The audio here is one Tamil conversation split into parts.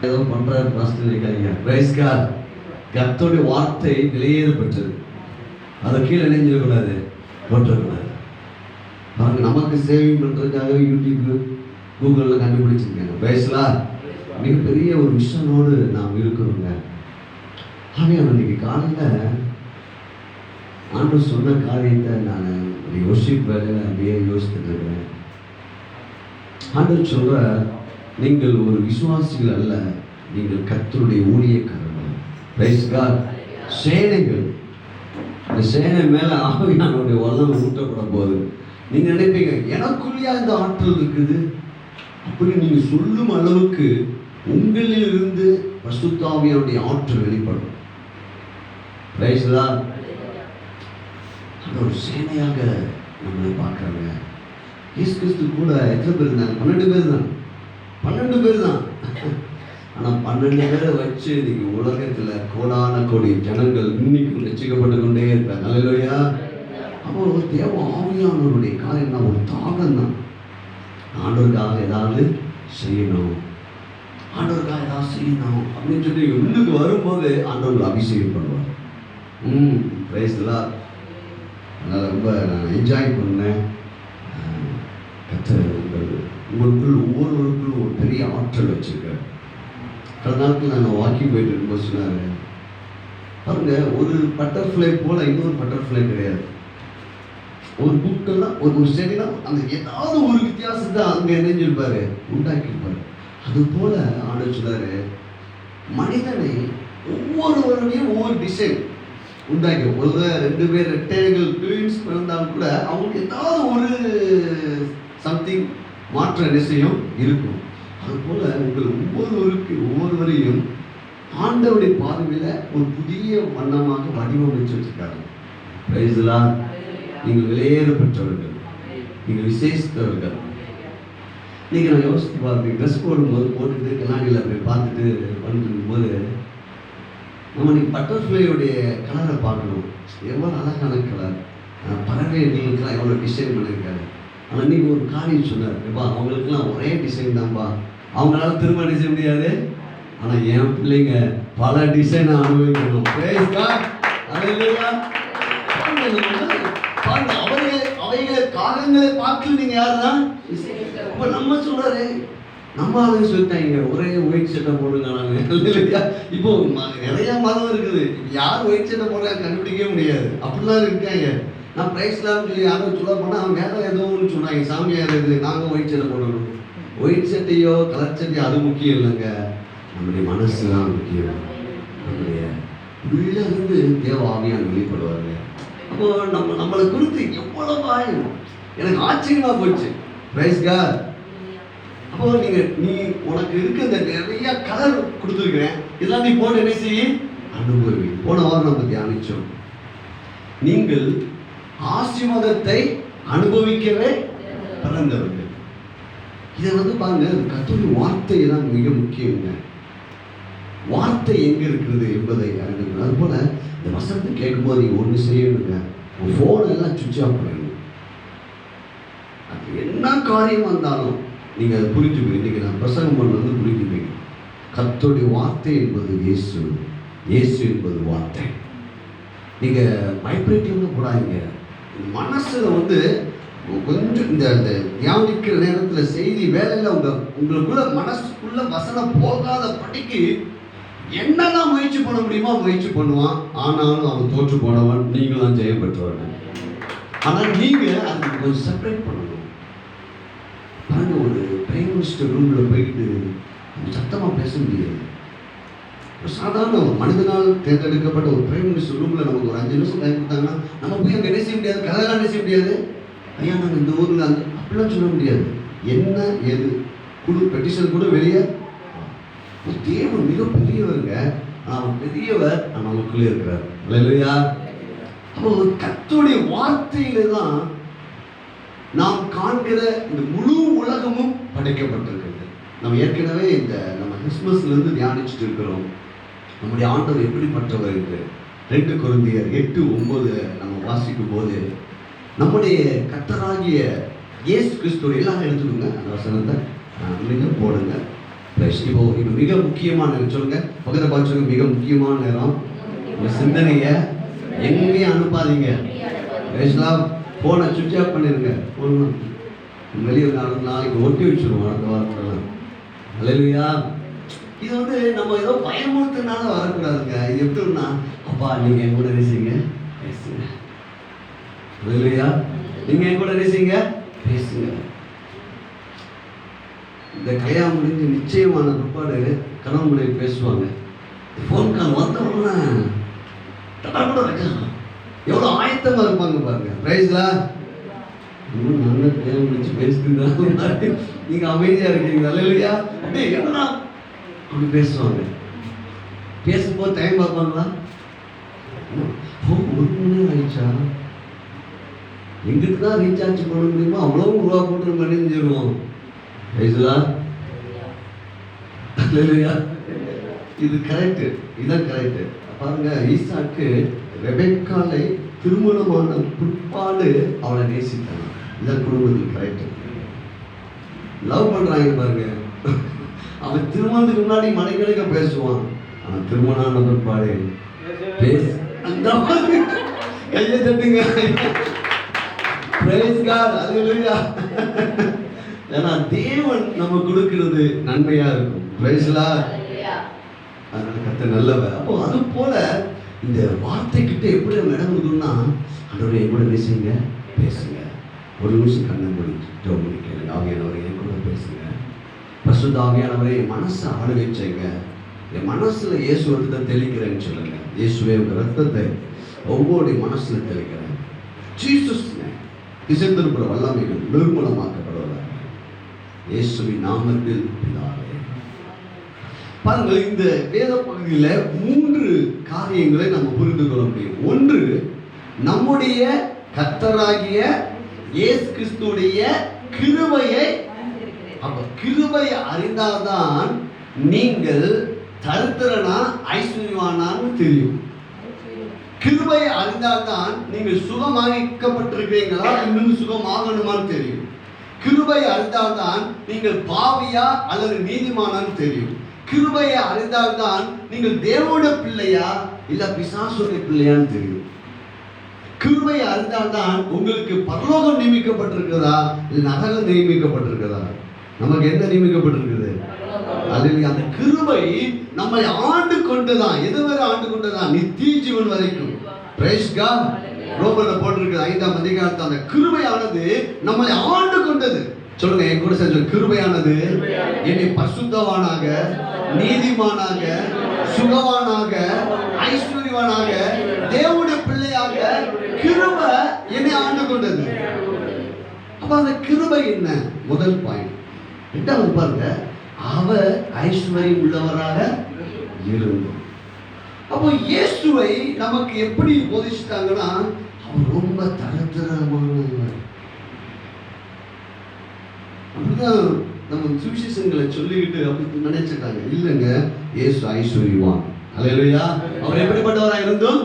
ஏதோ பண்றாரு பாஸ்டர் நினைக்காதீங்க. Praise God. கர்த்தருடைய வார்த்தை விலையேற பெற்றது. அதை கீழே நினைஞ்சிடக்கூடாது, போட்டக்கூடாது. அவங்க நமக்கு சேவிங் பண்ணுறதுக்காக யூடியூப் கூகுளில் கண்டுபிடிச்சிருக்காங்க. பிரைஸ்லா மிகப்பெரிய ஒரு விஷனோடு நாம் இருக்கிறோங்க. ஆனால் இன்னைக்கு காலையில் ஆண்டவர் சொன்ன காரியத்தை நான் யோசிப்பு வேலையில் அப்படியே யோசித்துட்டு இருக்கிறேன். ஆண்டவர் சொல்ற, நீங்கள் ஒரு விசுவாசிகள் அல்ல, நீங்கள் கர்த்தருடைய ஊழியக்காரர்கள். Praise God. சேனைகள். இந்த சேனை மேலே ஆவியானவருடைய வல்லமை ஊற்றப்பட போது நீங்க நினைப்பீங்க, எனக்குள்ளேயா இந்த ஆற்றல் இருக்குது அப்படி நீங்க சொல்லும் அளவுக்கு உங்களிலிருந்து பரிசுத்த ஆவியானுடைய ஆற்றல் வெளிப்படும். Praise God. ஒரு சேனையாக நம்மளை பார்க்குறாங்க. இயேசு கிறிஸ்து கூட எத்தனை பேர் இருந்தாங்க? 12 பேர் தான். 12 பேர் தான். ஆனால் 12 பேரை வச்சு இன்னைக்கு உலகத்தில் கோடான கோடி ஜனங்கள் இன்னைக்கும் ரட்சிக்கப்பட்டு கொண்டே இருக்காங்க. அல்லேலூயா. அப்போ தேவ ஆவியானவருடைய காரியம் தான், ஒரு தாகம் தான். ஆண்டவருக்காக ஏதாவது செய்யணும், ஆண்டவருக்காக ஏதாவது செய்யணும் அப்படின்னு சொல்லி உள்ளுக்கு வரும்போது ஆண்டவர் அபிஷேகம் பண்ணுவார். Price the Lord. அதனால் ரொம்ப நான் என்ஜாய் பண்ணேன். கர்த்தர் உங்களுக்குள் ஒவ்வொருவருக்குள்ளும் ஒரு பெரிய ஆற்றல் வச்சுருக்கார். கடந்த நாட்கள் நான் வாக்கிங் போயிட்டு இருக்கும்போது சொன்னார், பாருங்க, ஒரு பட்டர்ஃப்ளை போல் இன்னொரு பட்டர்ஃப்ளை கிடையாது. ஒரு பூக்கள்லாம் ஒரு செடினா அந்த ஏதாவது ஒரு வித்தியாசத்தை அங்கே இணைஞ்சிருப்பாரு, உண்டாக்கியிருப்பாரு. அது போல ஆண்டவர் சொன்னார், மனிதனை ஒவ்வொருவரையும் ஒவ்வொரு டிசைன் உண்டாக்கி. ஒரு 2 பேர் ரெட்டைகள் ட்வின்ஸ் பிறந்தாலும் கூட அவங்களுக்கு ஏதாவது ஒரு சம்திங் மாற்ற நிச்சயம் இருக்கும். அதுபோல உங்கள் ஒவ்வொருவரையும் ஆண்டவருடைய பார்வையில் ஒரு புதிய வண்ணமாக வடிவமைச்சு வச்சிருக்காங்க. Price the Lord. நீங்கள் விலையேற பெற்றவர்கள், நீங்கள் விசேஷித்தவர்கள். நீங்கள் நான் யோசித்து பார்ப்பீங்க, ட்ரெஸ் போடும்போது போட்டுட்டு கண்ணாடியில் அப்படி பார்த்துட்டு பண்ணிருக்கும்போது நம்ம இன்னைக்கு பட்டர்ஃப்ளையோடைய கலரை பார்க்கணும். எவ்வளோ அழகான கலர். பறவைகளுக்கெல்லாம் எவ்வளோ டிசைன் பண்ணியிருக்காரு. ஆனால் இன்றைக்கி ஒரு காரியம் சொன்னார், எப்பா அவங்களுக்குலாம் ஒரே டிசைன் தான்ப்பா, அவங்களால திரும்ப டிசைன் முடியாது. ஆனால் என் பிள்ளைங்க பல டிசைனை அனுபவிக்கணும். Praise God. அல்லேலூயா. பாருங்க, அவைகளை காகங்களை பார்த்து நீங்கள் யார் தான்? இப்போ நம்ம சொல்கிறாரு, நம்ம அதை சொல்லிட்டாங்க, ஒரே ஒயிட் சட்டை போடுங்க. நாங்கள் இப்போ நிறைய மதம் இருக்குது, யார் ஒயிட் சட்டை போடுறாங்க கண்டுபிடிக்கவே முடியாது. அப்படிலாம் இருக்காங்க. நான் பிரைஸ்லாம் சொல்லி யாரும் சொல்ல போனால் அவங்க வேற ஏதோ ஒன்று சொன்னாங்க, சாமியார் இது, நாங்கள் ஒயிட் சட்டை போடணும். ஒயிட் சட்டையோ கலர் சட்டையோ அது முக்கியம் இல்லைங்க, நம்முடைய மனசு தான் முக்கியம். நம்முடைய உள்ள இருந்து தேவ ஆவியான் வெளிப்படுவாங்க. அப்போ நம்மளை குறித்து எவ்வளவு ஆயும் எனக்கு ஆச்சரியமாக போச்சு. Praise God. அப்போ நீ உனக்கு இருக்க இந்த நிறைய கலர் கொடுத்துருக்கிறேன், இதெல்லாம் நீ போட்டு என்ன செய்ய அனுபவி. போன வாரம் நம்ம தியானிச்சோம், நீங்கள் ஆசீர்வாதத்தை அனுபவிக்கவே பிறந்தவர்கள். இதை பாருங்க, கர்த்தருடைய வார்த்தை தான் மிக முக்கியங்க. வார்த்தை எங்க இருக்கிறது என்பதை அறிந்துக்கணும். அது போல இந்த வசனத்தை கேட்கும்போது நீங்க ஒன்று செய்யணுங்க, உங்க போன் எல்லாம் சுவிட்ச் ஆஃப் பண்ணிடணும். அது என்ன காரியம் வந்தாலும் நீங்கள் அதை புரிஞ்சுக்கணும். இன்றைக்கி நான் பிரசங்கம் பண்ணது புரிஞ்சுப்பீங்க. கர்த்தருடைய வார்த்தை என்பது இயேசு, இயேசு என்பது வார்த்தை. நீங்கள் வைப்ரேட்டிவ்னு போடாதீங்க. மனசில் கொஞ்சம் இந்த தியானிக்கிற நேரத்தில் செய்தி வேலையில் உங்களுக்குள்ள மனசுக்குள்ள வசனம் போகாத படிக்கு என்னெல்லாம் முயற்சி பண்ண முடியுமோ முயற்சி பண்ணுவான். ஆனாலும் அவன் தோற்று போனவன், நீங்களும் ஜெயம் பெற்றவர்கள். ஆனால் நீங்கள் அதை கொஞ்சம் செப்பரேட் பண்ணணும். பாருங்க, ஒரு பிரைம் மினிஸ்டர் ரூமில் போய்கிட்டு சத்தமாக பேச முடியாது. ஒரு சாதாரண ஒரு மனிதனால் தேர்ந்தெடுக்கப்பட்ட ஒரு பிரைம் மினிஸ்டர் ரூமில் நமக்கு ஒரு 5 நிமிஷம் டைம் கொடுத்தாங்கன்னா நம்ம போய் அங்கே என்ன செய்ய முடியாது, கதையெல்லாம் என்ன செய்ய முடியாது. ஐயா நாங்கள் இந்த ஊரில் அங்கே அப்படிலாம் சொல்ல முடியாது. என்ன எது பெட்டிஷன் கூட வெளியே. தேவன் மிக பெரியவருங்க, அவன் பெரியவர், நமக்குள்ளே இருக்கிறார். இல்லையா? அப்போ கர்த்தருடைய வார்த்தையில தான் நாம் காண்கிற இந்த முழு உலகமும் படைக்கப்பட்டிருக்கிறது. நம்ம ஏற்கனவே நம்ம கிறிஸ்துமஸ்லேருந்து தியானிச்சுட்டு இருக்கிறோம். நம்முடைய ஆண்டவர் எப்படிப்பட்டவர் என்று 2 கொரிந்தியர் 8:9 நம்ம வாசிக்கும் போது நம்முடைய கர்த்தராகிய இயேசு கிறிஸ்துவோட எல்லாரும் எடுத்துக்கோங்க அந்த வசனத்தை. நீங்கள் போடுங்க. இப்போ மிக முக்கியமான நேரம் சொல்லுங்க, பக்கத்தை பார்த்து சொல்லுங்க, மிக முக்கியமான நேரம். உங்கள் சிந்தனையை எங்கேயும் அனுப்பாதீங்க. ஃபோனை சுவிட்ச் ஆஃப் பண்ணிடுங்க. ஃபோன் வெளியே நாளைக்கு ஒட்டி வச்சுருவோம் அடுத்த வாரத்துலாம். அல்லேலூயா. இது நம்ம ஏதோ பயமுறுத்தினால வரக்கூடாதுங்க. இது எப்படின்னா, அப்பா நீங்கள் என் கூட பேசுங்க பேசுங்க. அல்லேலூயா. நீங்கள் என் கூட பேசுங்க பேசுங்க. இந்த கல்யாணம் முடிஞ்சு நிச்சயமான பிற்பாடு கணவன் மனைவி பேசுவாங்க. ஃபோன் கால் வந்தவொன்னா தடா கூட வைக்கலாம். எவ்வளோ ஆயத்தமாக இருப்பாங்க பாருங்க. பிரைஸ்லா இன்னும் நாங்கள் கல்யாணம் முடிச்சு பேசிட்டு நீங்கள் அமைதியாக இருக்கீங்க. அல்லேலூயா. அப்படியே என்னன்னா அப்படி பேசுவாங்க. பேசும்போது டைம் பார்ப்பாங்களா? ஃபோன் 1 மணி நேரம் ஆயிடுச்சா? எங்கிட்டு தான் ரீசார்ஜ் பண்ண முடியுமோ அவ்வளோ ரூபா போட்டு பண்ணிஞ்சிருவோம். பேசுதா? அல்லேலூயா. இது கரெக்டு, இதுதான் கரெக்டு. பாருங்க, ஈசாக்கு ரெபெக்காலை திருமணமான பிற்பாடு அவளை நேசித்தாங்க. இதான் குடும்பத்தில் கரெக்டு. லவ் பண்ணுறாங்க பாருங்க. அவன் திருமணத்துக்கு முன்னாடி மனைவிகளுக்கு பேசுவான். அவன் திருமணம் ஆன பிற்பாடு பேச அந்த மாதிரி கையை தட்டுங்க. Praise God. Hallelujah. ஏன்னா தேவன் நம்ம கொடுக்கிறது நன்மையா இருக்கும். Praise God. அதனால கர்த்தர் நல்லவர். அப்போ அது போல இந்த வார்த்தை கிட்ட எப்படி நம்ம இடம் கொடுக்கணும்னா, ஆண்டவரே என் கூட பேசுங்க பேசுங்க. ஒரு நிமிஷம் கண்ணை மூடி ஜெபம் பண்ணி கேளுங்க. ஆவியானவரே என் கூட பேசுங்க. பரிசுத்த ஆவியானவரே என் மனசை ஆட வச்சுங்க. என் மனசுல இயேசு ரத்தத்தை தெளிக்கிறேன்னு சொல்லுங்க. இயேசுவே உங்க ரத்தத்தை ஒவ்வொரு மனசுல தெளிக்கிறேன். ஜீசஸ் திசைந்திருக்கிற வல்லமைகள் நிர்மூலமாக்கப்படுவதாக இயேசுவின் நாமத்தில் பிதாவே. பாருங்கள், இந்த வேத பகுதியில் 3 காரியங்களை நம்ம புரிந்து கொள்ள முடியும். ஒன்று, நம்முடைய கர்த்தராகிய இயேசு கிறிஸ்துவுடைய கிருபையை. அப்ப கிருபையை அறிந்தால்தான் நீங்கள் தரித்திரனா ஐஸ்வர்யவானான்னு தெரியும். கிருபையை அறிந்தால்தான் நீங்கள் சுகமாக்கப்பட்டிருக்கிறீங்களா இன்னும் சுகமாகணுமான்னு தெரியும். கிருபையை அறிந்தால்தான் நீங்கள் பாவியா அல்லது நீதிமானான்னு தெரியும். கிருபையை அறிந்தால்தான் நீங்கள் தேவனுடைய பிள்ளையா இல்ல பிசாசுடைய பிள்ளையான்னு தெரியும். கிருபையை அறிந்தால்தான் உங்களுக்கு பரலோகம் நியமிக்கப்பட்டிருக்கிறதா இல்ல நரகம் நியமிக்கப்பட்டிருக்கிறதா. நமக்கு என்ன நியமிக்கப்பட்டிருக்குது? அதில் அந்த கிருபை நம்மை ஆண்டு கொண்டுதான். எதுவரை ஆண்டு கொண்டுதான்? நித்திய ஜீவன் வரைக்கும். Price God. ரோமர்ல போட்டிருக்கு 5ஆம் அதிகாரத்தில் அந்த கிருபையானது நம்மை ஆண்டு கொண்டது. சொல்லுங்க, என் கூட சேர்ந்து, கிருபையானது என்னை பரிசுத்தவானாக, நீதிமானாக, சுகவானாக, ஐஸ்வர்யவானாக, தேவனுடைய பிள்ளையாக கிருபை என்னை ஆண்டு கொண்டது. அப்ப அந்த கிருபை என்ன? முதல் பாயிண்ட். 2வது பாருங்க, அவர் ஐஸ்வர்யம் உள்ளவராக இருந்தோம். அப்போ இயேசுவை நமக்கு எப்படி போதிச்சிட்டாங்கன்னா, அவர் ரொம்ப தரத்தரமானவர். அப்படிதான் நம்ம சுவிசேஷங்களை சொல்லிக்கிட்டு அப்படி நினைச்சிட்டாங்க. இல்லைங்க, இயேசு ஐஸ்வர்யவான். அல்லேலூயா. அவர் எப்படிப்பட்டவராக இருந்தோம்?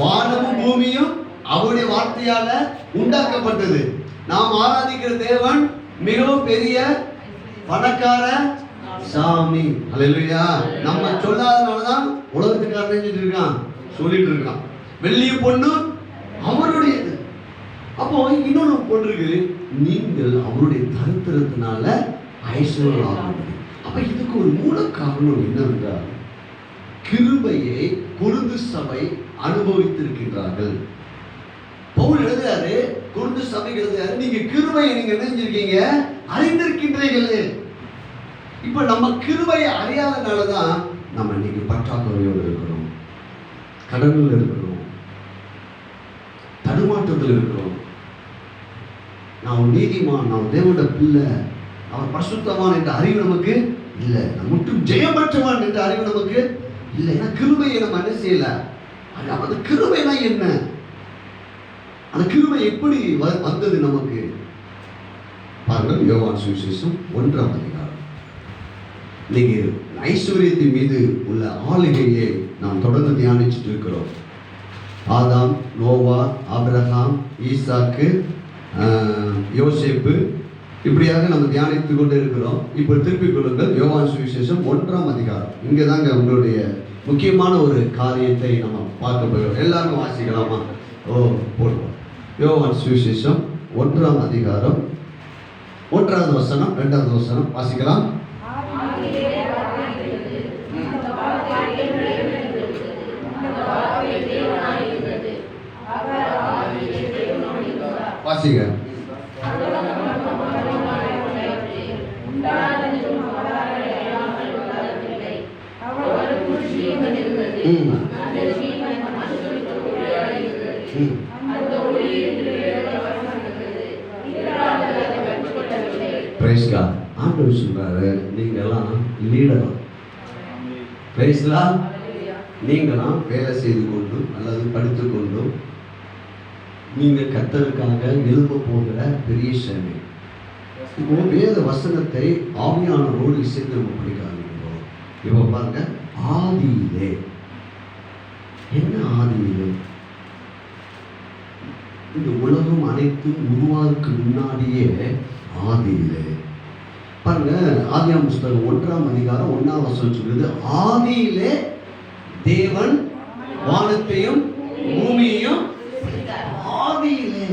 வானமும் பூமியும் அவருடைய வார்த்தையால உண்டாக்கப்பட்டது. நாம் ஆராதிக்கிற தேவன் மிகவும் பெரிய பணக்கார சாமி. அல்லேலூயா. நம்ம சொல்லாதனாலதான் உலகத்துக்காரன் நினைச்சிட்டு இருக்கான், சொல்லிட்டு இருக்கான். வெள்ளியும் பொண்ணு அவருடையது. அப்போ இன்னொன்று போட்டிருக்கு, நீங்கள் அவருடைய தரித்திரத்தினால ஐஸ்வர்யம் ஆகும். அப்ப இதுக்கு ஒரு மூல காரணம் என்னவென்றால், கிருபையை கொரிந்து சபை அனுபவித்திருக்கின்றார்கள். பவுல் எழுதுறாரு, கொரிந்து சபைக்கு எழுதுறாரு, நீங்க கிருபையை நீங்க நினைஞ்சிருக்கீங்க, அறிந்திருக்கின்றீர்கள். இப்ப நம்ம கிருபையை அறியாதனாலதான் நம்ம இன்னைக்கு பற்றாக்குறையோடு இருக்கிறோம், கடனில் இருக்கிறோம், தடுமாற்றத்தில் இருக்கிறோம். நான் நீதிமான், நான் தேவனுடைய பிள்ளை, அவன் பரிசுத்தவான் என்ற அறிவு நமக்கு இல்லை. நான் மட்டும் ஜெயம் பெற்றவான் என்ற அறிவு நமக்கு இல்லை. ஏன்னா கிருபையை நம்ம என்ன செய்யல. அந்த கிருபைனா என்ன? அந்த கிருபை எப்படி வந்தது நமக்கு? பாருங்கள், யோவான் சுவிசேஷம் 1ஆம் அதிகாரம். இன்னைக்கு ஐஸ்வர்யத்தின் மீது உள்ள ஆளுகையை நாம் தொடர்ந்து தியானிச்சுட்டு இருக்கிறோம். ஆதாம், நோவா, ஆபிரகாம், ஈசாக்கு, யோசேப்பு, இப்படியாக நம்ம தியானித்துக் கொண்டு இருக்கிறோம். இப்போ திருப்பிக் கொள்ளுங்கள் யோவான் சுவிசேஷம் 1ஆம் அதிகாரம். இங்கே தாங்க உங்களுடைய முக்கியமான ஒரு காரியத்தை நம்ம பார்க்க போகிறோம். எல்லாரும் வாசிக்கலாமா? போடுவோம். யோவான் சுவிசேஷம் 1ஆம் அதிகாரம் 1வது வசனம் 2வது வசனம் வாசிக்கலாம். வாசிங்க. Praise God. ஆண்டவர் சொல்றாரு, நீங்கெல்லாம் லீடரா. பிரைஸ்லா. நீங்களாம் வேலை செய்து கொண்டும் அல்லது படித்து கொண்டும் நீங்க கர்த்தருக்காக எழும்ப போகிற பெரிய சேவை. இப்போ வேத வசனத்தை ஆவியானவரோடு இசைந்து நம்ம படிக்க ஆரம்பிக்கிறோம். இப்போ பாருங்க, ஆதியிலே. என்ன ஆதியிலே? இந்த உலகம் அனைத்தும் உருவாக்கு முன்னாடியே ஆதியிலே. பாருங்க, ஆதியாகமம் புத்தகம் 1ஆம் அதிகாரம் 1ஆம் வசனம் சொல்லுது, ஆதியிலே தேவன் வானத்தையும் பூமியையும். ஆதியிலே.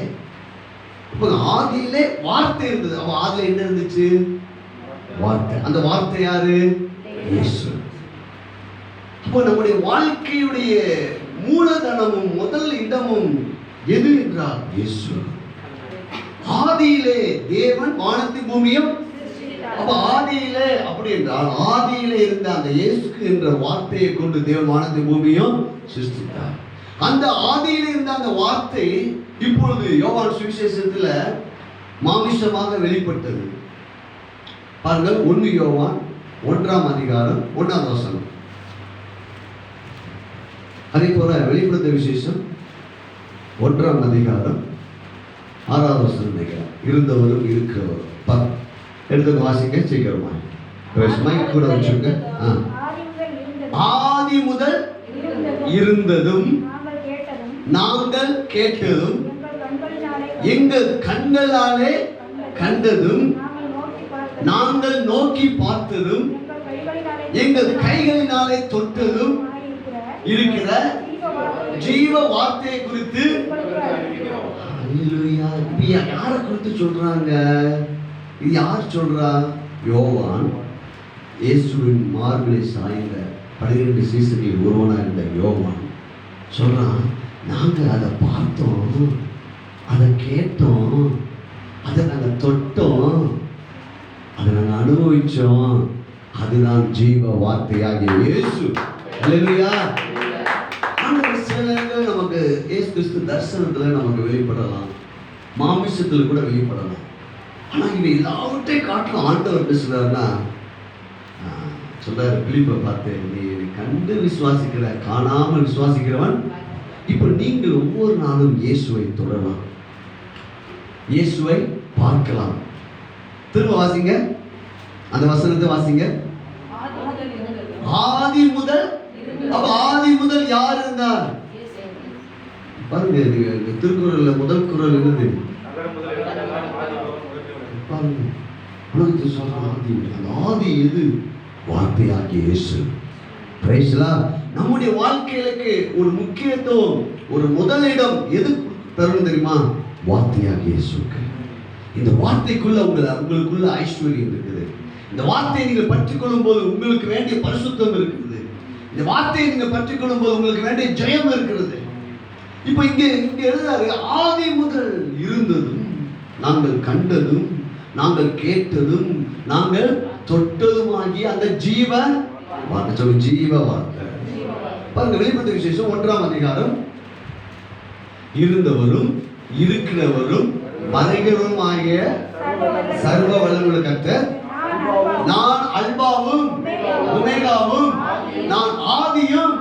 இப்போ ஆதியிலே வார்த்தை இருந்தது. அப்ப ஆதியில என்ன இருந்துச்சு? வார்த்தை. அந்த வார்த்தை யாரு? இயேசு. அப்போ நம்முடைய வாழ்க்கையுடைய மூலதனமும் முதல் இடமும் எது என்றால் இயேசு. ஆதியிலே தேவன் வானத்தையும் பூமியும். அப்ப ஆதியிலே அப்படி என்றால் ஆதியிலே இருந்த அந்த இயேசு என்ற வார்த்தையை கொண்டு தேவன் வானத்தையும் பூமியும் சிருஷ்டித்தார். அந்த ஆதியிலே இருந்த அந்த வார்த்தை இப்பொழுது யோவான் சுவிசேஷத்துல மாமிசமாக வெளிப்பட்டது. பாருங்கள், 1 யோவான் 1ஆம் அதிகாரம் 1ஆம் வசனம். அதே போல வெளிப்படுத்த விசேஷம் 1ஆம் அதிகாரம் 6ஆம் வசனம் நினைக்கிறேன். இருந்தவரும் இருக்கிறவரும். எடுத்து வாசிக்க சீக்கிரமா. மைக் கூட வச்சுங்க. ஆதி முதல் இருந்ததும் நாங்கள் கேட்டதும் எங்கள் கண்களாலே கண்டதும் நாங்கள் நோக்கி பார்த்ததும் எங்கள் கைகளினாலே தொட்டதும் இருக்கிற ஜீவ வார்த்தையை குறித்து. யாரை குறித்து சொல்றாங்க? இது யார் சொல்றா? யோவான், இயேசுவின் மார்பிலை சாய்ந்த 12 சீசர்களில் ஒருவனா இருந்த யோவான் சொல்றான், நாங்க அதை பார்த்தோம், அதை கேட்டோம், அதை நாங்கள் தொட்டோம், அதை நாங்கள் அனுபவிச்சோம். அதுதான் ஜீவ வார்த்தையாகிய இயேசு. அல்லேலூயா. சில நேரங்கள் நமக்கு இயேசு கிறிஸ்து தரிசனத்துல நமக்கு வெளிப்படலாம், மாமிசத்தில் கூட வெளிப்படலாம். ஆனா இவை எல்லாவற்றையும் காட்டிலும் ஆண்டவர் பேசுறாருன்னா சொல்றாரு பிலிப்பை பார்த்து, நீ கண்டு விசுவாசிக்கிற, காணாமல் விசுவாசிக்கிறவன். இப்ப நீங்கள் ஒவ்வொரு நாளும் இயேசுவை தொடரலாம், இயேசுவை பார்க்கலாம். திரும்ப வாசிங்க அந்த வசனத்தை வாசிங்க. ஆதி முதல். அப்ப ஆதி முதல் யார் இருந்தார்? பாருங்க, திருக்குறள்ல முதல் குறள் என்னது? ஆதி எது? வார்த்தையாகிய இயேசு. நம்முடைய வாழ்க்கைகளுக்கு ஒரு முக்கியத்துவம், ஒரு முதலிடம் எது தரும் தெரியுமா? வார்த்தையாகிய இயேசுக்கு. இந்த வார்த்தைக்குள்ள உங்களுக்குள்ள ஐஸ்வர்யம் இருக்குது. இந்த வார்த்தையை நீங்கள் பற்றிக்கொள்ளும் போது உங்களுக்கு வேண்டிய பரிசுத்தம் இருக்குது. இந்த வார்த்தையை நீங்கள் பற்றிக்கொள்ளும் போது உங்களுக்கு வேண்டிய ஜெயம் இருக்கிறது. இப்ப இங்க எழுதாரு, ஆதி முதல் இருந்ததும் நாங்கள் கண்டதும் நாங்கள் கேட்டதும் நாங்கள் தொட்டதுமாகிய அந்த ஜீவ வார்த்தை. சொல்லு, ஜீவ வார்த்தை. பாருங்க, வெளிப்படுத்த விசேஷம் 1ஆம் அதிகாரம். இருந்தவரும் இருக்கிறவரும் மறைகிறவரும் ஆகிய சர்வ வல்லமையுள்ள கர்த்தர், நான் அல்பாவும் ஒமேகாவும், நான் ஆதியும்.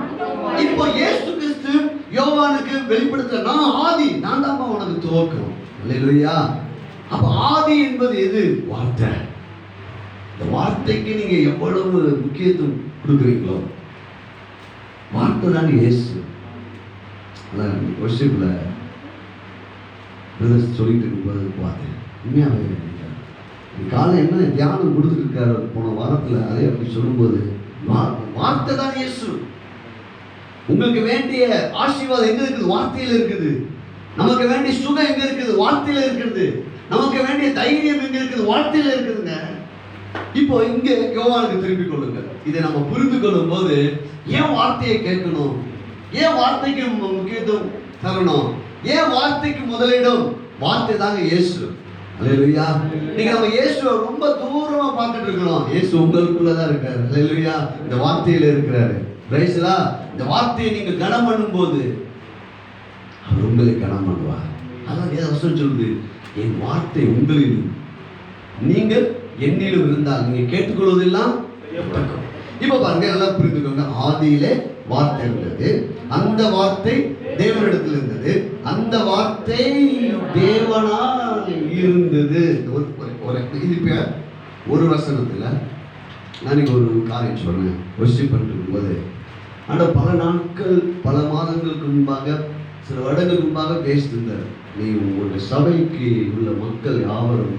இப்போ இயேசு கிறிஸ்து யோவானுக்கு வெளிப்படுத்த, நான் ஆதி, நான் தான் உனக்கு துவக்கம். அல்லேலூயா. அப்ப ஆதி என்பது எது? வார்த்தை. இந்த வார்த்தைக்கு நீங்க எவ்வளவு முக்கியத்துவம் கொடுக்குறீங்களோ, வார்த்தை தான் இயேசு. அதான் சொல்லிட்டு இருக்கும்போது பார்த்தேன், உண்மையாவே காலம் என்ன தியானம் கொடுத்துருக்காரு போன வாரத்தில், அதே அப்படி சொல்லும்போது வார்த்தை தான் இயேசு. உங்களுக்கு வேண்டிய ஆசீர்வாதம் எங்க இருக்குது? வார்த்தையில் இருக்குது. நமக்கு வேண்டிய சுகம் எங்க இருக்குது? வார்த்தையில இருக்குது. நமக்கு வேண்டிய தைரியம் எங்க இருக்குது? வார்த்தையில இருக்குதுங்க. இப்போ இங்க யோவானுக்கு திரும்பிக் கொள்ளுங்க. இதை நம்ம புரிந்து கொள்ளும் போது ஏன் வார்த்தையை கேட்கணும்? ஏன் வார்த்தைக்கு முக்கியத்துவம் தரணும்? ஏன் வார்த்தைக்கு முதலிடம்? வார்த்தை தாங்க இயேசு. அல்லேலூயா. நீங்க நம்ம இயேசுவை ரொம்ப தூரமா பார்த்துட்டு இருக்கிறோம். இயேசு உங்களுக்குள்ளதான் இருக்காரு. அல்லேலூயா. இந்த வார்த்தையில இருக்கிறாரு. பிரைஸ்லா. இந்த வார்த்தையை நீங்க கனம் பண்ணும் போது அவர் உங்களை கனம் பண்ணுவார். அதான் வசனம் சொல்லுது, என் வார்த்தை உங்களிலும் நீங்கள் என்னிலும் இருந்தால் நீங்க கேட்டுக்கொள்வதெல்லாம். இப்ப பாருங்க, எல்லாம் புரிந்துக்கோங்க. ஆதியிலே வார்த்தை இருந்தது, அந்த வார்த்தை தேவனிடத்தில் இருந்தது, அந்த வார்த்தை தேவனால் இருந்தது. ஒரு வசனத்துல நான் ஒரு காரியம் சொன்னேன். வர்ஷிப் பண்ணிட்டு போது ஆனால் பல நாட்கள் பல மாதங்களுக்கு முன்பாக, சில வருடங்களுக்கு முன்பாக பேசியிருந்தார். நீ உங்களுடைய சபைக்கு உள்ள மக்கள் யாவரும்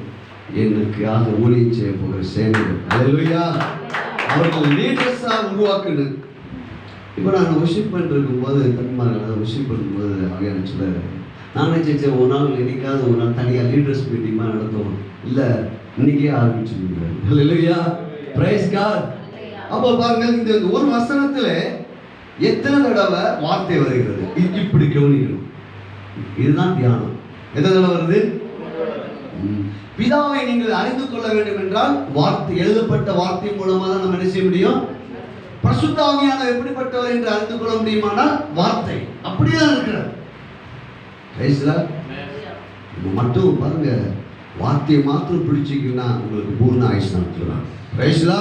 எனக்காக ஊழியம் செய்ய போகிற சேனைகள், அல்லேலூயா, அவர்கள் லீடர்ஸா உருவாக்குது. இப்போ நான் வர்ஷிப் பண்ணிட்டு இருக்கும்போது, தன்மார்கள் வர்ஷிப் பண்ணும்போது அவங்க சொல்ல, நான் நினைச்சேன் ஒரு நாள் என்னைக்காவது ஒரு நாள் தனியாக லீடர்ஸ் மீட்டிங்காக நடத்துவோம். இல்லை, இன்னைக்கே ஆரம்பிச்சுருங்க. அல்லேலூயா, பிரைஸ் காட். அப்போ பாருங்க, இந்த ஒரு வசனத்துல எத்தனை தடவை வார்த்தை வருகிறது இப்படி கவனிக்கணும். இதுதான் தியானம். எத்தனை தடவை வருது? பிதாவை நீங்கள் அறிந்து கொள்ள வேண்டும் என்றால் வார்த்தை, எழுதப்பட்ட வார்த்தை மூலமா தான் நம்ம என்ன செய்ய முடியும்? பரிசுத்த ஆவியானவர் எப்படிப்பட்டவர் என்று அறிந்து கொள்ள முடியுமானால் வார்த்தை அப்படிதான் இருக்கிறார். மட்டும் பாருங்க, வார்த்தையை மாத்திரம் பிடிச்சிங்கன்னா உங்களுக்கு பூர்ண ஆயுஷ் நடத்தலாம். பிரைஸ்லா.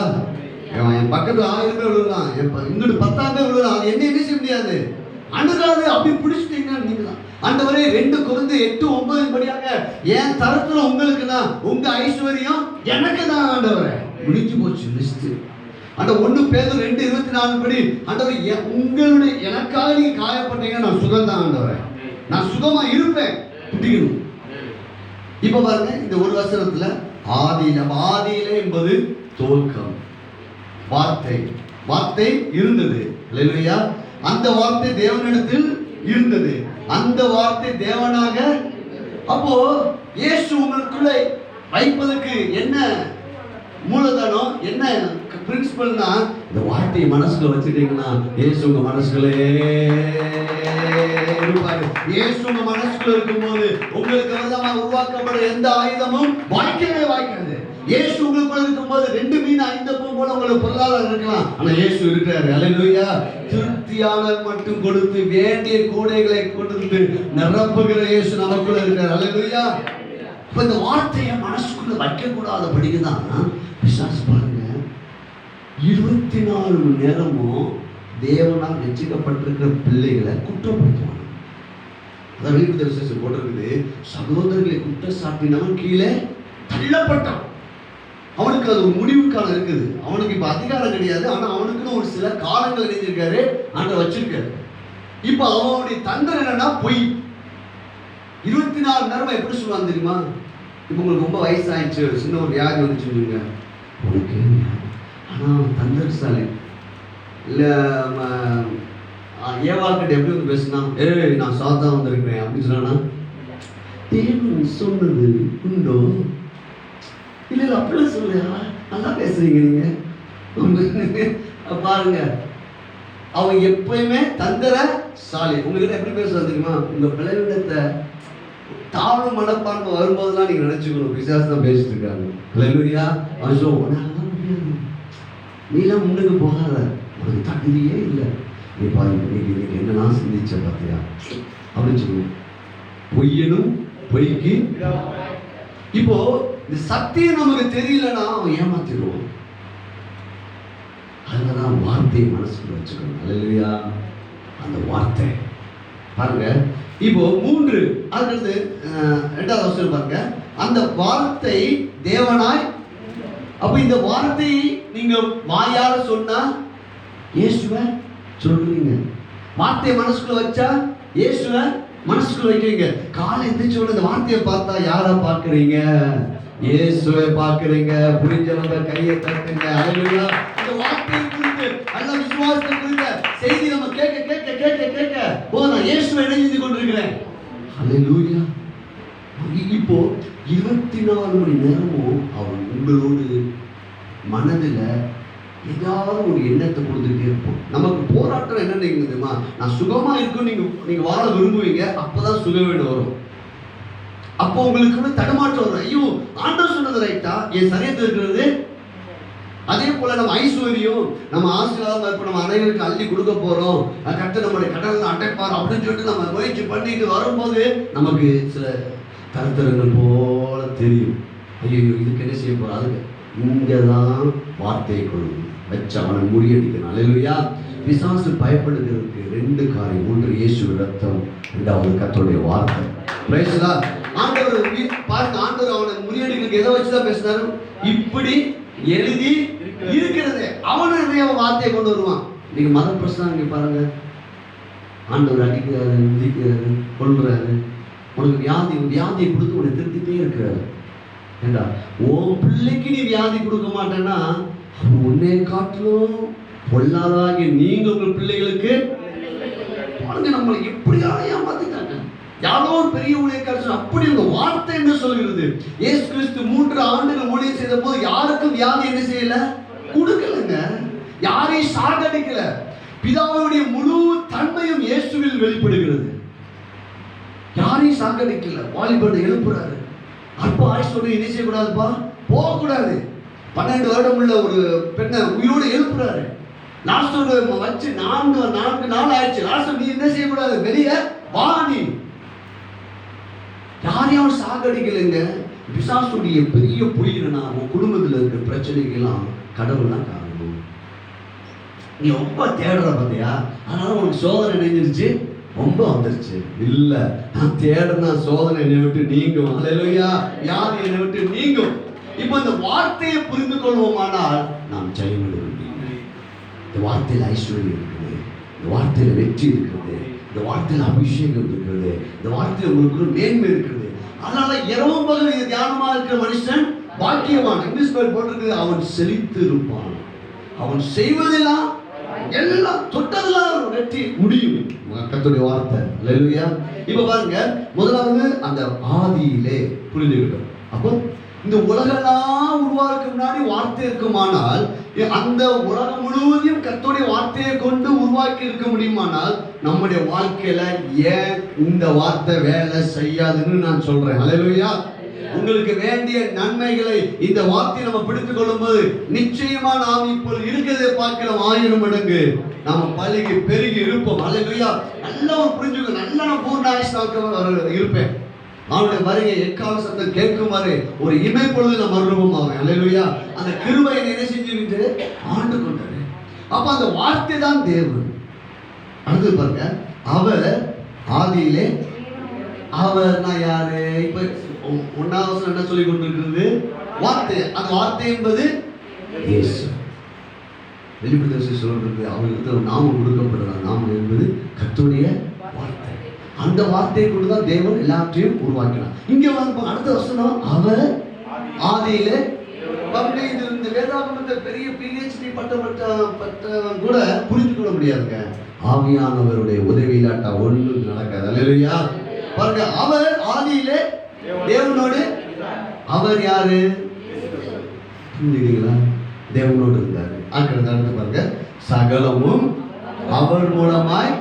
என் பக்கத்துல 1000 பேர் விழுலாம், இங்கிட்டு 10,000 பேர் விழுலாம், அது என்ன செய்ய முடியாது. அணுகாது. அப்படி பிடிச்சிட்டீங்கன்னா நீங்க தான் ஆண்டவரே. 2 Corinthians 8:9 படியாக என் தரத்துல உங்களுக்குன்னா உங்க ஐஸ்வர்யம் எனக்கு தான் ஆண்டவரே. முடிஞ்சு போச்சு லிஸ்ட். அந்த 1 Peter 2:24 படி ஆண்டவரே, உங்களுடைய எனக்காக நீங்க காயப்பட்டீங்க, நான் சுகம் தான் ஆண்டவரே, நான் சுகமா இருப்பேன். புரியும். இப்ப பாருங்க, இந்த ஒரு வசனத்துல ஆதியிலே என்பது துவக்கம். வார்த்தை, வார்த்தை இருந்தது. அல்லேலூயா. அந்த வார்த்தை தேவனிடத்தில் இருந்தது, அந்த வார்த்தை தேவனாக. அப்போ இயேசு உங்களுக்குள்ள வைப்பதற்கு என்ன மூலதனம், என்ன பிரின்சிபல்னா, இந்த வார்த்தையை மனசுக்குள்ள வச்சுட்டீங்கன்னா இயேசு உங்க மனசுக்குள்ளே இருப்பாரு. இயேசு உங்க மனசுக்குள்ள இருக்கும்போது உங்களுக்கு விதமாக உருவாக்கப்பட எந்த ஆயுதமும் வாய்க்கவே வாய்க்காது. இயேசு உங்களுக்குள்ள இருக்கும்போது 2 மீன் 5 அப்பம் போல உங்களுக்கு பொருளாதாரம் இருக்கலாம், ஆனா இயேசு இருக்கிறாரு. அல்லேலூயா. திருப்தியாளர் மட்டும் கொடுத்து வேண்டிய கூடைகளை கொடுத்து நிரப்புகிற இயேசு நமக்குள்ள இருக்காரு. அல்லேலூயா. இப்ப இந்த வார்த்தையை மனசுக்குள்ள வைக்க கூடாத படிக்குதான் பிசாசு பாருங்க 24 மணி நேரமும் தேவனால் ரட்சிக்கப்பட்டிருக்கிற பிள்ளைகளை குற்றப்படுத்துவாங்க. அதான் வெளிப்படுத்தல் போட்டிருக்குது, சகோதரர்களை குற்றச்சாட்டினவன் கீழே தள்ளப்பட்டான். அவனுக்கு அது ஒரு முடிவு காலம் இருக்குது. அவனுக்கு இப்ப அதிகாரம் கிடையாது, ஆனா அவனுக்குன்னு ஒரு சில காலங்கள் இணைஞ்சிருக்காரு, ஆண்டவர் வச்சிருக்காரு. இப்ப அவனுடைய தண்டனை என்னன்னா பொய். 24 நேரமா எப்படி சொல்லுவாங்க தெரியுமா? இப்ப உங்களுக்கு ரொம்ப வயசாயிடுச்சு, சின்ன ஒரு வியாதி வந்துச்சுங்க, உனக்கு ஆனா தந்தரசாலி இல்ல ஏவாக்கிட்ட எப்படி வந்து பேசுனா, ஏய் நான் சாத்தா வந்திருக்கிறேன் அப்படின்னு சொன்னா, தேவன் சொன்னது உண்டோ? இல்ல இல்ல அப்படிலாம் சொல்ல, நல்லா பேசுறீங்க நீங்க. பாருங்க, அவங்க எப்பயுமே தந்திரசாலி. உங்ககிட்ட எப்படி பேசுறது தெரியுமா? உங்க பிள்ளைகளிடத்தை தாழ்வு மனப்பான்மை வரும்போதெல்லாம் நீங்க நினைச்சுக்கணும் பிசாசு தான் பேசிட்டு இருக்காங்க. அல்லேலூயா. அவன் சொல்லுவான், நீலாம் முன்னுக்கு போகாத, உனக்கு தகுதியே இல்லை, நீ பாருங்க இன்னைக்கு என்னெல்லாம் சிந்திச்ச பார்த்தியா அப்படின்னு சொல்லுவோம். பொய்யனும் பொய்க்கு. இப்போ இந்த சத்தியம் நமக்கு தெரியலன்னா அவன் ஏமாத்திடுவான். அதனாலதான் வார்த்தையை மனசுக்குள்ள வச்சுக்கணும். அல்லேலூயா. அந்த வார்த்தை பாருங்க. இப்போ 3 அடுத்தது 2வது வசனம் பாருங்க. அந்த வார்த்தை தேவனாய். அப்ப இந்த வார்த்தையை நீங்க வாயால சொன்னா இயேசுவை சொல்றீங்க. வார்த்தையை மனசுக்குள்ள வச்சா இயேசுவை மனசுக்குள்ள வைக்கிறீங்க. காலை எந்திரிச்ச உடனே இந்த வார்த்தையை பார்த்தா யாரா பார்க்கறீங்க? இயேசுவை பார்க்கிறீங்க, புரிஞ்சவங்க கையை தட்டுங்க. ஹல்லேலூயா. இந்த வார்த்தையை குறித்து நல்ல விசுவாசத்தை குறித்த செய்தி நம்ம கேட்க கேட்க கேட்க கேட்க நான் இயேசுவை இணைந்து கொண்டிருக்கிறேன். ஹல்லேலூயா. இப்போ 24 மணி நேரமும் அவர் உங்களோடு மனதில் ஏதாவது ஒரு எண்ணத்தை கொடுத்துட்டே இருப்போம். நமக்கு போராட்டம் என்ன தெரியுமா? நான் சுகமா இருக்கும் நீங்க வாழ விரும்புவீங்க, அப்பதான் சுக வீடு வரும். அப்போ உங்களுக்கு தடுமாற்றம் வரும். ஐயோ, ஆண்டவர் சொன்னது ரைட்டா? என் சரீரத்தில் இருக்கிறது. அதே போல நம்ம ஐஸ்வர்யம், நம்ம ஆசீர்வாதம் இருப்போம், நம்ம அனைவருக்கு அள்ளி கொடுக்க போறோம், கர்த்தர் நம்முடைய கடனை அடைப்பார் அப்படின்னு சொல்லிட்டு நம்ம முயற்சி பண்ணிட்டு வரும்போது நமக்கு சில கருத்தரங்கள் போல தெரியும். ஐயோ, இதுக்கு என்ன செய்ய போறோம்? அதுக்கு இங்கதான் வார்த்தையை கொண்டு வச்சு அவனை முறியடிக்கணும். அல்லேலூயா. பிசாசு பயப்படுகிறதுக்கு 2 காரியம். 1 இயேசுவின் ரத்தம், 2வது கர்த்தருடைய வார்த்தை. Price the Lord. ஆண்டவர் பாருங்க, ஆண்டவர் அவனை முறியடிக்கிறதுக்கு எதை வச்சுதான் பேசினாரு? இப்படி எழுதி இருக்கிறது. அவனுடைய வார்த்தையை கொண்டு வருவான். நீங்க மத பிரசங்க பாருங்க, ஆண்டவர் அடிக்கிறாரு, மிதிக்கிறாரு, கொல்றாரு, உனக்கு வியாதியை கொடுத்து உன்னை திருத்திட்டே இருக்கிறாரு. ஏண்டா உன் பிள்ளைக்கு நீ வியாதி கொடுக்க மாட்டேன்னா உன்னை காட்டிலும் பொல்லாதாகிய நீங்க உங்கள் பிள்ளைகளுக்கு பாருங்க, நம்மளை எப்படியா ஏமாத்திட்டாங்க. யாரோ ஒரு பெரிய ஊழியக்காரர் அப்படி அந்த வார்த்தை என்ன சொல்கிறது? இயேசு கிறிஸ்து 3 ஆண்டுகள் ஊழியம் செய்த போது யாருக்கும் வியாதி என்ன செய்யல, கொடுக்கலங்க. யாரையும் சாகடிக்கல. பிதாவுடைய முழு தன்மையும் இயேசுவில் வெளிப்படுகிறது. யாரையும் சாகடிக்கல. வாலிபனை எழுப்புறாரு. அப்பா ஆயுஷோடு என்ன செய்யக்கூடாதுப்பா, போகக்கூடாது. 12 வருடம் உள்ள ஒரு பெண்ணை உயிரோடு எழுப்புறாரு. லாஸ்டோடு வச்சு 4 நாள் ஆயிடுச்சு. லாஸ்ட் நீ என்ன செய்யக்கூடாது, வெளியே வா. நீ யாரையும் சாகடிக்கலைங்க. பிசாசுடைய பெரிய பொய்னா உன் குடும்பத்தில் இருக்கிற பிரச்சனைகள்லாம் கடவுள் தான் காரணம். நீ ரொம்ப தேடுற பார்த்தியா, அதனால உனக்கு சோதனை நினைஞ்சிருச்சு, ரொம்ப வந்துருச்சு. இல்ல, நான் தேடுனா சோதனை என்னை விட்டு நீங்கும். அல்லேலூயா. வியாதி என்னை விட்டு நீங்கும். இப்போ இந்த வார்த்தையை புரிந்து கொள்வோமானால் நாம் ஜெயம் எடுக்க முடியும். இந்த வார்த்தையில் ஐஸ்வர்யம் இருக்குது, இந்த வார்த்தையில் வெற்றி இருக்கிறது, இந்த வார்த்தையில் அபிஷேகம் இருக்கிறது, இந்த வார்த்தையில் உங்களுக்கு மேன்மை இருக்கிறது. அதனால இரவும் பகலும் இது தியானமா இருக்கிற மனுஷன் பாக்கியவான். இங்கிலீஷ் பேர் போட்டிருக்கு, அவன் செழித்து இருப்பான். அவன் செய்வதெல்லாம் எல்லாம் தொட்டதெல்லாம் வெற்றி முடியும். கர்த்தருடைய வார்த்தை. அல்லேலூயா. இப்ப பாருங்க, முதலாவது அந்த ஆதியிலே புரிஞ்சுக்கிட்டோம். அப்போ இந்த உலகெல்லாம் உருவாக்கு முன்னாடி வார்த்தை இருக்குமானால் அந்த உலகம் முழுவதையும் கர்த்தருடைய வார்த்தையை கொண்டு உருவாக்கி இருக்க முடியுமானால் நம்முடைய வாழ்க்கையில ஏன் இந்த வார்த்தை வேலை செய்யாதுன்னு நான் சொல்றேன். அல்லேலூயா. உங்களுக்கு வேண்டிய நன்மைகளை இந்த வார்த்தையை நம்ம பிடித்துக் கொள்ளும்போது நிச்சயமா நாம் இப்போ இருக்கிறதை பார்க்கலாம் 1000 மடங்கு நாம பள்ளிக்கு பெருகி இருப்போம். அல்லேலூயா. நல்லா புரிஞ்சுக்க, நல்லா நான் பூர்ண ஆயுஷ்காக இருப்பேன். அவனுடைய வருகை எக்கால சத்தம் கேட்குமாறு ஒரு இமை பொழுது நான் மறுரூபம் ஆவேன். அல்லேலூயா. அந்த கிருபையை என்ன செஞ்சுக்கிட்டு ஆண்டு கொண்டாரு. அப்ப அந்த வார்த்தை தான் தேவன். அடுத்து பாருங்க, அவர் ஆதியிலே, அவர் நான் யாரு? இப்ப 1வது என்ன சொல்லி கொண்டிருக்கிறது? வார்த்தை. அந்த வார்த்தை என்பது இயேசு. வெளிப்படுத்தல் சொல்றது அவருக்கு நாமம் கொடுக்கப்படுறார். நாமம் என்பது கர்த்தருடைய வார்த்தை. அந்த வார்த்தையை கொண்டு தான் தேவன் எல்லாத்தையும் உருவாக்கினார். இங்க வந்து அடுத்த வசனம், அவர் ஆதியிலே. இந்த வேதாகமத்தை பெரிய PhD பட்டவன் கூட புரிந்து கொள்ள முடியாதுங்க. ஆவியானவருடைய உதவி இல்லாட்டா ஒன்றும் நடக்காது. அல்லேலூயா. பாருங்க, அவர் ஆதியிலே தேவனோடு. அவர் யாரு? புரிஞ்சுக்கிறீங்களா? தேவனோடு இருந்தாரு. அடுத்து பாருங்க, சகலமும் அவர் மூலமாய்.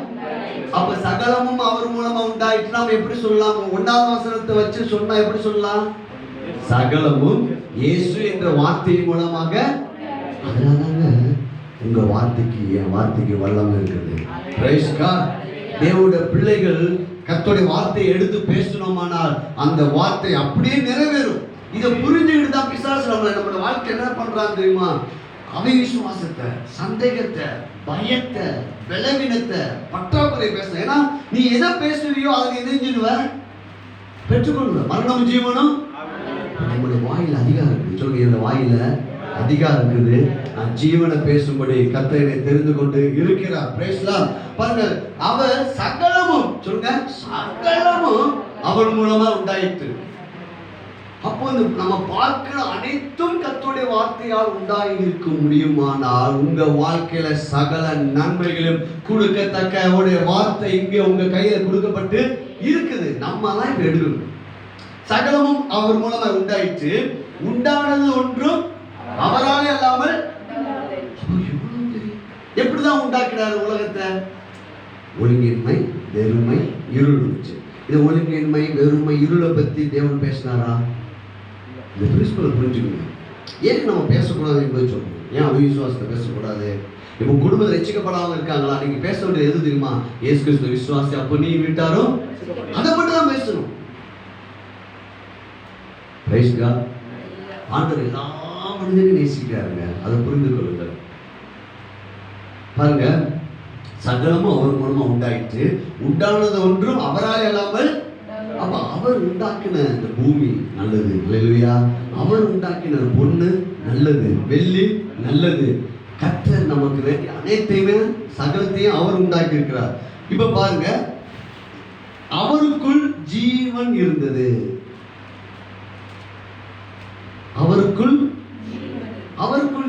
அப்ப சகலமும் அவர் மூலமா உண்டாயிட்டு நாம் எப்படி சொல்லலாம்? 1வது வசனத்தை வச்சு சொன்னா எப்படி சொல்லலாம்? சகலமும் இயேசு என்ற வார்த்தையின் மூலமாக. அதனாலங்க உங்க வார்த்தைக்கு, என் வார்த்தைக்கு வல்லமை இருக்குது. Praise God. தேவனுடைய பிள்ளைகள் கர்த்தருடைய வார்த்தையை எடுத்து பேசணுமானால் அந்த வார்த்தை அப்படியே நிறைவேறும். இதை புரிஞ்சுக்கிட்டு தான் பிசாசு நம்மளோட வாழ்க்கை என்ன பண்றாங்க தெரியுமா? அவிசுவாசத்தை, சந்தேகத்தை, பயத்தை, பலவீனத்தை, பற்றாக்குறை பேச. ஏன்னா நீ எதை பேசுறியோ அதை எதிர்ஞ்சிடுவ, பெற்றுக்கொள்ளுவ. மரணம் ஜீவனும் நம்முடைய வாயில் அதிகாரம் இருக்குது. சொல்லுங்க, இந்த வாயில அதிகாரம் இருக்குது. நான் ஜீவனை பேசும்படி கர்த்தரை தெரிந்து கொண்டு இருக்கிறார். Price the Lord. பாருங்க, அவர் சகலமும், சொல்லுங்க, சகலமும் அவர் மூலமா உண்டாயிற்று. அப்போ நம்ம பார்க்கிற அனைத்தும் கர்த்தருடைய வார்த்தையால் உண்டாயிருக்க முடியுமானால் உங்க வாழ்க்கையில சகல நன்மைகளும் கொடுக்கத்தக்க அவருடைய வார்த்தை இங்கே உங்க கையில கொடுக்கப்பட்டு இருக்குது. நம்ம தான் இப்ப எடுக்கணும். சகலமும் அவர் மூலமா உண்டாயிற்று, உண்டானது ஒன்றும் அவரால் அல்லாமல். எப்படிதான் உண்டாக்கினார் உலகத்தை? ஒழுங்கின்மை, வெறுமை, இருள் இருந்துச்சு. இது ஒழுங்கின்மை, வெறுமை, இருளை பத்தி தேவன் பேசினாரா? இந்த பிரின்சிபல் புரிஞ்சுக்கணும். ஏன் நம்ம பேசக்கூடாது என்பது சொல்லணும். ஏன் அவிசுவாசத்தை பேசக்கூடாது? இப்போ குடும்பத்தில் ரட்சிக்கப்படாமல் இருக்காங்களா? நீங்க பேச வேண்டியது எது தெரியுமா? இயேசு கிறிஸ்து விசுவாசி, அப்போ நீ விட்டாரும் அதை மட்டும் தான் பேசணும். Praise God. ஆண்டவர் எல்லா மனிதனையும் நேசிக்கிறாருங்க, அதை புரிந்து கொள்ளுங்கள். பாருங்க, சகலமும் அவர் மூலமா உண்டாயிற்று, உண்டானது ஒன்றும் அவரால் இல்லாமல். அப்ப அவர் உண்டாக்கின இந்த பூமி நல்லது, அல்லேலூயா. அவர் உண்டாக்கின பொண்ணு நல்லது, வெள்ளி நல்லது. கர்த்தர் நமக்கு வேண்டிய அனைத்தையுமே சகலத்தையும் அவர் உண்டாக்கி இருக்கிறார். இப்ப பாருங்க, அவருக்குள் ஜீவன் இருந்தது. அவருக்குள்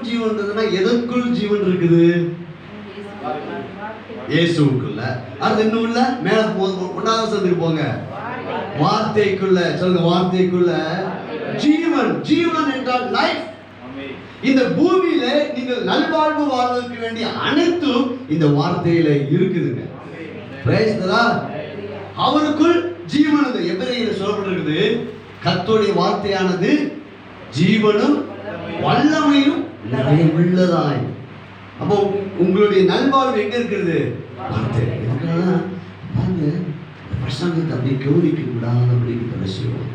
ஜீவன் இருந்ததுன்னா எதற்குள் ஜீவன் இருக்குது? இயேசுவுக்குள்ள. அது இன்னும் இல்ல, மேல ஒன்னாவது சந்துக்கு போங்க. வார்த்தைக்குள்ள சொல்லுங்க, வார்த்தைக்குள்ள ஜீவன். ஜீவன் என்றால் லைஃப். இந்த பூமியில நீங்கள் நல்வாழ்வு வாழ்வதற்கு வேண்டிய அனைத்தும் இந்த வார்த்தையில இருக்குதுங்க. Price the Lord. அவருக்குள் ஜீவன். எபிரேயர்ல சொல்லப்பட்டிருக்குது, கர்த்தருடைய வார்த்தையானது ஜீவனும் வல்லமையும் நிறைவுள்ளதாய். அப்போ உங்களுடைய நல்வாழ்வு எங்க இருக்கிறது? வார்த்தை. பிரசங்கத்தை அப்படி கவனிக்க விடாதபடிக்கு தடை செய்வோம்.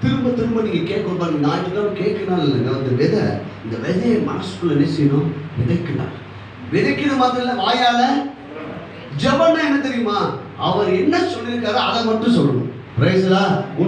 திரும்ப திரும்ப நீங்க கேட்க ஞாயிற்றுக்கிழமை கேட்கணும் இல்லைங்க. இந்த விதையை மனசுக்குள்ள என்ன செய்யணும்? விதைக்கணும். விதைக்கிறது மாத்திரம் இல்லை, வாயால ஜெபம்னா என்ன தெரியுமா? அவர் என்ன சொல்லியிருக்காரோ அதை மட்டும் சொல்லணும். பிரைஸ்லா.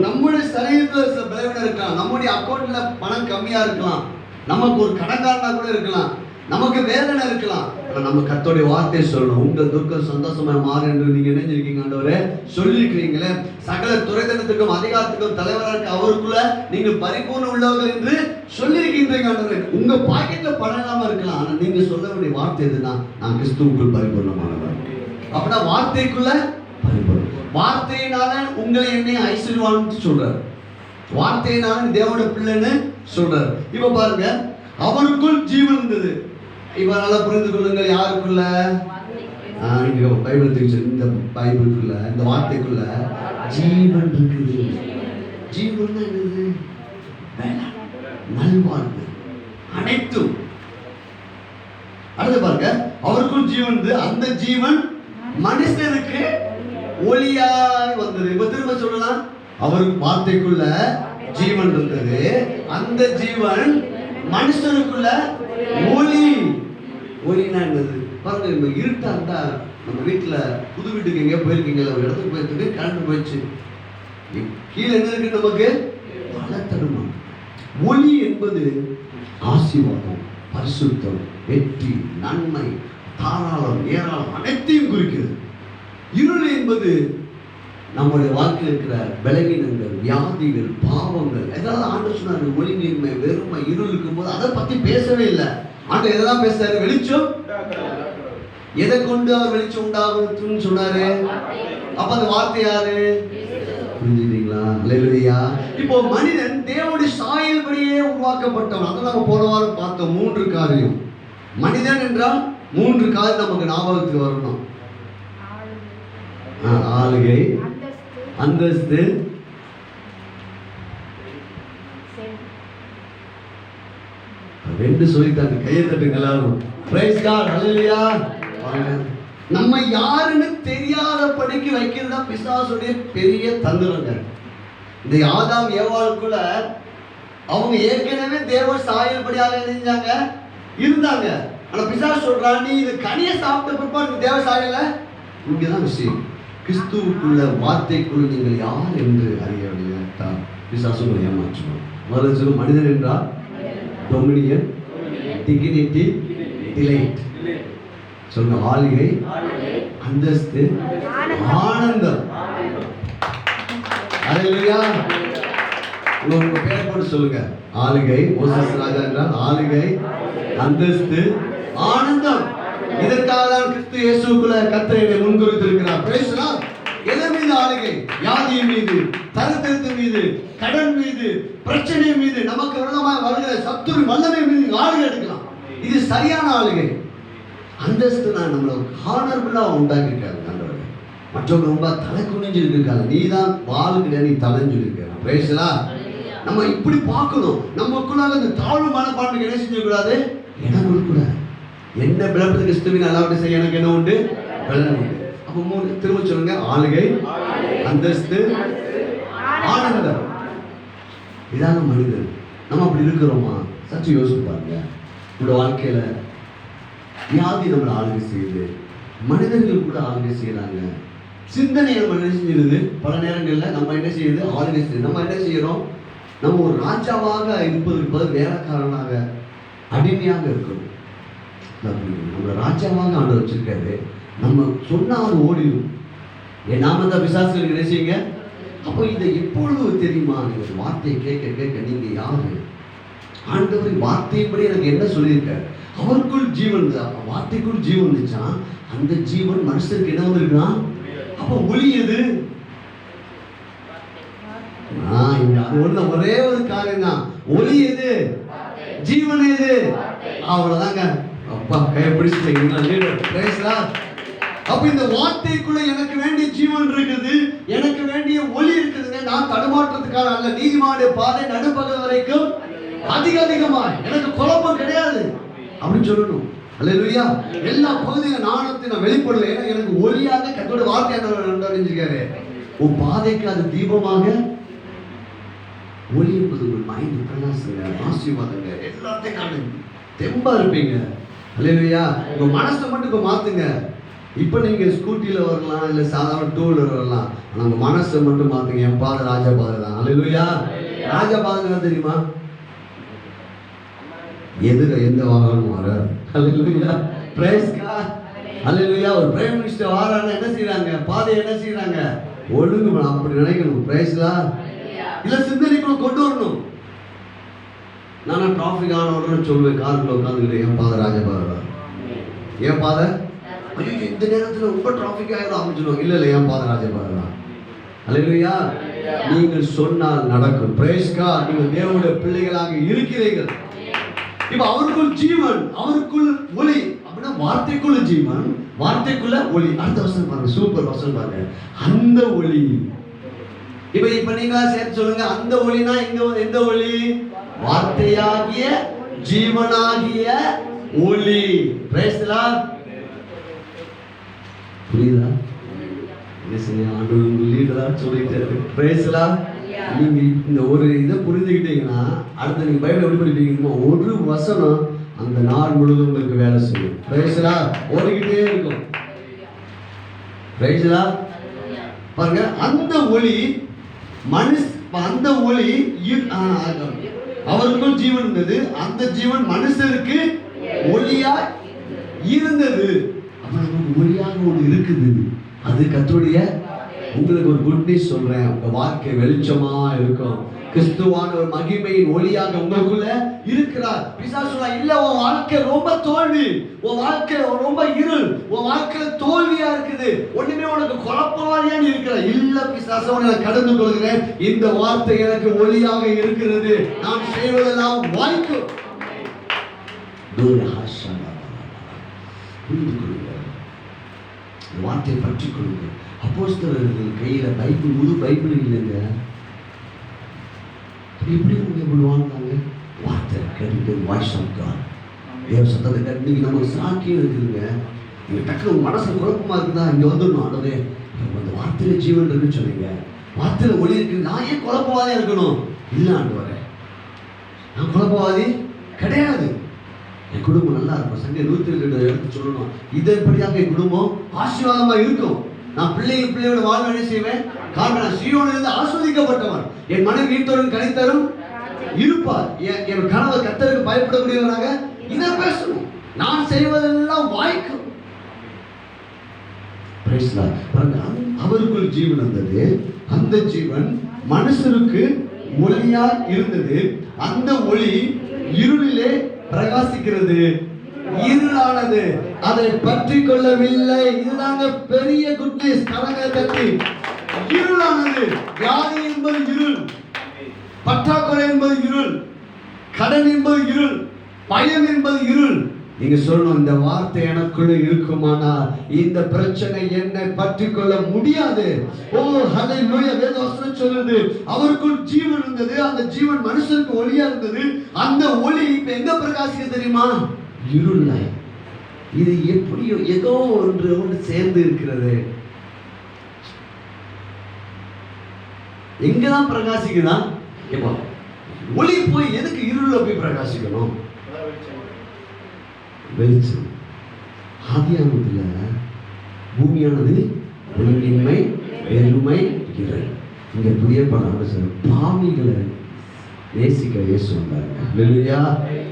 நம்முடைய சரீரத்தில் சில பலவீனம் இருக்கலாம், நம்முடைய அக்கௌண்ட்ல பணம் கம்மியா இருக்கலாம், நமக்கு ஒரு கடன்காரனா கூட இருக்கலாம், நமக்கு வேதனை இருக்கலாம். நம்ம கர்த்தருடைய வார்த்தையை சொல்லணும். உங்கள் துக்கம் சந்தோஷமா மாறு என்று நீங்க நினைச்சிருக்கீங்க. ஆண்டவரே சொல்லியிருக்கிறீங்களே, சகல துறைத்தனத்துக்கும் அதிகாரத்துக்கும் தலைவராக இருக்க அவருக்குள்ள நீங்க பரிபூர்ண உள்ளவர்கள் என்று சொல்லியிருக்கீங்க. ஆண்டவரே, உங்க பாக்கெட்ல பணம் இல்லாம இருக்கலாம், ஆனா நீங்க சொல்ல வேண்டிய வார்த்தை எதுனா, நான் கிறிஸ்துவுக்குள் பரிபூர்ணமானவர். அப்படின்னா வார்த்தைக்குள்ள பரிபூர்ணம். வார்த்தையினால உங்களை என்னை ஐஸ்வர்யவான்னு சொல்றாரு. வார்த்தையினால தேவனுடைய பிள்ளைன்னு சொல்றாரு. இப்ப பாருங்க, அவருக்குள் ஜீவன் இருந்தது. இப்ப நல்லா புரிந்து கொள்ளுங்கள். யாருக்குள்ள? பைபிள் இந்த பைபிளுக்குள்ள, இந்த வார்த்தைக்குள்ள ஜீவன் இருக்குது. ஜீவன் என்னது? நல்வாழ்வு அனைத்தும். அடுத்து பாருங்க, அவருக்குள் ஜீவன். அந்த ஜீவன் மனுஷனுக்கு ஒளியாய் வந்தது. இப்ப திரும்ப சொல்லலாம், அவருக்கு வார்த்தைக்குள்ள ஜீவன் இருந்தது, அந்த ஜீவன் மனுஷனுக்குள்ள ஒளி. ஒளினா என்னது? பாருங்க, நம்ம இருட்டா இருந்தா, நம்ம வீட்டுல புது வீட்டுக்கு எங்கேயா போயிருக்கீங்களா, ஒரு இடத்துக்கு போயிட்டு கரண்ட் போயிடுச்சு, கீழே என்ன இருக்கு? நமக்கு பலத்தடுமா. ஒளி என்பது ஆசீர்வாதம், பரிசுத்தம், வெற்றி, நன்மை, தாராளம், ஏராளம் அனைத்தையும் குறிக்கிறது. இருள் என்பது நம்முடைய வாழ்க்கையில் இருக்கிற பலவீனங்கள், வியாதிகள், பாவங்கள். ஏதாவது ஆண்டவர் சொன்னாரு, ஒழுங்கின்மை, வெறுமை, இருள் இருக்கும் போது அதை பத்தி பேசவே இல்லை. ஆண்டவர் எதெல்லாம் பேசுறாரு? வெளிச்சம். எதை கொண்டு அவர் வெளிச்சம் உண்டாகும் சொன்னாரு? அப்ப அந்த வார்த்தை யாரு? புரிஞ்சுட்டீங்களா? அல்லேலூயா. இப்போ மனிதன் தேவனுடைய சாயல்படியே உருவாக்கப்பட்டவன். அதை நம்ம போன வாரம் பார்த்தோம். 3 காரியம். மனிதன் என்றால் 3 காரியம் நமக்கு ஞாபகத்துக்கு வரணும். ஆளுகை, அந்தஸ்து, ரெண்டு சொல்லிட்டாங்க. கையை தட்டுங்க எல்லாரும். Praise God. ஹல்லேலூயா. நம்ம யாருன்னு தெரியாதபடிக்கு வைக்கிறதா பிசாசுடைய பெரிய தந்திரங்க. இந்த ஆதாம் ஏவாளுக்குள்ள அவங்க ஏற்கனவே தேவ சாயல்படியாக இருந்தாங்க. ஆனா பிசாசு சொல்றான், நீ இது கனியை சாப்பிட்ட பிற்பாடு தேவ சாயல. இங்கதான் விஷயம். கிறிஸ்துவுக்குள்ள வார்த்தைக்குள் நீங்கள் யார் என்று அறியவில்லை. பிசாசு ஏமாற்றுவோம். முதல்ல சொல்லும், மனிதன் என்றால் டொமினியன், டிகினிட்டி, டிலைட். சொல்லுங்க, ஆளுகை, அந்தஸ்து, ஆனந்தம். அல்லேலூயா. உங்க பேர் போட்டு சொல்லுங்க. ஆளுகை, மோசஸ் ராஜா என்றால் ஆளுகை, அந்தஸ்து, ஆனந்தம். இதற்காக தான் கிறிஸ்து இயேசுக்குள்ள கர்த்தர் என்னை முன்குறித்திருக்கிறார். Price the Lord. எதன் மீது ஆளுகை? வியாதியின் மீது, தரித்திரத்தின் மீது, கடன் மீது, பிரச்சனை மீது, நமக்கு விரோதமாக வருகிற சத்துரு வல்லமை மீது ஆளுகை எடுக்கலாம். இது சரியான ஆளுகை. அந்தஸ்து நான் நம்மளை ஹானர்ஃபுல்லா உண்டாக்கி இருக்காரு ஆண்டவர். மற்றவங்க ரொம்ப தலை குனிஞ்சு இருக்காங்க. நீ தான் வாழு கிடையாது, நீ தலைஞ்சு இருக்க. Price the Lord. நம்ம இப்படி பார்க்கணும். நமக்குள்ளாக இந்த தாழ்வு மனப்பான்மைக்கு என்ன செஞ்சக்கூடாது? இடம் கொடுக்கூடாது. என்ன பிளப்பது கிறிஸ்துவின் அலாவட்டை செய்ய எனக்கு என்ன உண்டு? பலன் உண்டு. அப்போ மூணு திரும்ப சொல்லுங்க. ஆளுகை, அந்தஸ்து, ஆனந்தம். இதான மனிதன். நம்ம அப்படி இருக்கிறோமா? சற்று யோசிச்சு பாருங்க. உங்களோட வாழ்க்கையில வியாதி நம்மளை ஆளுகை செய்யுது, மனிதர்கள் கூட ஆளுகை செய்யறாங்க, சிந்தனைகள் நம்ம என்ன செஞ்சிருது? பல நேரங்களில் நம்ம என்ன செய்யுது? ஆளுகை செய்யுது. நம்ம என்ன செய்யறோம்? நம்ம ஒரு ராஜாவாக இருப்பதற்கு பதில் வேலைக்காரனாக, அடிமையாக இருக்கணும். நம்மளை ராஜாவாக ஆண்டு வச்சிருக்காரு. நம்ம சொன்னா அது ஓடிடும். என் நாம தான் விசாரிச்சு நினைச்சீங்க. அப்போ இதை எப்பொழுது தெரியுமா? நீங்க வார்த்தையை கேட்க கேட்க நீங்க யாரு? ஆண்டவர் வார்த்தையின்படி எனக்கு என்ன சொல்லியிருக்காரு? அவருக்குள் ஜீவன், வார்த்தைக்குள் ஜீவன் இருந்துச்சா அந்த ஜீவன் மனுஷருக்கு என்ன வந்திருக்கான்? அப்போ ஒளி எது? ஒரே ஒரு காரியம் தான். ஒளி எது? ஜீவன் எது? அவ்வளவுதாங்க. அப்பா கைப்பிடிச்சு. அப்ப இந்த வார்த்தைக்குள்ள எனக்கு வேண்டிய ஜீவன் இருக்குது, எனக்கு வேண்டிய ஒளி இருக்குதுங்க. நான் தடுமாற்றத்துக்கான அல்ல, நீதிமானுடைய பாதை நடுப்பகல் வரைக்கும் அதிகமாய் எனக்கு குழப்பம் கிடையாது அப்படின்னு சொல்லணும். அல்லேலூயா. எல்லா பகுதியிலும் நாணத்தை நான் வெளிப்படல. ஏன்னா எனக்கு ஒளியாக கர்த்தருடைய வார்த்தை அணிஞ்சிருக்காரு. உன் பாதைக்கு அது தீபமாக ஒளி என்பது உங்கள் மைண்ட் பிரகாசங்க, ஆசீர்வாதங்க, எல்லாத்தையும் காணுங்க, தெம்பா இருப்பீங்க. அல்லேலூயா. உங்க மனசை மட்டும் இப்ப மாத்துங்க. இப்ப நீங்க ஸ்கூட்டில வரலாம், இல்ல சாதாரண டூவீலர் வரலாம். ஆனா உங்க மனசை மட்டும் மாத்துங்க. என் பாதை ராஜா பாதை தான். அல்லேலூயா. ராஜா பாதை தெரியுமா? எதிர எந்த வாகனம் வராது. அல்லேலூயா. Praise God. அல்லேலூயா. ஒரு பிரைம் மினிஸ்டர் வரான்னா என்ன செய்யறாங்க? பாதையை என்ன செய்யறாங்க? ஒழுங்கு அப்படி நினைக்கணும். Praise God. இல்ல சிந்தனைக்குள்ள கொண்டு வரணும். நானா டிராஃபிக் ஆனவர்னு சொல்லுவேன். காருக்குள்ள உட்காந்துக்கிட்டு என் பாதை ராஜா பாதை தான். என் பாதை இந்த நேரத்தில் ரொம்ப டிராஃபிக் ஆகிடும் அப்படின்னு இல்ல என் பாதை ராஜா பாதை தான். அல்லேலூயா. நீங்கள் சொன்னால் நடக்கும். Praise God. நீங்கள் தேவனுடைய பிள்ளைகளாக இருக்கிறீர்கள். இப்ப அவருக்குள் ஜீவன், அவருக்குள் ஒளி. அப்படின்னா வார்த்தைக்குள்ள ஜீவன், வார்த்தைக்குள்ள ஒளி. அடுத்த வசனம் பாருங்க. சூப்பர் வசனம் பாருங்க. அந்த ஒளி. இப்ப நீங்களா சேர்த்து சொல்லுங்க. அந்த ஒளினா எந்த ஒளி? வார்த்தையாகிய ஜீவனாகிய ஒளி. Price the Lord. புரியுதா? என்ன செய்ய ஆண்டவர் லீடரா சொல்லிட்டாரு. Price the Lord. நீங்க இந்த ஒரு இதை புரிஞ்சுக்கிட்டீங்கன்னா அடுத்து நீங்க பைபிள் எப்படி படிப்பீங்கன்னா ஒரு வசனம் அந்த நாள் முழுவதும் உங்களுக்கு வேலை செய்யும். Price the Lord. ஓடிக்கிட்டே இருக்கும். Price the Lord. பாருங்க. அந்த ஒளி அந்த ஒளி அவருக்குள் ஜீவன் இருந்தது. அந்த ஜீவன் மனுஷருக்கு ஒளியா இருந்தது. அப்ப நமக்கு ஒளியாக ஒன்று இருக்குது. அது கர்த்தருடைய. உங்களுக்கு ஒரு குட் நியூஸ் சொல்றேன். உங்க வாழ்க்கை வெளிச்சமா இருக்கும். கிறிஸ்துவான ஒரு மகிமையின் ஒளியாக உங்களுக்குள்ள இருக்கிறார். பிசாசு சொல்றா இல்ல உன் வாழ்க்கை ரொம்ப தோல்வி, உன் வாழ்க்கை ரொம்ப இருள், உன் வாழ்க்கையில தோல்வியா இருக்குது, ஒண்ணுமே உனக்கு குழப்பமாரியா நீ இருக்கிற. இல்ல பிசாசு, உன்னை கடந்து கொள்கிறேன். இந்த வார்த்தை எனக்கு ஒளியாக இருக்கிறது. நான் செய்வதெல்லாம் வாய்க்கும். புரிந்து கொள்ளுங்க. வார்த்தையை பற்றி கொள்ளுங்க. அப்போஸ்தலர்கள் கையில பைபிள், முழு பைபிள் இல்லைங்க. எப்படி எப்படி வாழ்ந்தாங்க? வார்த்தை கேட்டு வாய்ஸ் ஆஃப் காட். தேவ சத்தத்தை கேட்டு நீங்க நமக்கு சாக்கியம் இருக்குதுங்க. நீங்க டக்குனு மனசு குழப்பமா இருக்குதா? இங்க வந்துடணும். ஆண்டவரே அந்த வார்த்தையில ஜீவன் இருக்குன்னு சொன்னீங்க, வார்த்தையில ஒளி இருக்கு. நான் ஏன் குழப்பவாதியா இருக்கணும்? இல்ல ஆண்டவரே, நான் குழப்பவாதி கிடையாது. என் குடும்பம் நல்லா இருக்கும். சண்டை 102 எடுத்து சொல்லணும். இதன்படியாக என் குடும்பம் ஆசீர்வாதமா இருக்கும். நான் பிள்ளையோட வாழ்வை செய்வேன். காரணம் நான் சீயோனிலிருந்து ஆஸ்வதிக்கப்பட்டவன். என் மனைவி வீட்டோடு கனித்தரும் இருப்பார். என் கணவர் கர்த்தருக்கு பயப்படக்கூடியவராக இதை பேசணும். நான் செய்வதெல்லாம் வாய்க்கும். அவருக்குள் ஜீவன் இருந்தது. அந்த ஜீவன் மனுஷருக்கு ஒளியாய் இருந்தது. அந்த ஒளி இருளிலே பிரகாசிக்கிறது. இருளானது அதை பற்றி கொள்ளவில்லை. இதுதாங்க பெரிய குட் நியூஸ். கரங்களை தட்டி. இருளானது, வியாதி என்பது இருள், பற்றாக்குறை என்பது இருள், கடன் என்பது இருள், பயம் என்பது இருள். நீங்க சொல்லணும், இந்த வார்த்தை எனக்குள்ள இருக்குமானால் இந்த பிரச்சனை என்னை பற்றி கொள்ள முடியாது. ஓ ஹல்லேலூயா. வேதவசனம் சொல்லுது, அவருக்குள் ஜீவன் இருந்தது, அந்த ஜீவன் மனுஷனுக்கு ஒளியா இருந்தது. அந்த ஒளி இப்ப எங்க பிரகாசிக்க தெரியுமா? இருள்ல. இது எப்படியோ ஏதோ ஒன்று சேர்ந்து இருக்கிறது. எங்கதான் பிரகாசிக்குதா? ஒளி போய் எதுக்கு இருள போய் பிரகாசிக்கணும்? வெளிச்சம். ஆதியாகமத்துல பூமியானது ஒளியின்மை, வெறுமை, இருள். இங்க புதிய படம் பாவிகளை நேசிக்க இயேசு வந்தாங்க. ஹல்லேலூயா.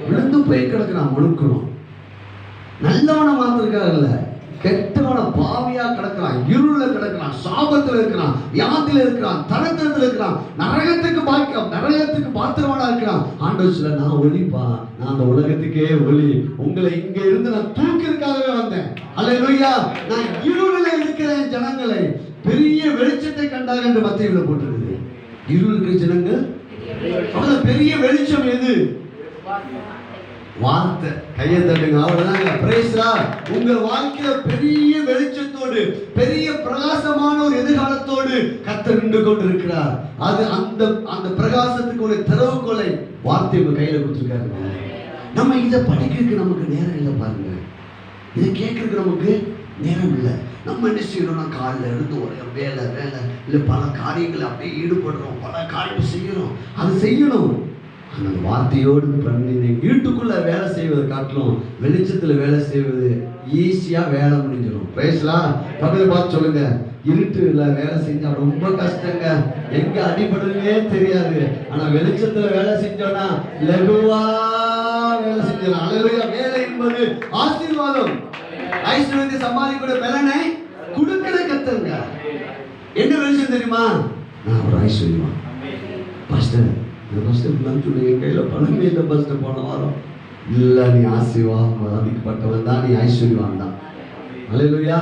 விழுந்து போய் கிடக்கிறான், மனுக்கணும். நல்லவனை மாத்திருக்காங்கல்ல, கெட்டவன பாவியா கிடக்கிறான், இருள கிடக்கிறான், சாபத்துல இருக்கிறான், வியாதியில இருக்கிறான், தரத்திரத்துல இருக்கிறான், நரகத்துக்கு பாத்திரமானா இருக்கிறான். ஆண்டவர் சொல்ல, நான் ஒளிப்பா, நான் அந்த உலகத்துக்கே ஒளி. உங்களை இங்க இருந்து நான் தூக்கிற்காகவே வந்தேன். அல்லேலூயா. நான் இருளில இருக்கிற ஜனங்களை பெரிய வெளிச்சத்தை கண்டாங்க என்று மத்தேயுல போட்டிருக்குது. இருளுக்கு ஜனங்கள் பெரிய வெளிச்சம் எது? வார்த்தை. கையை தட்டுங்க. அவ்வளவுதாங்க. Praise Lord. உங்க வாழ்க்கையில பெரிய வெளிச்சத்தோடு, பெரிய பிரகாசமான ஒரு எதிர்காலத்தோடு கர்த்தர் நின்று கொண்டிருக்கிறார். அது அந்த பிரகாசத்துக்கு ஒரு திறவுகோலை வார்த்தை உங்க கையில கொடுத்துருக்காருங்க. நம்ம இதை படிக்கிறதுக்கு நமக்கு நேரம் இல்லை பாருங்க. இதை கேட்கறதுக்கு நமக்கு நேரம் இல்லை. நம்ம என்ன செய்யறோம்னா, காலைல இருந்து ஒரே வேலை இல்லை, பல காரியங்களை அப்படியே ஈடுபடுறோம், பல காரியம் செய்யறோம். அது செய்யணும். அந்த வார்த்தையோடு பண்ணி வீட்டுக்குள்ள வேலை செய்வதை காட்டிலும் வெளிச்சத்துல வேலை செய்வது ஈஸியா வேலை முடிஞ்சிடும். பேசலாம். பக்கத்துல பார்த்து சொல்லுங்க, இருட்டுல வேலை செஞ்சா ரொம்ப கஷ்டங்க, எங்க அடிபடுதுன்னே தெரியாது. ஆனா வெளிச்சத்துல வேலை செஞ்சோம்னா லகுவா வேலை செஞ்சிடலாம். அல்லேலூயா. வேலை என்பது ஆசீர்வாதம். ஐஸ்வர்யத்தை சம்பாதிக்கூட பலனை கொடுக்கிற கர்த்தருங்க. என்ன வெளிச்சம் தெரியுமா? நான் ஒரு ஐஸ்வர்யவான் பாஸ்டர். என் கையில பணமே இல்லை பாஸ்டர், போன வாரம். இல்ல, நீ ஆசீர்வாதப்பட்டவன் தான், நீ ஐஸ்வர்யவான் தான். அல்லேலூயா.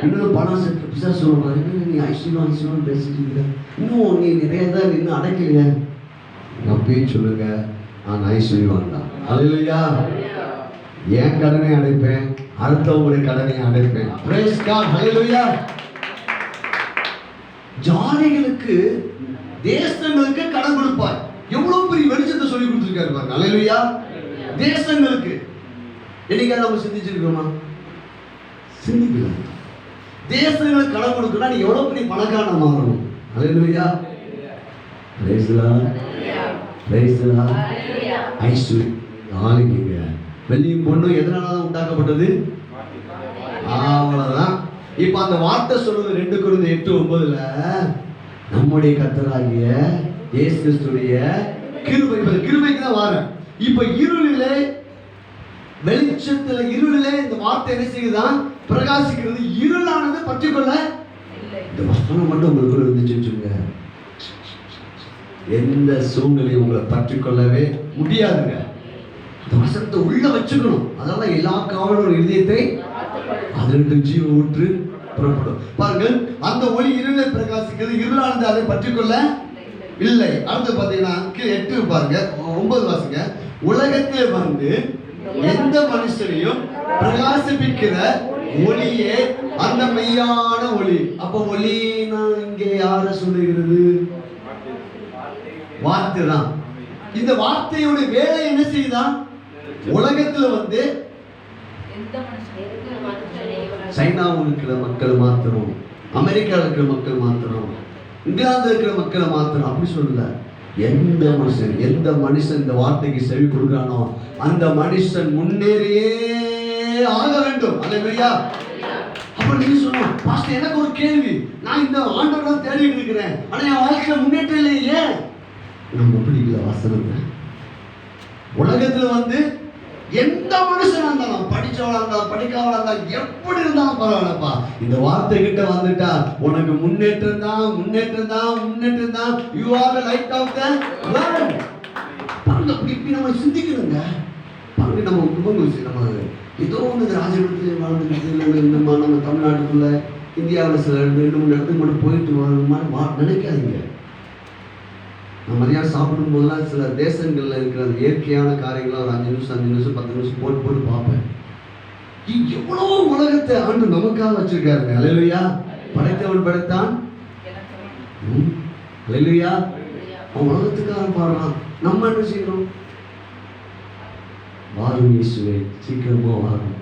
இன்னும் பணம் சேர்த்து பிசா சொல்லுவாங்க, நீ ஐஸ்வர்யவான் பேசிட்டு இருக்க, இன்னும் நீ நிறைய தான் இன்னும் அடைக்கலைங்க. அப்பயே சொல்லுங்க, நான் ஐஸ்வர்யவான் தான். அல்லேலூயா. என் கடனை அடைப்பேன், அடுத்தவங்களுடைய கடனை அடைப்பேன். Price God. ஹல்லேலூயா. ஜாதிகளுக்கு, தேசங்களுக்கு கடன் கொடுப்பார். எவ்வளவு பெரிய வெளிச்சத்தை சொல்லி கொடுத்திருக்காரு பாருங்க. அல்லேலூயா. தேசங்களுக்கு என்னைக்காவது நம்ம சிந்திச்சிருக்கோமா? சிந்திக்கல. தேசங்களுக்கு கடன் கொடுக்கணும், நீ எவ்வளவு பெரிய பணக்காரனா மாறணும். Hallelujah. Praise Lord. Praise Lord. ஐஸ்வர்யம். ஆளுங்க வெள்ளியும் பொண்ணும் எதனால உண்டாக்கப்பட்டது? அவ்வளவுதான். இப்ப அந்த வார்த்தை சொல்றது 2 கொரிந்தியர் 8:9 நம்முடைய கர்த்தராகிய இயேசு கிறிஸ்துவின் கிருபை. கிருபைக்கு தான் வாரேன். இப்ப இருளிலே வெளிச்சத்துல, இருளிலே இந்த வார்த்தை என்ன செய்யுதான்? பிரகாசிக்கிறது. இருளானது பற்றிக்கொள்ள இந்த வசனம் மட்டும் உங்களுக்கு இருந்துச்சுங்க, எந்த சூழ்நிலையும் உங்களை பற்றிக்கொள்ளவே முடியாதுங்க. இந்த வசனத்தை உள்ள வச்சுக்கணும். அதனால எல்லா காவலோட இதயத்தை அதற்கு ஜீவ ஊற்று புறப்படும். பாருங்கள், அந்த ஒளி இருளை பிரகாசிக்கிறது, இருளானது அதை பற்றிக்கொள்ள இல்லை. அடுத்து பாத்தீங்கன்னா 8 பாருங்க, 9 வாசிங்க. உலகத்திலே வந்து எந்த மனுஷனையும் பிரகாசிப்பிக்கிற ஒளியே அந்த மெய்யான ஒளி. அப்ப ஒளினா இங்கே யார சொல்லுகிறது? வார்த்தை தான். இந்த வார்த்தையோட வேலை என்ன செய்யுதான்? உலகத்துல வந்து சைனாவில் இருக்கிற மக்கள் மாத்திரம், அமெரிக்காவில் இருக்கிற மக்கள் மாத்திரம், இங்கிலாந்து இருக்கிற மக்களை மாத்திரம் அப்படி சொல்லல. எந்த மனுஷன் இந்த வார்த்தைக்கு செவி கொடுக்கிறானோ அந்த மனுஷன் முன்னேறியே ஆக வேண்டும். அல்லேலூயா. அப்ப நீங்க சொல்லணும், பாஸ்டர் எனக்கு ஒரு கேள்வி, நான் இந்த ஆண்டவரை தேடிட்டு இருக்கிறேன், ஆனா என் வாழ்க்கையில முன்னேற்றம் இல்லையே. நம்ம பிடிக்கல வசனத்தை. உலகத்துல வந்து எந்த மனுஷனா இருந்தாலும், படிச்ச படிச்சவளா இருந்தா படிக்காமலா இருந்தா எப்படி இருந்தாலும் பரவாயில்லப்பா, இந்த வார்த்தை கிட்ட வந்துட்டா உனக்கு முன்னேற்றம் தான், முன்னேற்றம் தான், முன்னேற்றம் தான். You are the light of the world. பாருங்க, இப்படி நம்ம சிந்திக்கணுங்க. பாருங்க, நம்ம குடும்பங்கள் நம்ம ஏதோ ஒன்று ராஜபுரத்தில் வாழ்ந்துக்கிட்டு நம்ம தமிழ்நாட்டுக்குள்ள இந்தியாவில் சில 2-3 இடத்துக்கு மட்டும் போயிட்டு வரணுமா நினைக்காதீங்க. நான் மதியானம் சாப்பிடும் போதெல்லாம் சில தேசங்களில் இருக்கிற இயற்கையான காரியங்களை ஒரு 5 நிமிஷம் 10 நிமிஷம் போட்டு பார்ப்பேன். எவ்வளோ உலகத்தை ஆண்டு நமக்காக வச்சிருக்காருங்க. அல்லேலூயா. படைத்தவன் படைத்தான். அல்லேலூயா. அவன் உலகத்துக்காக பாடுறான். நம்ம என்ன செய்யணும்? வாரும் இயேசுவே, சீக்கிரமா வாரும்.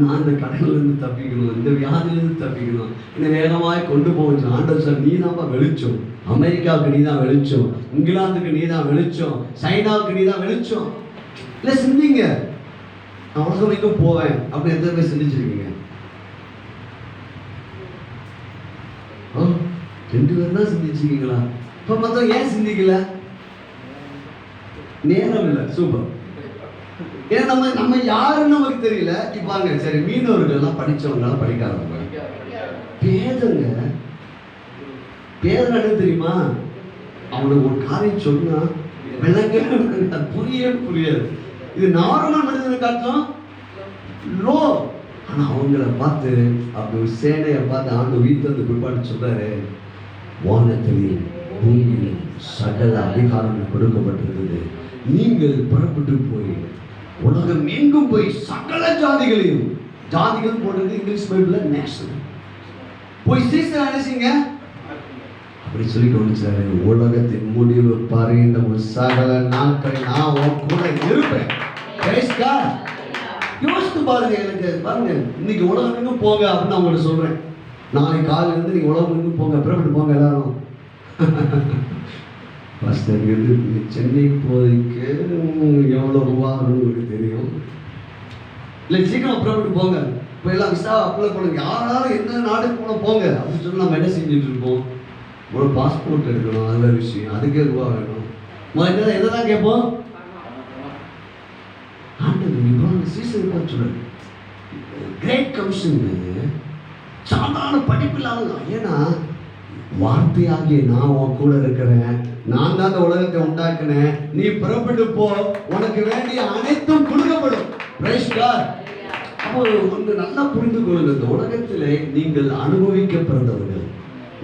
நான் இந்த கடலிலிருந்து தப்பிக்கணும், இந்த வியாதியிலிருந்து தப்பிக்கணும், இந்த வேகமாய் கொண்டு போகணும். ஆண்டவர் சார், நீ தான் வெளிச்சம். அமெரிக்காவுக்கு நீ தான் வெளிச்சம், இங்கிலாந்துக்கு நீ தான் வெளிச்சம், சைனாவுக்கு நீ தான் வெளிச்சம். இல்லை சிந்திங்க, நான் உலகம் வரைக்கும் போவேன் அப்படி எத்தனை பேர் சிந்திச்சிருக்கீங்க? 2 பேர் தான் சிந்திச்சிருக்கீங்களா? இப்போ மொத்தம் ஏன் சிந்திக்கல? நேரம் இல்லை. சூப்பர். ஏன்னா நம்ம யாருன்னு நமக்கு தெரியல. இப்போ பாருங்க, சரி, மீனவர்கள்லாம் படித்தவங்களாம் படிக்காதவங்க. பேதன் தெரியுமா? அவனுக்கு ஒரு காரியம் சொன்னா விளங்க புரியாது. இது நார்மல் மனிதனை காட்டும் லோ. ஆனா அவங்கள பார்த்து, அப்படி ஒரு சேனையை பார்த்து ஆண்டு வீட்டு வந்து பிற்பாடு சொல்றாரு, வானத்திலே பூமியிலும் சகல அதிகாரம் கொடுக்கப்பட்டிருந்தது. நீங்கள் புறப்பட்டு போய் உலகம் எங்கும் போய் சகல ஜாதிகளையும், ஜாதிகள் போடுறது இங்கிலீஷ் பைபிள்ல நேஷனல், போய் சீசன் அனுப்பிச்சிங்க அப்படி சொல்லிட்டு வந்துச்சாரு. உலகத்தின் முடிவு பறிந்த ஒரு சகல நாட்கள் நான் உன் கூட இருப்பேன். யோசித்து பாருங்க. எனக்கு பாருங்க, இன்னைக்கு உலகம் எங்கும் போங்க அப்படின்னு நான் உங்கள்கிட்ட சொல்றேன். நாளைக்கு காலையில இருந்து நீங்க உலகம் எங்கும் போங்க, புறப்பட்டு போங்க எல்லாரும். சென்னை போதைக்கு எவ்வளோ ரூபான்னு உங்களுக்கு தெரியும். இல்லை, சீக்கிரம் புறப்பட்டு போங்க, இப்போ எல்லாம் விசா அப்ளை பண்ணுங்க, யாராலும் எந்த நாடுக்கு போன போங்க அப்படின்னு சொல்லி நம்ம என்ன செஞ்சுட்டு இருப்போம்? ஒரு பாஸ்போர்ட் எடுக்கணும், அது வேறு விஷயம், அதுக்கே ரூபா வேணும். முதல்ல எதை தான் கேட்போம்? ஆண்டவர் இப்போ அந்த சீசன் பார்த்து சொல்லுங்க, கிரேட் கமிஷன் சாதாரண படிப்பு இல்லாத. ஏன்னா வார்த்தையாகிய நான் உன் கூட இருக்கிறேன், நான் தான் அந்த உலகத்தை உண்டாக்குனேன், நீ புறப்பட்டு போ, உனக்கு வேண்டிய அனைத்தும் கொடுக்கப்படும். Praise God. அப்போ ஒன்று நல்லா புரிந்து கொள்ளுங்க, இந்த உலகத்திலே நீங்கள் அனுபவிக்க பிறந்தவர்கள்,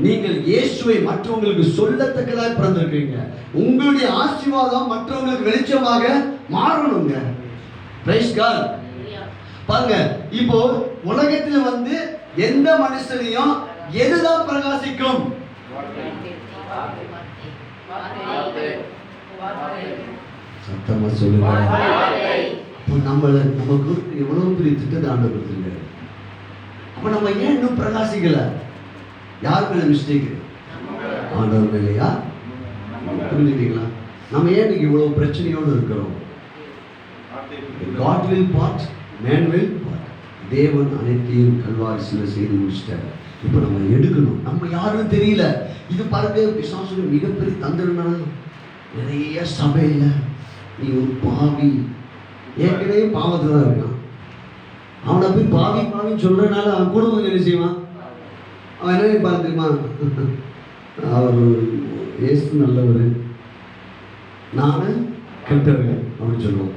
நீங்கள் இயேசுவை மற்றவங்களுக்கு சொல்லத்தக்கதாக பிறந்திருக்கீங்க. உங்களுடைய ஆசீர்வாதம் மற்றவங்களுக்கு வெளிச்சமாக மாறணுங்க. Price God. பாருங்க, இப்போ உலகத்தில் வந்து எந்த மனுஷனையும் எதுதான் பிரகாசிக்கும்? சத்தமா சொல்லுங்க. நமக்கு எவ்வளவு பெரிய திட்டத்தை ஆண்டவர் கொடுத்திருக்காரு. அப்ப நம்ம ஏன் இன்னும் பிரகாசிக்கல? யார் மேல மிஸ்டேக்? ஆண்டவர் மேலையா? புரிஞ்சுட்டீங்களா? நம்ம ஏன் இன்னைக்கு இவ்வளவு பிரச்சனையோடு இருக்கிறோம்? God will part, man will part. தேவன் அனைத்தையும் கல்வாரி சிலை செய்து முடிச்சிட்டாரு. இப்போ நம்ம எடுக்கணும். நம்ம யாருன்னு தெரியல. இது பாருங்க, பிசாசுக்கு மிகப்பெரிய தந்திரம்னா, நிறைய சபையில் நீ ஒரு பாவி, ஏற்கனவே பாவத்தில் தான் இருக்கான், அவனை போய் பாவின்னு சொல்றதுனால அவன் கூட கொஞ்சம் என்ன செய்வான்? அவன் என்ன நினைப்பான் தெரியுமா? அவர் ஏசு நல்லவர், நான் கெட்டவர் அப்படின்னு சொல்லுவோம்.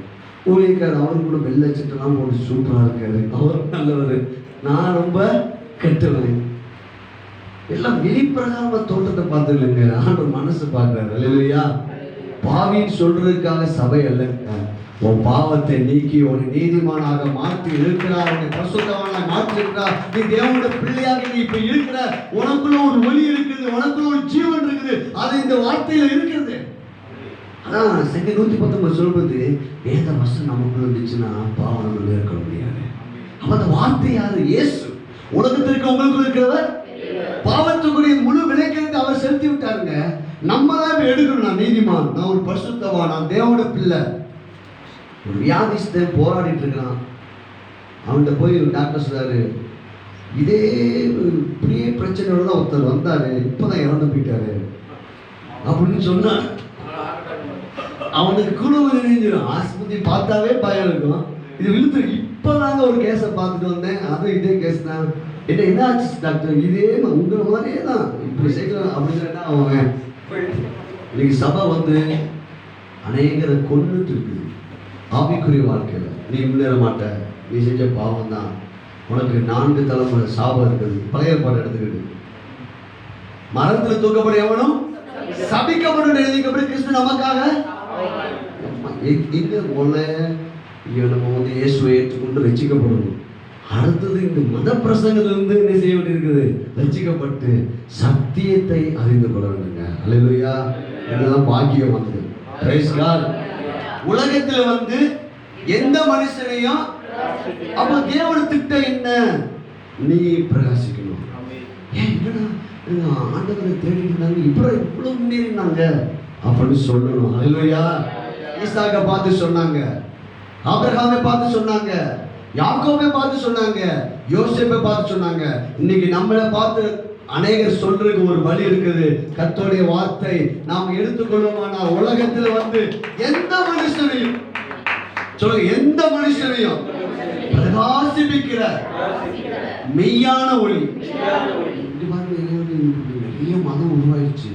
ஊழியக்கார் அவர் கூட வெள்ளை சட்டெல்லாம் போட்டு சூப்பராக இருக்காரு, அவர் நல்லவர், நான் ரொம்ப கெட்டவன். எல்லாம் வெளிப்பிரகாரமா தோட்டத்தை பார்த்துக்கலங்க, ஆண்டவர் மனசு பார்க்கிறார். அல்லேலூயா. பாவின்னு சொல்றதுக்காக சபை அல்லங்க. உன் பாவத்தை நீக்கி உன்னை நீதிமானாக மாற்றி இருக்கிறார், உன்னை பரிசுத்தவானாக மாற்றி இருக்கிறார். நீ தேவனுடைய பிள்ளையாக நீ இப்ப இருக்கிற, உனக்குள்ள ஒரு ஒளி இருக்குது, உனக்குள்ள ஒரு ஜீவன் இருக்குது, அது இந்த வார்த்தையில இருக்கிறது. அதான் செகண்ட் 119 சொல்றது, வேத வசனம் நமக்குள்ள இருந்துச்சுன்னா பாவம் நம்ம இருக்க முடியாது. அப்ப அந்த வார்த்தை யாரு? இயேசு. உலகத்திற்கு உங்களுக்குள்ள இருக்கிறவர், பாவத்துக்குரிய முழு விலைக்கு அவர் செலுத்தி விட்டாருங்க. நம்ம தான் எடுக்கணும். நான் நீதிமான், நான் ஒரு பரிசுத்தவான், நான் தேவனோட பிள்ளை. ஒரு வியாதிஸ்தன் போராடிட்டு இருக்கான், அவன்கிட்ட போய் டாக்டர் சொல்றாரு, இதே இப்படியே பிரச்சனையோட தான் ஒருத்தர் வந்தாரு, இப்பதான் இறந்து போயிட்டாரு அப்படின்னு சொன்னா அவனுக்கு குழுவு நெறிஞ்சிடும். ஆஸ்பத்திரி பார்த்தாவே பயம் இருக்கும். இது விழுத்து இப்பதாங்க ஒரு கேஸை பார்த்துட்டு வந்தேன், அதுவும் இதே கேஸ் தான். என்ன ஆச்சு டாக்டர்? இதே உங்களை மாதிரியே தான், இப்படி செய்யலாம் அப்படின்னா அவன் இன்னைக்கு சபை வந்து அநேகரை கொண்டுட்டு இருக்குது ஆவிக்குரிய வாழ்க்கையில். நீ முன்னேற மாட்ட, நீ செஞ்ச பாவம் தான், உனக்கு 4 தலைமுறை சாபம் இருக்குது. பழைய பாட்டு எடுத்துக்கிட்டு மரத்தில் தூக்கப்பட எவனும் சபிக்கப்படும் எழுதிக்கப்பட கிறிஸ்து நமக்காக எங்க போல நம்ம வந்து இயேசுவை ஏற்றுக்கொண்டு ரட்சிக்கப்படணும். அடுத்தது இந்த மத பிரசங்கத்திலிருந்து என்ன செய்ய வேண்டியிருக்குது? ரட்சிக்கப்பட்டு சத்தியத்தை அறிந்து கொள்ள வேண்டுங்க. அல்லேலூயா. இதெல்லாம் பாக்கியம் வந்து. Praise God. உலகத்துல வந்து எந்த மனுஷனையும் அப்ப தேவன் திட்டம் என்ன? நீ பிரகாசிக்கணும். ஏன் என்னடா ஆண்டவரை தேடிட்டு இருந்தாங்க, இவ்வளவு முன்னேறினாங்க அப்படின்னு சொல்லணும். அல்லேலூயா. ஈசாக்கை பார்த்து சொன்னாங்க, ஆபிரகாமை பார்த்து சொன்னாங்க, யாக்கோபை பார்த்து சொன்னாங்க, யோசேப்பை பார்த்து சொன்னாங்க. இன்னைக்கு நம்மளை பார்த்து அநேகர் சொல்றதுக்கு ஒரு வழி இருக்குது. கர்த்தருடைய வார்த்தை நாம் எடுத்துக்கொள்வோமானா உலகத்துல வந்து எந்த மனுஷனையும் சொல்லுங்க, எந்த மனுஷனையும் பிரகாசிப்பிக்கிற மெய்யான ஒளி. நிறைய மதம் உருவாயிடுச்சு.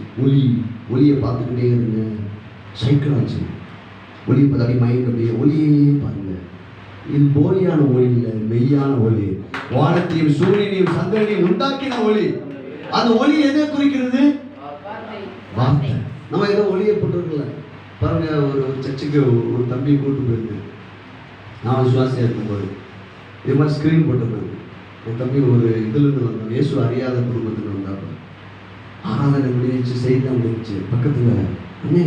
ஒளியை பார்த்துக்கிட்டே இருங்க. சைக்கிள் ஆச்சு ஒளி பதாடி மைண்ட் அப்படியே ஒளியே பாருங்க. இது போலியான ஒளி இல்லை, மெய்யான ஒளி. வானத்தையும் சூரியனையும் சந்திரனையும் உண்டாக்கின ஒளி. அந்த ஒளி எதை குறிக்கிறது? வார்த்தை. நம்ம ஏதோ ஒளியை போட்டுருக்கல பாருங்க. ஒரு சர்ச்சுக்கு ஒரு தம்பி கூட்டு போயிருக்கு. நான் விசுவாசியாக இருக்கும்போது இது மாதிரி ஸ்க்ரீன் போட்டிருந்தாங்க. என் தம்பி ஒரு இதுலேருந்து வந்தோம், இயேசு அறியாத குடும்பத்தில் வந்தாங்க. ஆராதனை முடிஞ்சிச்சு, செய்தி முடிஞ்சிச்சு. பக்கத்தில் அண்ணே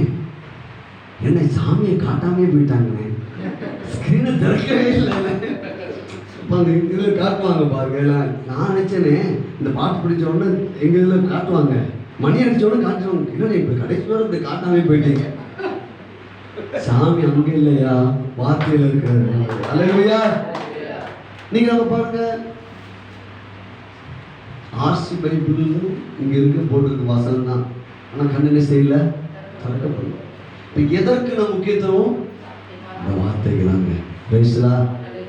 என்ன சாமியை காட்டாமே போயிட்டாங்கண்ணே, ஸ்க்ரீனை திறக்கவே இல்லை. இப்போ அந்த இதில் காட்டுவாங்க பாருங்க. நான் நினச்சேனே இந்த பாட்டு பிடிச்ச உடனே எங்கள் இதில் காட்டுவாங்க, மணி அடிச்ச உடனே காட்டுவாங்க. இல்லை இப்போ கடைசி வரை இப்படி காட்டாமே போயிட்டீங்க. சாமி அங்கே இல்லையா, வார்த்தையில் இருக்கிறது. அல்லேலூயா. நீங்க நம்ம பாருங்க, ஆர்சி பைபிள் இங்க இருக்க போட்டிருக்கு வாசல் தான். ஆனால் கண்ணனை செய்யல, திறக்கப்படும். இப்போ எதற்கு நம்ம முக்கியத்துவம்? அந்த வார்த்தைகளாங்க. பேசலா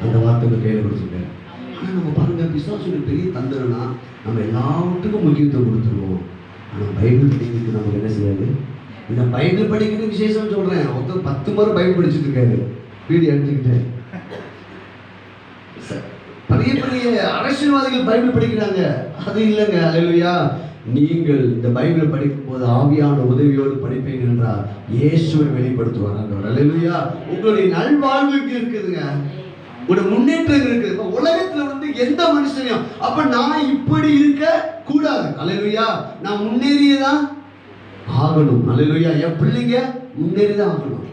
அந்த வார்த்தைக்கு கையில் கொடுத்துருக்கேன். ஆனால் நம்ம பாருங்க, பிசாசுடைய பெரிய தந்திரனா நம்ம எல்லாத்துக்கும் முக்கியத்துவம் கொடுத்துருவோம். ஆனால் பைபிள் படிக்கிறதுக்கு நமக்கு என்ன செய்யாது? இந்த பைபிள் படிக்கிறது விசேஷம் சொல்றேன். ஒருத்தர் 10 முறை பைபிள் படிச்சுட்டு இருக்காரு, வீடியோ எடுத்துக்கிட்டேன். பெரிய பெரிய அரசியல்வாதிகள் பைபிள் படிக்கிறாங்க, அது இல்லைங்க. அல்லேலூயா. நீங்கள் இந்த பைபிள் படிக்கும் போது ஆவியான உதவியோடு படிப்பீங்க என்றால் இயேசுவை வெளிப்படுத்துவார். அல்லேலூயா. உங்களுடைய நல்வாழ்வுக்கு இருக்குதுங்க, உங்களுடைய முன்னேற்றம் இருக்குது. உலகத்துல வந்து எந்த மனுஷனையும் அப்ப நான் இப்படி இருக்க கூடாது. அல்லேலூயா. நான் முன்னேறியதான் ஆகணும். அல்லேலூயா. என் பிள்ளைங்க முன்னேறிதான் ஆகணும்.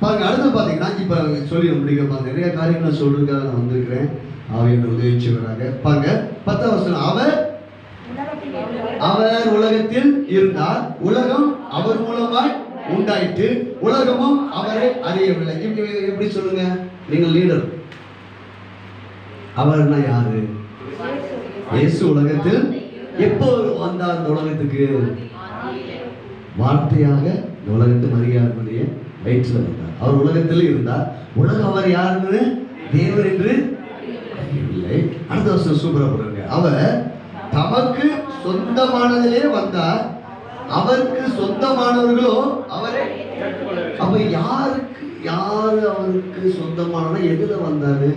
பாருங்க, அடுத்து பாத்தீங்கன்னா இப்ப சொல்லி முடிக்க நிறைய காரியங்களை சொல்றதுக்காக நான் வந்திருக்கிறேன். ஆவியான உதவி செய்வாங்க. பாருங்க 10ஆம் வசனம். அவர் உலகத்தில் இருந்தார், உலகம் அவர் மூலமாய் உண்டாயிற்று, உலகமும் அவரை அறியவில்லை. எப்படி சொல்லுங்க? நீங்கள் லீடர். அவர்னா யாரு? இயேசு உலகத்தில் எப்போ வந்தார்? இந்த உலகத்துக்கு வார்த்தையாக இந்த உலகத்து மரியாதைய வயிற்றில் வந்தார். அவர் உலகத்தில் இருந்தார், உலகம் அவர் யாருன்னு தேவர் என்று அறியவில்லை. அடுத்த வருஷம் சூப்பரா போடுறாங்க. அவர் தமக்கு சொந்தமானதிலே வந்தார், அவருக்கு சொந்தமானவர்களோ அவரை. அப்ப யாரு அவருக்கு சொந்தமான? எதுல வந்தாரு?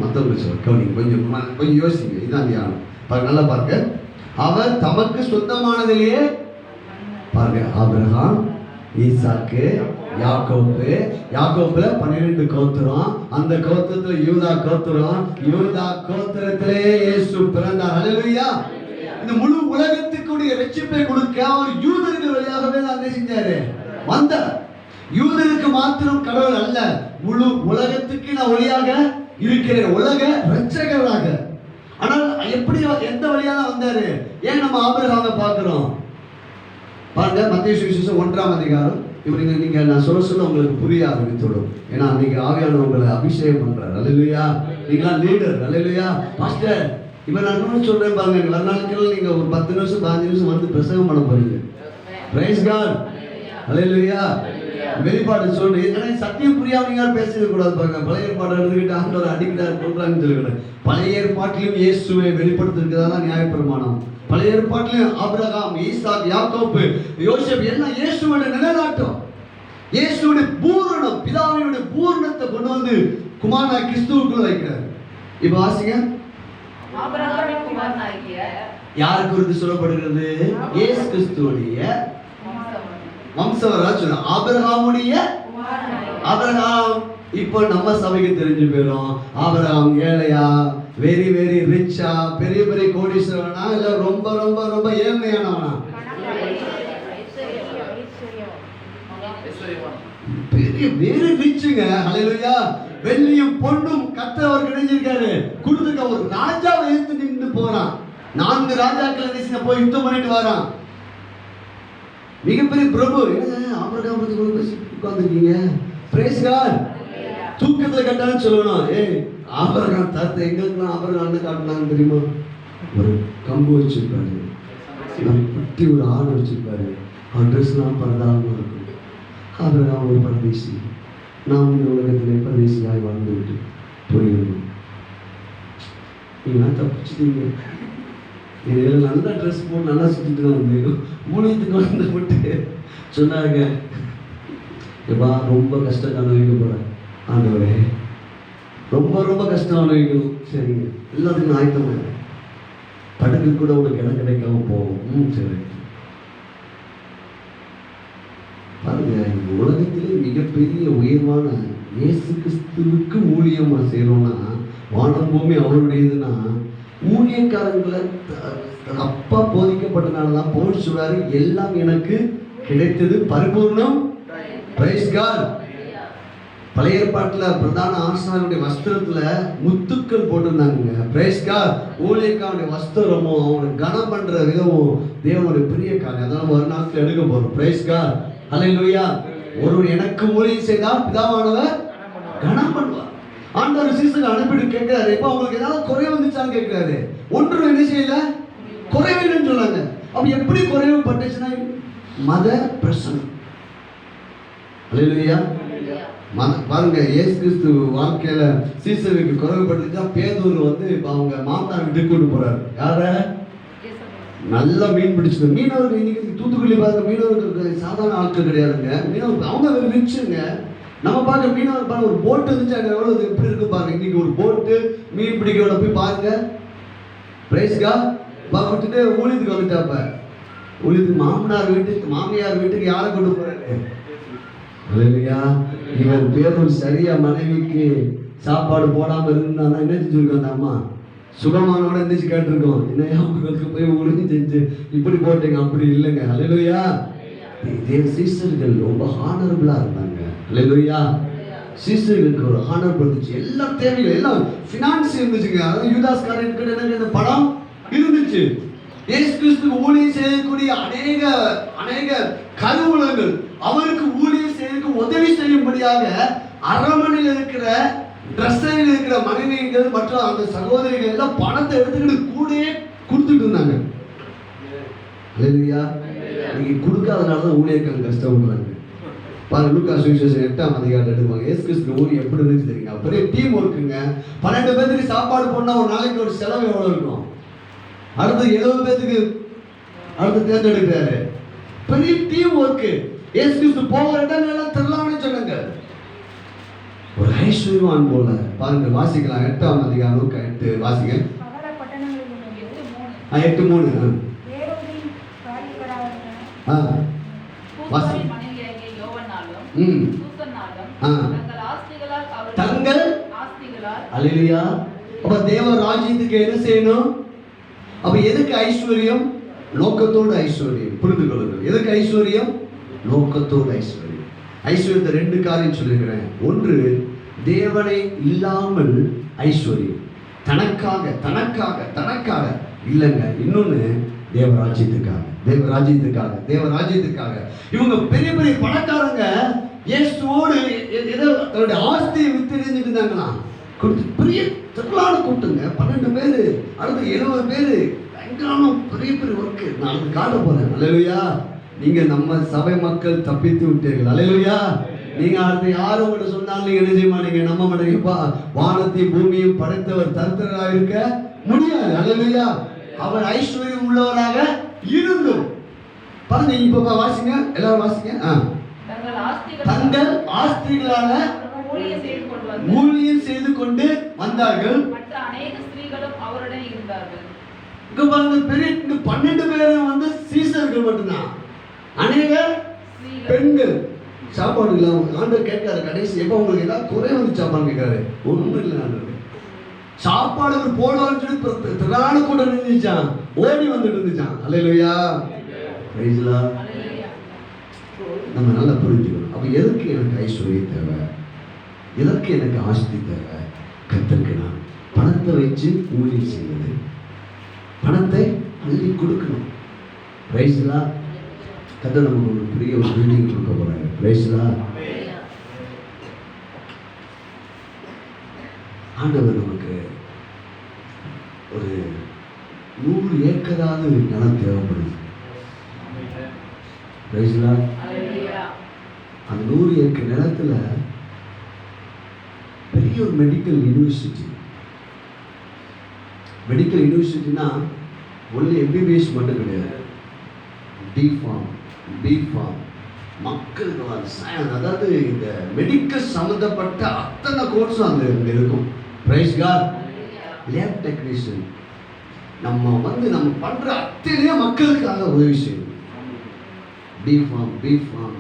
மற்றவங்க சொல்ல கவனிங்க, கொஞ்சம் யோசிங்க. இதுதான் தியானம். நல்லா பாருங்க. அவர் தமக்கு சொந்தமானதிலேயே பாருங்க, ஆபிரகாம், ஈசாக்கு, யாக்கோபு. யாக்கோபுல 12 கோத்திரம், அந்த கோத்திரத்துல யூதா கோத்திரம், யூதா கோத்திரத்திலே இயேசு பிறந்தார். அல்லேலூயா. இந்த முழு உலகத்துக்குடைய ரட்சிப்பை கொடுக்க அவர் யூதர்கள் வழியாகவே தான் என்ன செஞ்சாரு? வந்தார். யூதருக்கு மாத்திரம் கடவுள் அல்ல, முழு உலகத்துக்கு நான் ஒளியாக இருக்கிறேன், உலக ரட்சகராக. ஆனால் எப்படி, எந்த வழியாக வந்தாரு? ஏன் நம்ம ஆபிரகாமை பார்க்கிறோம் பாருங்க. மத்தேயு சுவிசேஷம் 1ஆம் அதிகாரம். இப்ப நீங்க நான் சொல்ல உங்களுக்கு புரிய ஆரம்பித்துடும். ஏன்னா நீங்க ஆவியானவர் உங்களை அபிஷேகம் பண்றாரு. அல்லேலூயா. நீங்க லீடர். அல்லேலூயா. பாஸ்டர், இப்ப நான் இன்னொன்னு சொல்றேன் பாருங்க. வரநாளுக்கு நீங்க ஒரு 10 நிமிஷம் 15 நிமிஷம் வந்து பிரசங்கம் பண்ண போறீங்க. Praise God. அல்லேலூயா. வெளிப்பாடு சொல்லு. ஏன்னா சத்தியம் புரியாம பேசவே கூடாது. பாருங்க, பழைய ஏற்பாடு எடுத்துக்கிட்டு ஆண்டவர் அடிக்கிறார் சொல்றாங்கன்னு சொல்லக்கூடாது. பழைய ஏற்பாட்டிலும் இயேசுவை வெளிப்படுத்திருக்கிறதா நியாயப்பிரமாணம். பழைய ஏற்பாட்டிலும் ஆபிரகாம், ஈசாக், யாக்கோபு, யோசேப்பு எல்லாம் இயேசுவோட நிழலாட்டம். இயேசுவோட பூரணம், பிதாவினுடைய பூரணத்தை கொண்டு வந்து குமாரனா கிறிஸ்துவுக்குள்ள வைக்கிறார். இப்ப வாசிங்க, ஆபிரகாமின் குமாரனாகிய யார் குறித்து சொல்லப்படுகிறது? இயேசு கிறிஸ்துவுடைய வம்சவரா சொல்ற ஆபிரகாமுடைய ஆபிரகாம். இப்போ நம்ம சபைக்கு தெரிஞ்சு போயிடும். ஆபிரகாம் ஏழையா, வெரி வெரி ரிச்சா, பெரிய பெரிய கோடீஸ்வரனா, இல்ல ரொம்ப ரொம்ப ரொம்ப ஏழ்மையானவனா? பெரிய வெரி ரிச்சுங்க. ஹல்லேலூயா. வெள்ளியும் பொன்னும் கர்த்தர் அவர் கிடைச்சிருக்காரு. கொடுத்துக்க ஒரு ராஜாவை எடுத்து நின்று போறான். 4 ராஜாக்களை தேசின போய் யுத்தம் பண்ணிட்டு வரான். மிகப்பெரிய பிரபு. ஆபிரகாம் பத்தி உட்கார்ந்துருக்கீங்க. Price God. தூக்கத்துல கட்டாலும் சொல்லணும். ஆபிரகாம் தாத்த எங்களுக்குலாம் ஆபிரகாம் காட்டினாங்க தெரியுமா? ஒரு கம்பு வச்சிருப்பாரு, குட்டி ஒரு ஆடு வச்சிருப்பாரு. அவன் ட்ரெஸ்லாம் பரதாபமா இருக்கும். ஆபிரகாம் ஒரு பரதேசி. நாம் இந்த உலகத்திலே பரதேசியாய் வாழ்ந்து விட்டு போயிடணும். நீங்க தப்பிச்சிட்டீங்க. இதில் நல்லா ட்ரெஸ் போட்டு நல்லா சுற்றிட்டு தான் வந்தேன். ஊழியத்துக்கு வந்து போட்டு சொன்னாங்க, எப்பா ரொம்ப கஷ்டம் அனுபவிக்க போகிறேன் ஆண்டவரே, ரொம்ப ரொம்ப கஷ்டம் அனுபவிக்கணும். சரிங்க, எல்லாத்துக்கும் ஆயத்தமாக படுக்கு கூட உனக்கு இடம் கிடைக்காம போகும். சரி பாருங்க, இந்த உலகத்திலே மிகப்பெரிய உயர்வான இயேசு கிறிஸ்துவுக்கு ஊழியமா செய்யணும்னா, வானம் பூமி அவருடையதுன்னா, ஊழியக்காரங்களை அப்பா போதிக்கப்பட்டனாலதான் பவுல் சொல்றாரு, எல்லாம் எனக்கு கிடைத்தது பரிபூர்ணம். Praise God. பழைய ஏற்பாட்டுல பிரதான ஆசாரியருடைய வஸ்திரத்துல முத்துக்கள் போட்டிருந்தாங்க. Price God. ஊழியக்காரனுடைய வஸ்திரமும் அவனை கனம் பண்ற விதமும் தேவனுடைய பெரிய காரியம். அதான் ஒரு நாட்கள் எடுக்க போறோம். Praise God. ஹல்லேலூயா. ஒருவர் எனக்கு ஊழியம் செய்தால் பிதாவானவர் கனம் பண்ணுவார். ஆண்டவர் சீசனுக்கு அனுப்பிட்டு கேட்கிறாரு, இப்ப உங்களுக்கு ஏதாவது குறைவு வந்துச்சான்னு கேட்கிறாரு. ஒன்று என்ன செய்யல, குறைவுன்னு சொன்னாங்க. அப்ப எப்படி குறைவு பட்டுச்சுன்னா, மத பிரசனம். ஹல்லேலூயா. பாருங்க, இயேசு கிறிஸ்து வாழ்க்கையில சீசருக்கு குறைவுபட்டுச்சா, பேதுரு வந்து இப்ப அவங்க மாமனார் வீட்டுக்கு கூட்டு போறாரு. யார? நல்லா மீன் பிடிச்சது. மீனவர்கள் இன்னைக்கு தூத்துக்குடி பார்க்க மீனவர்களுக்கு சாதாரண ஆட்கள் கிடையாதுங்க. மீனவர்கள் அவங்க ரிச்சுங்க. நம்ம பார்க்க மீனவர் பாருங்க, ஒரு போட்டு இருந்துச்சு, அங்கே எவ்வளவு எப்படி இருக்கு பாருங்க. இன்னைக்கு ஒரு போட்டு மீன் பிடிக்க போய் பாருங்க. பிரைஸ்கா விட்டுட்டு ஊழியத்துக்கு வந்துட்டாப்ப. ஊழியத்துக்கு மாமனார் வீட்டுக்கு மாமியார் வீட்டுக்கு யாரை கொண்டு போறாரு? இல்லையா? இவன் பேரும் சரியா மனைவிக்கு சாப்பாடு போடாம இருந்தானா என்ன செஞ்சிருக்கோம்? அந்த அம்மா சுகமானோட எந்திரிச்சு கேட்டிருக்கோம், என்னையா உங்களுக்கு போய் ஒழுங்கு செஞ்சு இப்படி போட்டீங்க? அப்படி இல்லைங்க. அல்லேலூயா. தேவ சீசர்கள் ரொம்ப ஹானரபிளா இருந்தாங்க. அல்லேலூயா. சீசர்களுக்கு ஒரு ஹானர் இருந்துச்சு. எல்லா தேவையும் எல்லாம் ஃபினான்ஸ் இருந்துச்சுங்க. அதாவது யூதாஸ் காரியத்துக்கு எனக்கு படம் இருந்துச்சு. இயேசு கிறிஸ்துக்கு ஊழியம் செய்யக்கூடிய அநேக கருவூலங்கள் அவருக்கு ஊழியம் செய்யறதுக்கு உதவி செய்யும்படியாக அரண்மனையில் இருக்கிற ட்ரெஸ்ஸரில் இருக்கிற மனைவிகள் மற்றும் அந்த சகோதரிகள் எல்லாம் பணத்தை எடுத்துக்கிட்டு கூடயே கொடுத்துட்டு இருந்தாங்க. இல்லையா? நீங்க கொடுக்காதனாலதான் ஊழியர்கள் கஷ்டப்படுறாங்க. பாருங்க, லூக்கா சுவிசேஷம் 8ஆம் அதிகாரம் எடுப்பாங்க. இயேசு கிறிஸ்து ஊழியம் எப்படி இருந்துச்சு தெரியுங்க? பெரிய டீம் ஒர்க்குங்க. 12 பேருக்கு சாப்பாடு போனா ஒரு நாளைக்கு ஒரு செலவு எவ்வளவு இருக்கும்? அடுத்து 70 பேருக்கு அடுத்து தேர்ந்தெடுக்கிறாரு. பெரிய டீம் ஒர்க்கு. இயேசு கிறிஸ்து போகிற இடங்கள் எல்லாம் திரளான்னு சொன்னாங்க. ஒரு ஐஸ்வர்யவான் போல பாருங்க. வாசிக்கலாம் 8ஆம் அதிகாரம் லூக்கா 8 வாசிங்க. 8:3 தங்கள் அல்லேலூயா. அப்ப தேவ ராஜ்யத்துக்கு என்ன செய்யணும்? அப்ப எதுக்கு ஐஸ்வர்யம்? நோக்கத்தோடு ஐஸ்வர்யம். புரிந்து கொள்ளுங்கள். எதுக்கு ஐஸ்வர்யம்? நோக்கத்தோடு ஐஸ்வர்யம். ஐஸ்வர்யத்தை 2 காரியம் சொல்லியிருக்கிறேன். ஒன்று, தேவனை இல்லாமல் ஐஸ்வர்யம். தனக்காக தனக்காக தனக்காக இல்லைங்க. இன்னொன்னு, தேவராஜ்யத்துக்காக தேவராஜ்யத்துக்காக தேவராஜ்யத்துக்காக. இவங்க பெரிய பெரிய பணக்காரங்க இயேசுவோடு ஏதோ தன்னுடைய ஆஸ்தியை வித்து எரிஞ்சுட்டு இருந்தாங்களா? பெரிய திரளான கூட்டுங்க. 12 பேரு, அடுத்து 70 பேரு. பயங்கரமான பெரிய பெரிய ஒர்க்கு. நான் காட்ட போறேன். அல்லேலூயா. நீங்க நம்ம சபை மக்கள் தப்பித்து விட்டீர்கள். அல்லேலூயா. நீங்க அடுத்து யாரும் உங்கள்கிட்ட சொன்னாலும் நீங்க என்ன செய்ய மாட்டீங்க, நம்ப மாட்டீங்கப்பா. வானத்தையும் பூமியும் படைத்தவர் தரித்திரராக இருக்க முடியாது. அல்லேலூயா. அவர் ஐஸ்வர்யம் உள்ளவராக இருந்தும் பாருங்க. இப்ப வாசிங்க, எல்லாரும் வாசிங்க. தங்கள் ஆஸ்திகளால ஊழியம் செய்து கொண்டு வந்தார்கள். மற்ற அநேக ஸ்திரீகளும் அவருடன் இருந்தார்கள். இங்க பாருங்க, பெரிய 12 பேரும் வந்து சீசர்கள் மட்டும்தான். அநேக பெண்கள். சாப்பாடு இல்லாம ஆண்டவர் கேட்காரு கடைசி, எப்ப உங்களுக்கு ஏதாவது குறை வந்து சாப்பாடு கேட்காரு. ஒண்ணும் இல்லை ஆண்டவர். சாப்பாடு அவர் போடுவான்னு சொல்லி திராண கூட இருந்துச்சான், ஓடி வந்துட்டு இருந்துச்சான். அல்லேலூயா. Praise the Lord. நம்ம நல்லா புரிஞ்சுக்கணும். அப்ப எதற்கு எனக்கு ஐஸ்வர்யம் தேவை, எதற்கு எனக்கு ஆஸ்தி தேவை? கர்த்தருக்கு நான் பணத்தை வச்சு ஊழியம் செய்வது, பணத்தை அள்ளி கொடுக்கணும். Praise the Lord. கர்த்தர் நமக்கு ஒரு பெரிய ஒரு பில்டிங் கொடுக்க போறாங்க. Praise the Lord. ஆண்டவர் நமக்கு ஒரு 100 ஏக்கராவது நிலம் தேவைப்படுது. Praise the Lord. அந்த 100 ஏக்கர் நிலத்துல பெரிய ஒரு மெடிக்கல் யூனிவர்சிட்டி. மெடிக்கல் யூனிவர்சிட்டினா ஒன்லி எம்பிபிஎஸ் மட்டும் கிடையாது, டிஃபார்ம், பிஃபார்ம், மக்களுக்கு அதாவது இந்த மெடிக்கல் சம்பந்தப்பட்ட அத்தனை கோர்ஸும் அங்கே இருக்கும். Praise God. Lab technician. நம்ம பண்ற அத்தனையே மக்களுக்காக உதவி செய்யணும். D Pharm, B Pharm,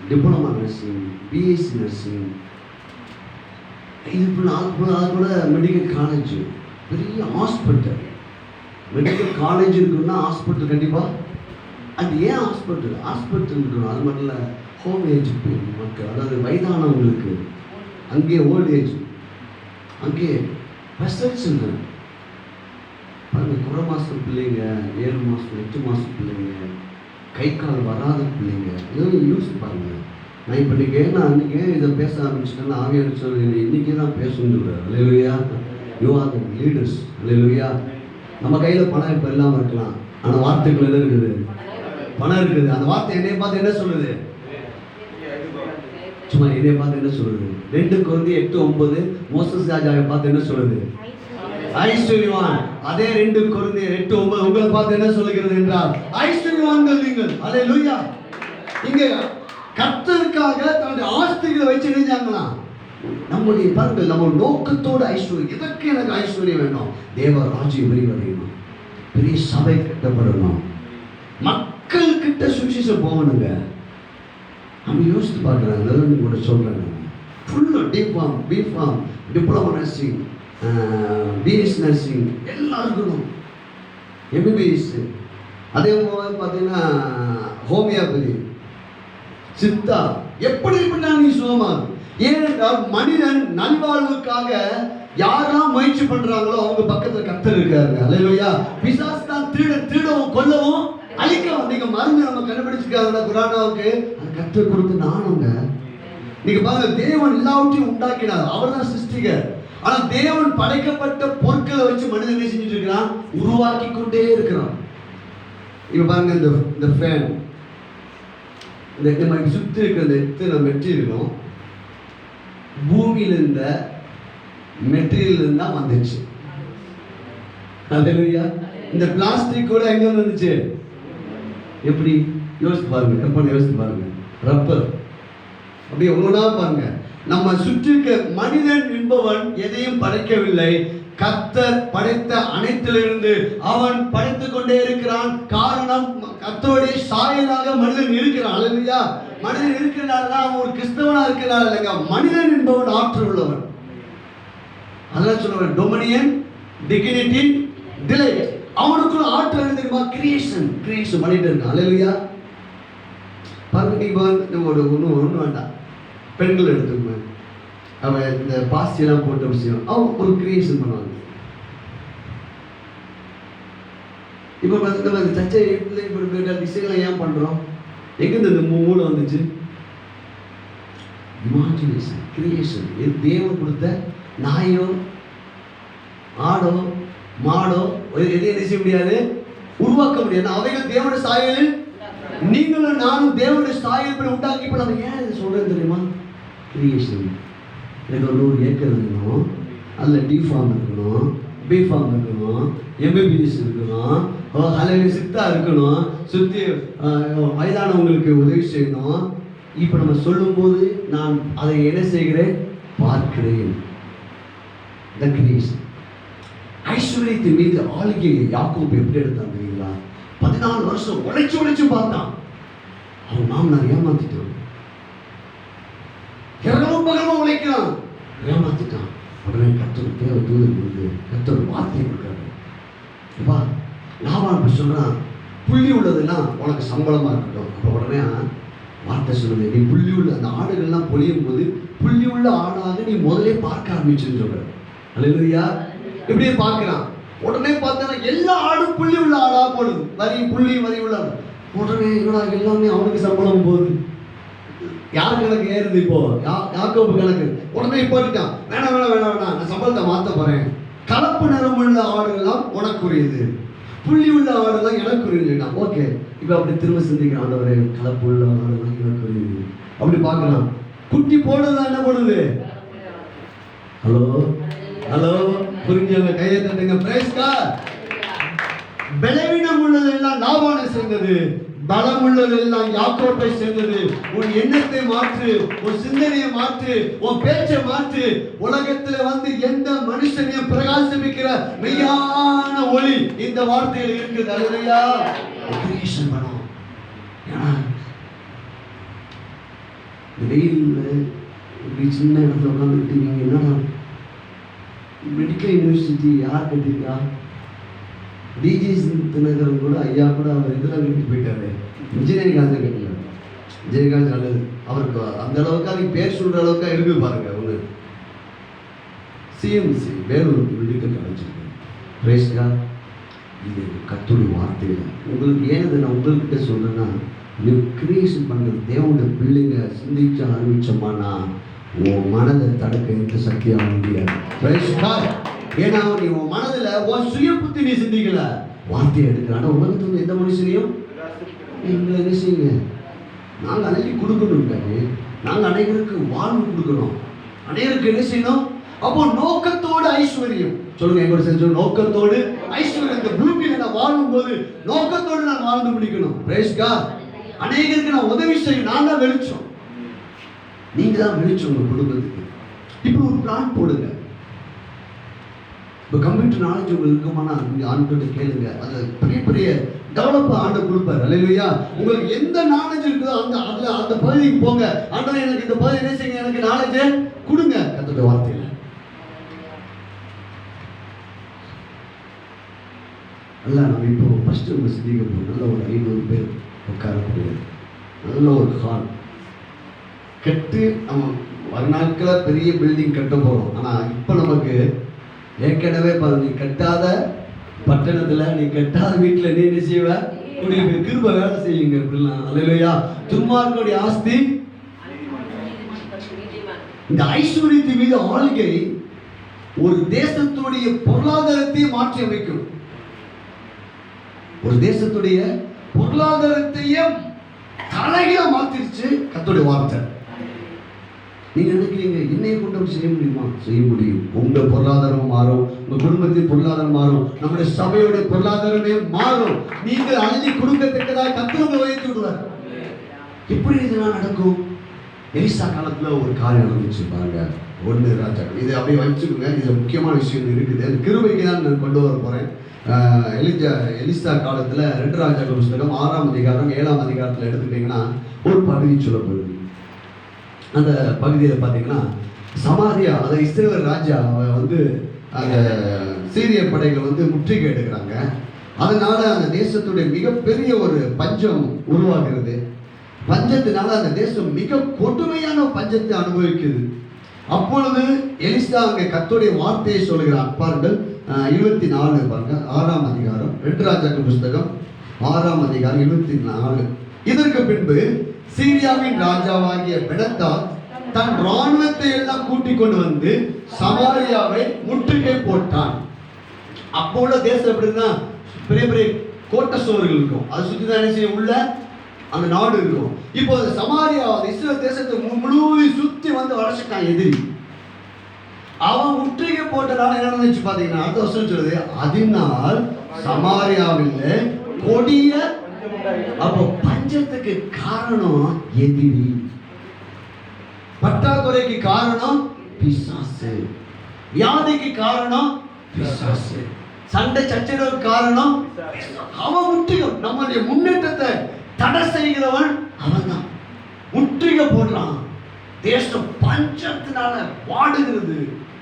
diploma nursing, BSc nursing, இது கூட மெடிக்கல் காலேஜ், பெரிய ஹாஸ்பிட்டல். மெடிக்கல் காலேஜ் இருக்குன்னா ஹாஸ்பிட்டல் கண்டிப்பாக. அது ஏன் ஹாஸ்பிட்டல் இருக்கணும்? அது மட்டும் இல்லை, ஹோம் ஏஜ் மக்கள், அதாவது வயதானவங்களுக்கு அங்கே ஓல்ட் ஏஜ், அங்கே வெசல்ஸ் இருக்கணும். பாருங்கள், குறை மாதம் பிள்ளைங்க, 7 மாதம் 8 மாதம் பிள்ளைங்க, கை கால் வராத பிள்ளைங்க, இதெல்லாம் யூஸ் பாருங்கள். நான் இப்போ நான் அன்றைக்கே இதை பேச ஆரம்பிச்சிட்டேன்னா ஆவியார் சொல்லி இன்றைக்கி தான் பேசணும்னு சொல்கிறார். அல்லேலூயா. You are the leaders. அல்லேலூயா. நம்ம கையில் பணம் இப்போ இல்லாமல் இருக்கலாம், ஆனால் வார்த்தைகள் என்ன இருக்குது? பணம் இருக்குது. அந்த வார்த்தை என்னைய பார்த்து என்ன சொல்லுது? சும்மா என்னைய பார்த்து என்ன சொல்லுது? 2 கொரிந்தியர் 8:9 மோசஸ் ராஜாவை பார்த்து என்ன சொல்லுது? ஐஸ்வர்யவான். அதே 2 கொரிந்தியர் 8:9 உங்களை பார்த்து என்ன சொல்லுகிறது என்றால் ஐஸ்வர்யவான்கள் நீங்கள். அல்லேலூயா. இங்க கர்த்தருக்காக தன்னுடைய ஆஸ்திகளை வச்சு நினைச்சாங்களா? நம்முடைய பாருங்கள், நம்ம நோக்கத்தோட ஐஸ்வர்யம். எதற்கு எனக்கு ஐஸ்வர்யம் வேணும்? தேவ ராஜ்யம் விரிவடையணும், பெரிய சபை கட்டப்படணும், மக்கள் கிட்ட சுவிசேஷம் போகணுங்க. நம்ம யோசித்து பார்க்குறாங்க. கூட சொல்கிறேன், ஃபுல்லாக D Pharm, B Pharm, diploma nursing, BS nursing எல்லாம் இருக்கணும், எம்பிபிஎஸ். அதே போல பார்த்தீங்கன்னா ஹோமியோபதி, சித்தா, எப்படி நீ சுகமாகும். ஏனென்றால் மனிதன் நல்வாழ்வுக்காக யாரெல்லாம் முயற்சி பண்றாங்களோ அவங்க பக்கத்துல கர்த்தர் இருக்காரு. அல்லேலூயா. பிசாசு தான் திருடவும் கொல்லவும் அழிக்கவும். நீங்க மருந்து நம்ம கண்டுபிடிச்சிருக்காங்க குரானாவுக்கு, அது கர்த்தர் கொடுத்து நானுங்க. நீங்க பாருங்க, தேவன் எல்லாவற்றையும் உண்டாக்கினார், அவர் தான் சிருஷ்டிகர். ஆனா தேவன் படைக்கப்பட்ட பொருட்களை வச்சு மனிதன் என்ன செஞ்சுட்டு இருக்கிறான்? உருவாக்கி கொண்டே இருக்கிறான். இப்ப பாருங்க, இந்த ஃபேன், இந்த நம்ம சுற்றி இருக்கிற எத்தனை மெட்டீரியலும் பூமியில இருந்த மெட்டீரியல் தான் வந்துச்சு. அல்லேலூயா. இந்த பிளாஸ்டிக் கூட எங்க வந்துச்சு? எப்படி யோசித்து பாருங்க, கற்பனை யோசித்து பாருங்க. ரப்பர், அப்படியே ஒவ்வொன்றா பாருங்க. நம்ம சுற்றி இருக்க மனிதன் என்பவன் எதையும் படைக்கவில்லை, கர்த்தர் படைத்த அனைத்திலிருந்து அவன் படைத்துக் கொண்டே இருக்கிறான். காரணம், கர்த்தருடைய சாயலாக மனிதன் இருக்கிறான். அல்லேலூயா. மனிதன் இருக்கிறனால தான் அவன் ஒரு கிறிஸ்தவனா இருக்கிறான் இல்லைங்க. மனிதன் என்பவன் ஆற்றல் உள்ளவன். அதெல்லாம் சொல்லுவான், டொமினியன், டிக்னிட்டி, டிலைட். அவனுக்குள்ள ஆற்றல் தெரியுமா? கிரியேஷன் பண்ணிட்டு இருக்கான். அல்லேலூயா. பாருங்க, இப்போ ஒன்று வேண்டாம், பெண்கள் எடுத்துக்கோங்க. அவன் இந்த பாசியெல்லாம் போட்ட விஷயம் அவன் ஒரு கிரியேஷன் பண்ணுவாங்க. இப்போ நம்ம இந்த சர்ச்சை விஷயங்களை ஏன் பண்றோம்? எங்கிருந்து இந்த மூளை வந்துச்சு? Imagination, creation. இது தேவன் கொடுத்த நாயோ ஆடோ மாடோ எதையும் என்ன செய்ய முடியாது, உருவாக்க முடியாது. அவைகள் தேவனுடைய சாயலில் நீங்களும் நானும் தேவனுடைய சாயல் உண்டாக்கி. இப்ப நம்ம ஏன் இதை சொல்றது தெரியுமா? கிரியேஷன். எனக்கு ஒரு 100 ஏக்கர் இருக்கணும், அதில் டி ஃபார்ம் இருக்கணும், பி ஃபார்ம் இருக்கணும், எம்பிபிஎஸ் இருக்கணும், அதில் சித்தா இருக்கணும், சுற்றி வயதானவங்களுக்கு உதவி செய்யணும். இப்போ நம்ம சொல்லும்போது நான் அதை என்ன செய்கிறேன்? பார்க்கிறேன். த கிரியேஷன். ஐஸ்வர்யத்தின் மீது ஆளுகையை யாக்கோபு எப்படி எடுத்தான் தெரியுங்களா? 14 வருஷம் உழைச்சு பார்த்தான். அவன் மாமனார் ஏமாத்திட்டான். இரவும் பகலும் உழைக்கிறான், ஏமாத்திட்டான். உடனே கர்த்தர் தேவ தூதன் கொடுத்து கர்த்தர் வார்த்தை கொடுக்குறாரு. அப்பா லாபான் சொல்றான், புள்ளி உள்ளதெல்லாம் உனக்கு சம்பளமா இருக்கட்டும். அப்போ உடனே வார்த்தை சொல்லுது, நீ புள்ளி உள்ள அந்த ஆடுகள்லாம் பொழியும் போது புள்ளி உள்ள ஆடாக நீ முதலே பார்க்க ஆரம்பிச்சுன்னு சொல்ற. அல்லேலூயா. இப்படியே பார்க்கிறான். உடனே பார்த்தா எல்லா ஆடும் புள்ளி உள்ள ஆடா போடுது, வரி புள்ளி வரி உள்ள. உடனே என்னடா எல்லாமே அவனுக்கு சம்பளம் போகுது. யார் கணக்கு ஏறுது இப்போ? யாக்கோபு கணக்கு. உடனே போட்டுட்டான், வேணாம் வேணாம் வேணாம் வேணாம், நான் சம்பளத்தை மாற்ற போறேன். கலப்பு நிறம் உள்ள ஆடுகள்லாம் உனக்குரியது, புள்ளி உள்ள ஆடுலாம் எனக்குரியது. ஓகே, இப்போ அப்படி திரும்ப சிந்திக்கிறான், ஆண்டவரே கலப்பு உள்ள ஆடுலாம் எனக்குரியது. அப்படி பார்க்கலாம். குட்டி போடுறதா என்ன போடுது? ஹலோ ஹலோ, புரிஞ்சவங்க கையை தட்டுங்க. Praise God. பலவீனம் உள்ளதெல்லாம் லாபானை சேர்ந்தது, பலம் உள்ளதெல்லாம் யாக்கோபை சேர்ந்தது. உன் எண்ணத்தை மாற்று, உன் சிந்தனையை மாற்று, உன் பேச்சை மாற்று. உலகத்துல வந்து எந்த மனுஷனையும் பிரகாசிப்பிக்கிற மெய்யான ஒளி இந்த வார்த்தையில் இருக்குது. அல்லேலூயா. கிரியேஷன் பண்ணும். ஏன்னா வெயில்ல இப்படி சின்ன இடத்துல உட்காந்துக்கிட்டு நீங்க என்னன்னா மெடிக்கல் யூனிவர்சிட்டி யார் கட்டிருக்கா? டிஜி தினகரன் கூட ஐயா கூட அவர் இதெல்லாம் கட்டிட்டு போயிட்டாரு. இன்ஜினியரிங் காலேஜ் கட்டல. இன்ஜினியரிங் காலேஜ் நல்லது. அவருக்கு அந்த அளவுக்கு அதுக்கு பேர் சொல்ற அளவுக்கு இருக்கு பாருங்க. ஒன்று சிஎம்சி வேலூர் மெடிக்கல் காலேஜ் இருக்கு. பிரேஸ்கா, இது கர்த்தருடைய வார்த்தையில் உங்களுக்கு ஏன் இதை நான் உங்கள்கிட்ட சொல்றேன்னா, நீ கிரியேஷன் பண்ணுறது தேவனுடைய பிள்ளைங்க சிந்திக்க ஆரம்பிச்சோம்னா உன் மனதை தடுக்க எந்த சக்தியாக முடியாது. ஏன்னா நீ உன் மனதில் உன் சுய புத்தி நீ சிந்திக்கல, வார்த்தையை எடுக்கிற. ஆனால் உலகத்துல எந்த மனுஷனையும் எங்களை என்ன செய்யுங்க, நாங்கள் அன்னைக்கு கொடுக்கணும்ட்டாங்க. நாங்கள் அனைவருக்கு வாழ்வு கொடுக்கணும், அனைவருக்கு என்ன செய்யணும். அப்போ நோக்கத்தோடு ஐஸ்வர்யம் சொல்லுங்க, எங்க செஞ்ச நோக்கத்தோடு ஐஸ்வர்யம். இந்த பூமியில நான் வாழும் போது நோக்கத்தோடு நான் வாழ்ந்து முடிக்கணும். Praise God. அநேகருக்கு நான் உதவி செய்யும். நான் தான் வெளிச்சம், நீங்க தான் வெளிச்சம் உங்க குடும்பத்துக்கு. இப்போ ஒரு பிளான் போடுங்க. இப்போ கம்ப்யூட்டர் நாலேஜ் உங்களுக்கு இருக்குமானா நீங்க ஆண்டுகிட்ட கேளுங்க. அது பெரிய பெரிய டெவலப் ஆண்டு கொடுப்பாரு. அல்லேலூயா. உங்களுக்கு எந்த நாலேஜ் இருக்குதோ அந்த பகுதிக்கு போங்க. ஆண்டவரே எனக்கு இந்த பகுதி என்ன செய்யுங்க, எனக்கு நாலேஜ் கொடுங்க. கர்த்தருடைய வார்த்தையில அல்ல. நம்ம இப்போ ஃபர்ஸ்ட் நம்ம சிந்திக்க போகிறோம். நல்ல ஒரு 500 பேர் உட்காரக்கூடிய நல்ல ஒரு ஹால் கட்டு. நம்ம வருநாட்களில் பெரிய பில்டிங் கட்ட போகிறோம். ஆனால் இப்போ நமக்கு ஏற்கனவே நீ கட்டாத பட்டணத்தில், நீ கட்டாத வீட்டில் நீ என்ன செய்வ? கிருபை வேலை செய்யுங்க. இப்படிலாம் அல்லேலூயா. துன்மார்க்கனுடைய ஆஸ்தி. இந்த ஐஸ்வர்யத்தின் மீது ஆளுகை ஒரு தேசத்துடைய பொருளாதாரத்தை மாற்றி அமைக்கும். ஒரு தேசத்துடைய பொருளாதாரத்தையே தலைகீழ மாத்திருச்சு கர்த்தருடைய வார்த்தை. நீங்க நினைக்கிறீங்க என்னைய கொண்டு செய்ய முடியுமா? செய்ய முடியும். உங்க பொருளாதாரம் மாறும், உங்க குடும்பத்தின் பொருளாதாரம் மாறும், நம்முடைய சபையுடைய பொருளாதாரமே மாறும். நீங்கள் அள்ளி கொடுக்கத்தக்கதாக கர்த்தர் உங்களை உயர்த்தி விடுவார். எப்படி இதெல்லாம் நடக்கும்? எலிசா காலத்துல ஒரு காரியம் நடந்துச்சு பாருங்க. 1 ராஜாக்கள். இதை அப்படியே வச்சுக்கோங்க. இதுல முக்கியமான விஷயம் இருக்குது. அந்த கிருபைக்கு தான் நான் கொண்டு வர போறேன். எலிசா காலத்துல 2 ராஜாக்கள் புத்தகம் 6ஆம் அதிகாரம் 7ஆம் அதிகாரத்துல எடுத்துக்கிட்டீங்கன்னா ஒரு பகுதி சொல்லப்படுது. அந்த பகுதியில் பார்த்தீங்கன்னா சமாரியா, அதை இஸ்ரவேல் ராஜா வந்து அந்த சீரிய படைகள் வந்து முற்றுகை எடுக்கிறாங்க. அதனால அந்த தேசத்துடைய மிகப்பெரிய ஒரு பஞ்சம் உருவாகிறது. பஞ்சத்தினால அந்த தேசம் மிக கொடுமையான பஞ்சத்தை அனுபவிக்குது. அப்பொழுது எலிசா அங்கே கர்த்தருடைய வார்த்தையை சொல்கிறார். பாருங்கள் 24 பாருங்க, 6ஆம் அதிகாரம் 2 ராஜாக்கள் புஸ்தகம் 6ஆம் அதிகாரம் 24. இதற்கு பின்பு சீரியாவின் ராஜாவாகிய பெனதாத் தன் ராணுவத்தை எல்லாம் கூட்டிக் கொண்டு வந்து சமாரியாவை முற்றுகை போட்டான். அப்போ உள்ள தேசம் எப்படின்னா பெரிய பெரிய கோட்டை சுவர்கள் இருக்கும். அதை சுற்றி தான் என்ன செய்ய உள்ள அந்த நாடு இருக்கும். இப்போ சமாரியா இஸ்ரேல் தேசத்தை முழுவதும் சுற்றி வந்து வளர்ச்சிட்டான் எதிரி. அவன் முற்றுகை போட்டனால என்ன நடந்துச்சு பாத்தீங்கன்னா, அடுத்த வருஷம் சொல்லுது, அதனால் சமாரியாவில் கொடிய, அப்போ பஞ்சத்துக்கு காரணம் எதிரி, பற்றாக்குறைக்கு காரணம் பிசாசு, வியாதிக்கு காரணம் பிசாசு, சண்டை சச்சரவுக்கு காரணம் அவன். முற்றுகை நம்முடைய முன்னேற்றத்தை தடை செய்கிறவன் அவன் தான். முற்றுகை போடுறான். தேசம் பஞ்சத்தினால வாடுகிறது.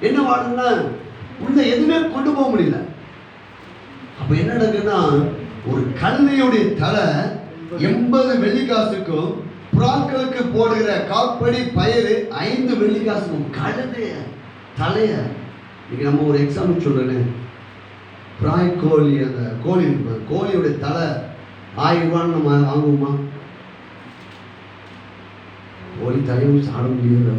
என்ன வாடுன்னா, உள்ள எதுவுமே கொண்டு போக முடியல. அப்ப என்ன நடக்குன்னா, ஒரு கழுதையுடைய தலை 80 வெள்ளிக்காசுக்கும், புறாக்களுக்கு போடுகிற காப்படி பயிறு 5 வெள்ளிக்காசுக்கும். கழுதைய தலைய, இன்னைக்கு நம்ம ஒரு எக்ஸாம்பிள் சொல்றேன், பிராய் கோழி, அந்த கோழி இருப்பது, கோழியுடைய தலை 1000 ரூபான்னு நம்ம வாங்குவோமா? கோழி தலையும் சாட முடியாது.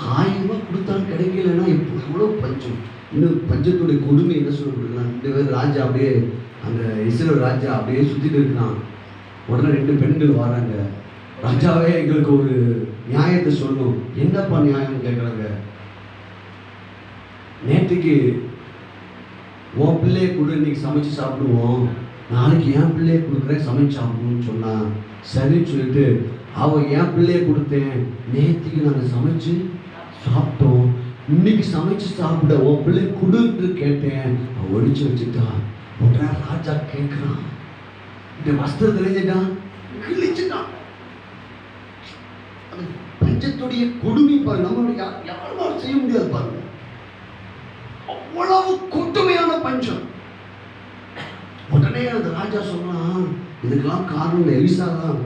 1000 ரூபாய் கொடுத்தாலும் கிடைக்கலன்னா எவ்வளோ பஞ்சம். இன்னும் பஞ்சத்துடைய கொடுமை என்ன சொல்லப்படுதுன்னா, 2 பேர் ராஜா அப்படியே, அந்த இஸ்ரேல் ராஜா அப்படியே சுற்றிட்டு இருக்கான். உடனே 2 பெண்கள் வராங்க. ராஜாவே எங்களுக்கு ஒரு நியாயத்தை சொல்லணும். என்னப்பா நியாயம்னு கேட்குறாங்க. நேற்றுக்கு உன் பிள்ளையை கொடு, இன்னைக்கு சமைச்சு சாப்பிடுவோம், நாளைக்கு என் பிள்ளையை கொடுக்குறேன் சமைச்சு சாப்பிடணும்னு சொன்னா, சரின்னு சொல்லிட்டு அவன் என் பிள்ளையை கொடுத்தேன், நேற்றுக்கு நாங்கள் சமைச்சு சாப்பிட்டோம், இன்னைக்கு சமைச்சு சாப்பிட உன் பிள்ளை கொடுன்னு கேட்டேன், அவன் ஒழிச்சு வச்சுட்டான். உடனே ராஜா கேட்குறான், இந்த வஸ்திரம் தெரிஞ்சுட்டான், கிழிச்சுட்டான். பஞ்சத்துடைய கொடுமை பாருங்க, நம்மளுடைய யாரும் செய்ய முடியாது பாருங்க. அவ்வளவு கொடுமையான பஞ்சம். உடனே அந்த ராஜா சொன்னான், இதுக்கெல்லாம் காரணம் எலிசா தான்,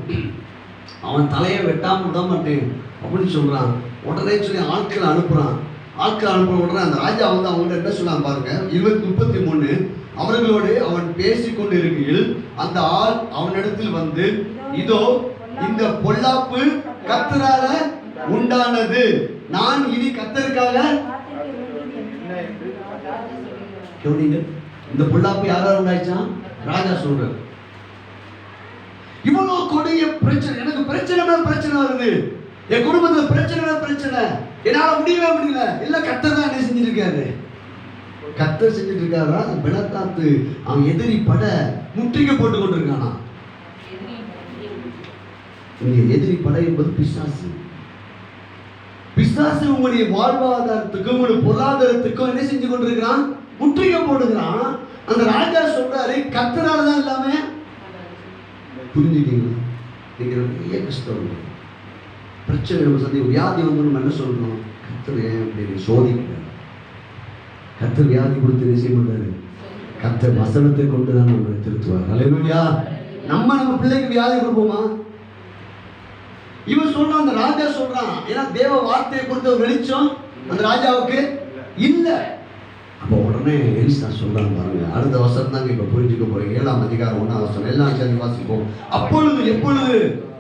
அவன் தலையை வெட்டாம விட மாட்டேன் அப்படின்னு சொல்றான். உடனே சொல்லி ஆட்களை அனுப்புறான். உடனே அந்த ராஜா வந்து அவங்க என்ன சொன்னான் பாருங்க, 33 அவர்களோடு அவன் பேசிக்கொண்டு இருக்கையில் அந்த ஆள் அவனிடத்தில் வந்து, இதோ இந்த பொல்லாப்பு கர்த்தரால உண்டானது, நான் இனி கர்த்தருக்காக. இந்த பொல்லாப்பு யாரால உண்டாயிச்சான்? ராஜா சொல்ற. இவ்வளவு கொடிய பிரச்சனை, எனக்கு பிரச்சனை வருது, என் குடும்பத்தில் பிரச்சனை, என்னால முடியவே முடியல. இல்ல கர்த்தர் தான் என்ன செஞ்சிருக்காரு? கர்த்தர் செஞ்சுட்டு இருக்காரா? பெலத்தாத்து அவன் எதிரி பட முற்றுகை போட்டு கொண்டிருக்கானா? இங்க எதிரி படை என்பது பிசாசு. பிசாசு உங்களுடைய வாழ்வாதாரத்துக்கும் உங்களுடைய பொருளாதாரத்துக்கும் என்ன செஞ்சு கொண்டிருக்கிறான்? முற்றுகை போடுகிறான். அந்த ராஜா சொல்றாரு, கர்த்தரால தான் எல்லாமே. புரிஞ்சுட்டீங்களா? நீங்க நிறைய கஷ்டம், பிரச்சனை, நம்ம சந்தி வியாதி வந்து நம்ம என்ன சொல்லணும்? கர்த்தர் ஏன் அப்படி சோதிக்கிறார்? கர்த்தர் வியாதி கொடுத்து என்ன செய்ய மாட்டாரு? கர்த்தர் வசனத்தை கொண்டு தான் நம்ம திருத்துவார். அல்லேலூயா. நம்ம பிள்ளைக்கு வியாதி கொடுப்போமா? இவன் சொல்றான், அந்த ராஜா சொல்றான், ஏன்னா தேவ வார்த்தையை கொடுத்த வெளிச்சம் அந்த ராஜாவுக்கு இல்ல. அப்போ உடனே எலிசா சொல்றான் பாருங்க, அடுத்த வசனம் தாங்க இப்ப புரிஞ்சுக்க போறீங்க. 7ஆம் அதிகாரம் 1ஆம் வசனம் எல்லாம் சேர்ந்து வாசிப்போம். அப்பொழுது எப்பொழுது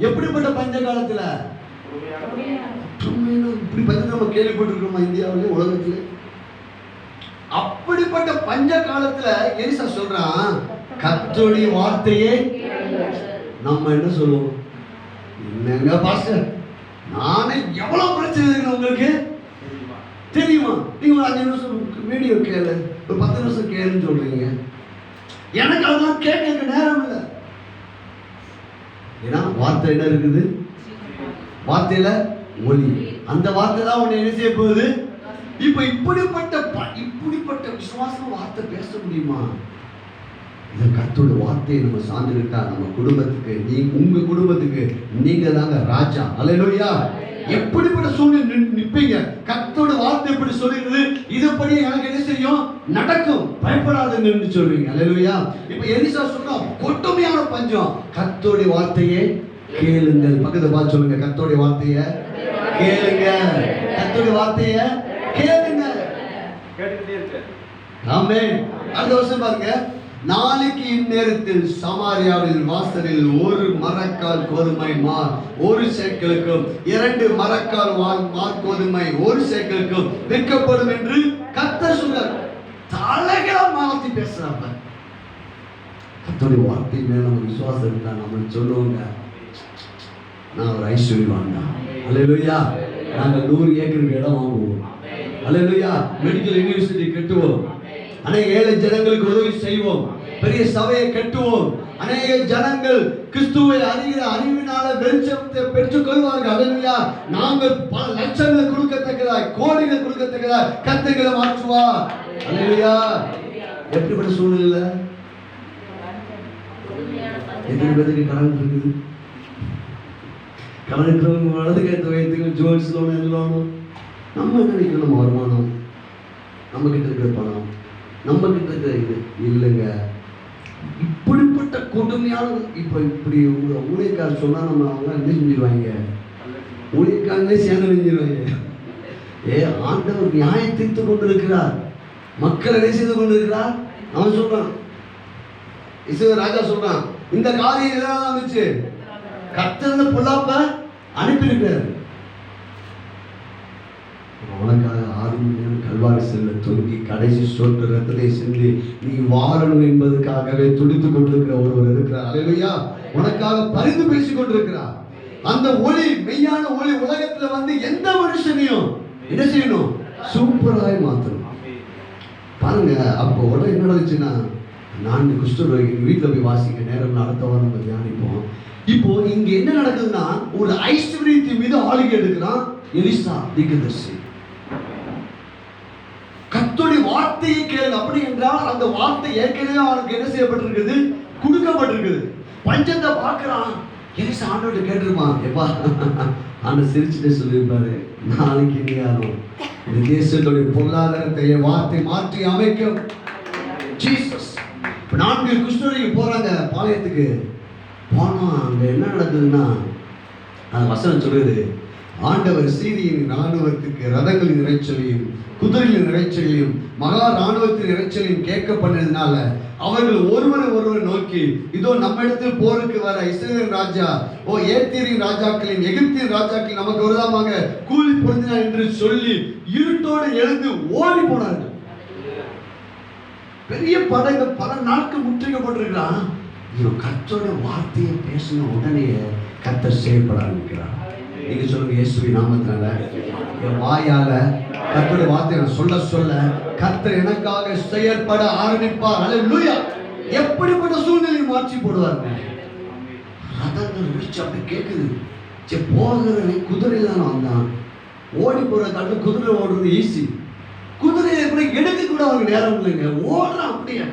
எப்படிப்பட்ட பஞ்ச காலத்துல? இப்படி பஞ்சம் நம்ம கேள்விப்பட்டிருக்கோமா இந்தியாவிலே, உலகத்திலே? அப்படிப்பட்ட பஞ்ச காலத்துல எலிசா சொல்றான், கர்த்தருடைய வார்த்தையே. நம்ம என்ன சொல்லுவோம்? என்னங்க பாஸ்டர், நானே எவ்வளவு பிரச்சனை இருக்கு உங்களுக்கு தெரியுமா? நீங்க ஒரு 5 நிமிஷம் வீடியோ கேளு, ஒரு 10 நிமிஷம் கேளுன்னு சொல்றீங்க. எனக்கு அதெல்லாம் கேட்க நேரம் இல்லை. ஏன்னா வார்த்தை என்ன இருக்குது? வார்த்தையில மொழி. அந்த வார்த்தை தான் உன்னை என்ன செய்ய போகுது? இப்ப இப்படிப்பட்ட விசுவாசம் வார்த்தை பேச முடியுமா? இந்த கர்த்தருடைய வார்த்தையை நம்ம சார்ந்திருக்கா நம்ம குடும்பத்துக்கு, உங்க குடும்பத்துக்கு நீங்க தாங்க ராஜா. அல்லேலூயா. எப்படிப்பட்ட சூழ்நிலை நிற்பீங்க? கர்த்தருடைய வார்த்தை எப்படி சொல்லுகிறது, இதுபடி எனக்கு என்ன செய்யும்? நடக்கும், பயப்படாதுன்னு சொல்வீங்க. அல்லேலூயா. இப்ப எலிசா சொல்றா, கொடுமையான பஞ்சம். கர்த்தருடைய வார்த்தையை கேளுங்கள். பக்கத்துல பார்த்து சொல்லுங்க, கர்த்தருடைய வார்த்தையை கேளுங்க. கர்த்தருடைய வார்த்தையை கேளுங்க. ஆமென். அடுத்த வருஷம் பாருங்க, நாளைக்கு இந்நேரத்தில் சமாரியாவில் வாசலில் 1 மரக்கால் கோதுமை மார் 1 சேக்கலுக்கும் 2 மரக்கால் மார் கோதுமை 1 சேக்கலுக்கும் விற்கப்படும் என்று கர்த்தர் சொல்றார். தலைகளை மாற்றி பேசுறாங்க. கர்த்தருடைய வார்த்தை மேல நம்ம விசுவாசம் இருந்தா நம்ம சொல்லுவோங்க, நான் ஒரு ஐஸ்வர்யவான் தான். அல்லேலூயா. நாங்கள் 100 ஏக்கருக்கு இடம் வாங்குவோம். அல்லேலூயா. மெடிக்கல் யூனிவர்சிட்டி கட்டுவோம். அநேக ஏழை ஜனங்களுக்கு உதவி செய்வோம். பெரிய சபையை கட்டுவோம். அநேக ஜனங்கள் கிறிஸ்துவை அறிகிற அறிவினால வெளிச்சத்தை பெற்றுக் கொள்வார்கள். அல்லேலூயா. நாங்கள் பல லட்சங்களை கொடுக்கத்தக்கதாய், கோடிகளை கொடுக்கத்தக்கதாய் கர்த்தர்களை மாற்றுவார். அல்லேலூயா. எப்படிப்பட்ட சூழ்நிலை? எத்தனை பேருக்கு கடன் இருக்குது? கடன் இருக்கிறவங்க வலதுக்கு ஏற்ற வைத்துங்க, ஜுவல்ஸ் லோன், எது லோனும். நம்ம நினைக்கிறோம் நம்ம வருமானம், நம்ம கிட்ட இருக்கிற பணம், நம்ம கிட்ட இருக்கிற இது இல்லைங்க. இப்படிப்பட்ட கொடுமையான இப்படி ஊழியக்காரர் சொன்னா நம்ம அவங்க என்ன செஞ்சிருவாங்க? ஊழியக்காரங்களே சேர்ந்து செஞ்சிருவாங்க. ஆண்டவர் நியாயம் தீர்த்து கொண்டு இருக்கிறார், மக்கள் என்ன செய்து கொண்டு இருக்கிறார். அவன் சொல்றான், இஸ்ரவேல் ராஜா சொல்றான், இந்த காரியம் எதனால வந்துச்சு? கர்த்தர் பொல்லாப்ப அனுப்பியிருக்கிறார். உனக்காக 6 மணி நேரம் கல்வாரி செல்ல தொங்கி கடைசி சொட்டு ரத்தத்தை சிந்தி நீ வாழணும் என்பதற்காகவே துடித்துக் கொண்டிருக்கிற ஒருவர் இருக்கிறார். அல்லேலூயா. உனக்காக பரிந்து பேசிக் கொண்டிருக்கிறார். அந்த ஒளி, மெய்யான ஒளி உலகத்துல வந்து எந்த மனுஷனையும் என்ன செய்யணும்? சூப்பராய் மாத்தணும். பாருங்க, அப்போ உடனே என்ன நடந்துச்சுன்னா, 4 குஷ்டரோகிகள் வீட்டில் போய் வாசிக்க நேரம் அடுத்த வாரம் நம்ம தியானிப்போம். இப்போ இங்க என்ன நடக்குதுன்னா, ஒரு ஐஸ்வர்யத்தின் மீது ஆளுகை எடுக்கிறான் எலிசா தீர்க்கதரிசி. கர்த்தருடைய வார்த்தையை கேளு. அப்படி என்றால் அந்த வார்த்தை ஏற்கனவே அவனுக்கு என்ன செய்யப்பட்டிருக்குது? கொடுக்கப்பட்டிருக்குது. பஞ்சத்தை பார்க்கிறான். எலிசா ஆண்டவர்கிட்ட கேட்டிருப்பான், எப்பா ஆண்டவர் சிரிச்சுட்டு சொல்லியிருப்பாரு, நாளைக்கு நீயாரும் இந்த தேசத்துடைய பொருளாதாரத்தை வார்த்தை மாற்றி அமைக்கும். ஜீசஸ் 4 குஷ்டரோகிகள் போறாங்க பாளையத்துக்கு. போனா அங்க என்ன நடக்குதுன்னா, அந்த வசனம் சொல்லுது, ஆண்டவர் சீரியின் இராணுவத்துக்கு ரதங்களின் இறைச்சலையும் குதிரைகளின் இறைச்சலையும் மகா இராணுவத்தின் இறைச்சலையும் கேட்க பண்ணதுனால அவர்கள் ஒருவர் நோக்கி, இதோ நம்ம இடத்தில் போருக்கு வர இஸ்ரவேல் ராஜா, ஏத்தியரின் ராஜாக்களின் எகிப்தின் ராஜாக்களின் நமக்கு வருதாமாக கூலி பொருந்தினார் என்று சொல்லி இருட்டோடு எழுந்து ஓடி போனார்கள். பெரிய படைகள் பல நாட்கள் முற்றுகைப்பட்டிருக்கிறான். இவன் கர்த்தரோட வார்த்தையை பேசின உடனே கர்த்தர் செயல்பட ஆரம்பிக்கிறார். நீங்க சொல்லுங்க, இயேசுவின் நாமத்தினால என் வாயால கர்த்தருடைய வார்த்தையை நான் சொல்ல கர்த்தர் எனக்காக செயல்பட ஆரம்பிப்பார். அல்லேலூயா. எப்படிப்பட்ட சூழ்நிலையை மாற்றி போடுவாருங்க. ரதங்கள் விழிச்சு அப்படி கேட்குது. போகிறவன் குதிரையில தான் வந்தான். ஓடி போற காட்டு குதிரை ஓடுறது ஈஸி. குதிரையை எப்படி எடுக்க கூட அவருக்கு நேரம் இல்லைங்க, ஓடுறான் அப்படியே.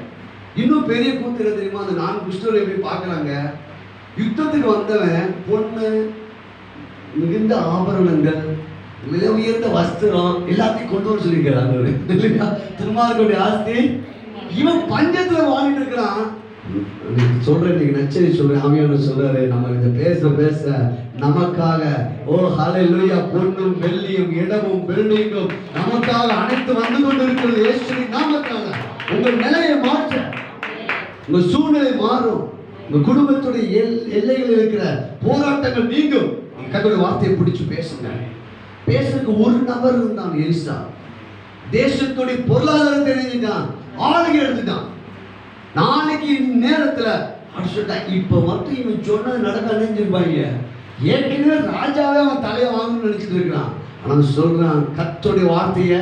இன்னும் பெரிய கூத்து தெரியுமா? அந்த 4 குஷ்டரோகிகள் எப்படி பார்க்குறாங்க, யுத்தத்துக்கு வந்தவன் பொண்ணு, மிகுந்த ஆபரணங்கள், விலை உயர்ந்த வஸ்திரம் எல்லாத்தையும் கொண்டு வர சொல்லியிருக்கிறாங்க. திருமாவளவனுடைய ஆஸ்தி. இவன் பஞ்சத்துல வாழ்ந்துட்டு இருக்கிறான். சொல்றேன், நீங்க நச்சரி சொல்றேன், ஆவியானவர் சொல்றாரு, நம்ம இதை பேச நமக்காக ஹல்லேலூயா பொன்னும் வெள்ளியும் இடமும் பில்டிங்கும் நமக்காக அனைத்து வந்து கொண்டு இருக்கிறது. இயேசுவின் நாமத்தால உங்கள் நிலையை மாற்ற, உங்க சூழ்நிலை மாறும். உங்க குடும்பத்துடைய எல்லைகளில் இருக்கிற போராட்டங்கள் நீங்கும். கர்த்தருடைய வார்த்தையை பிடிச்சு பேசுங்க. பேசுறதுக்கு ஒரு நபர் இருந்தான் எலிசா. தேசத்துடைய பொருளாதாரத்தை எழுதிட்டான், ஆளுகை எடுத்துட்டான். நாளைக்கு நேரத்துல இப்ப மட்டும் இவன் சொன்னது நடக்க நினைஞ்சிருப்பாங்க. ஏற்கனவே ராஜாவே அவன் தலையை வாங்கணும்னு நினைச்சிட்டு இருக்கிறான். ஆனா சொல்றான், கர்த்தருடைய வார்த்தையை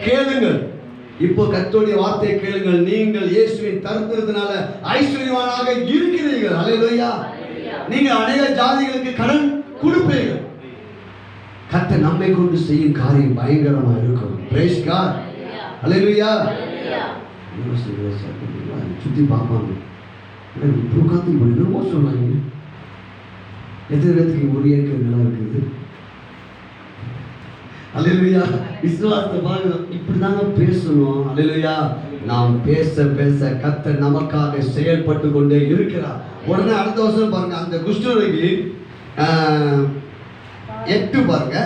கேளுங்கள். இப்போ கர்த்தருடைய வார்த்தையை கேளுங்கள். நீங்கள் இயேசுவின் தரித்திரத்தினால ஐஸ்வர்யவானாக இருக்கிறீர்கள். அல்லேலூயா. நீங்க அநேக ஜாதிகளுக்கு கடன் கொடுப்பீர்கள். கர்த்தர் நம்மை கொண்டு செய்யும் காரியம் பயங்கரமா இருக்கும். Praise God. அல்லேலூயா. சுத்தி பார்ப்பாங்க, உட்காந்து என்னமோ சொன்னாங்க. எத்தனை பேருக்கு 1 ஏக்கர் நிலம் இருக்குது? அல்லேலூயா. விசுவாசத்தை பாருங்க, இப்படிதாங்க பேசணும். அல்லேலூயா. நாம் பேச கர்த்தர் நமக்காக செயல்பட்டு கொண்டே இருக்கிறார். உடனே அடுத்த வருஷம் பாருங்க, அந்த குஷ்டரோகி 8 பாருங்க,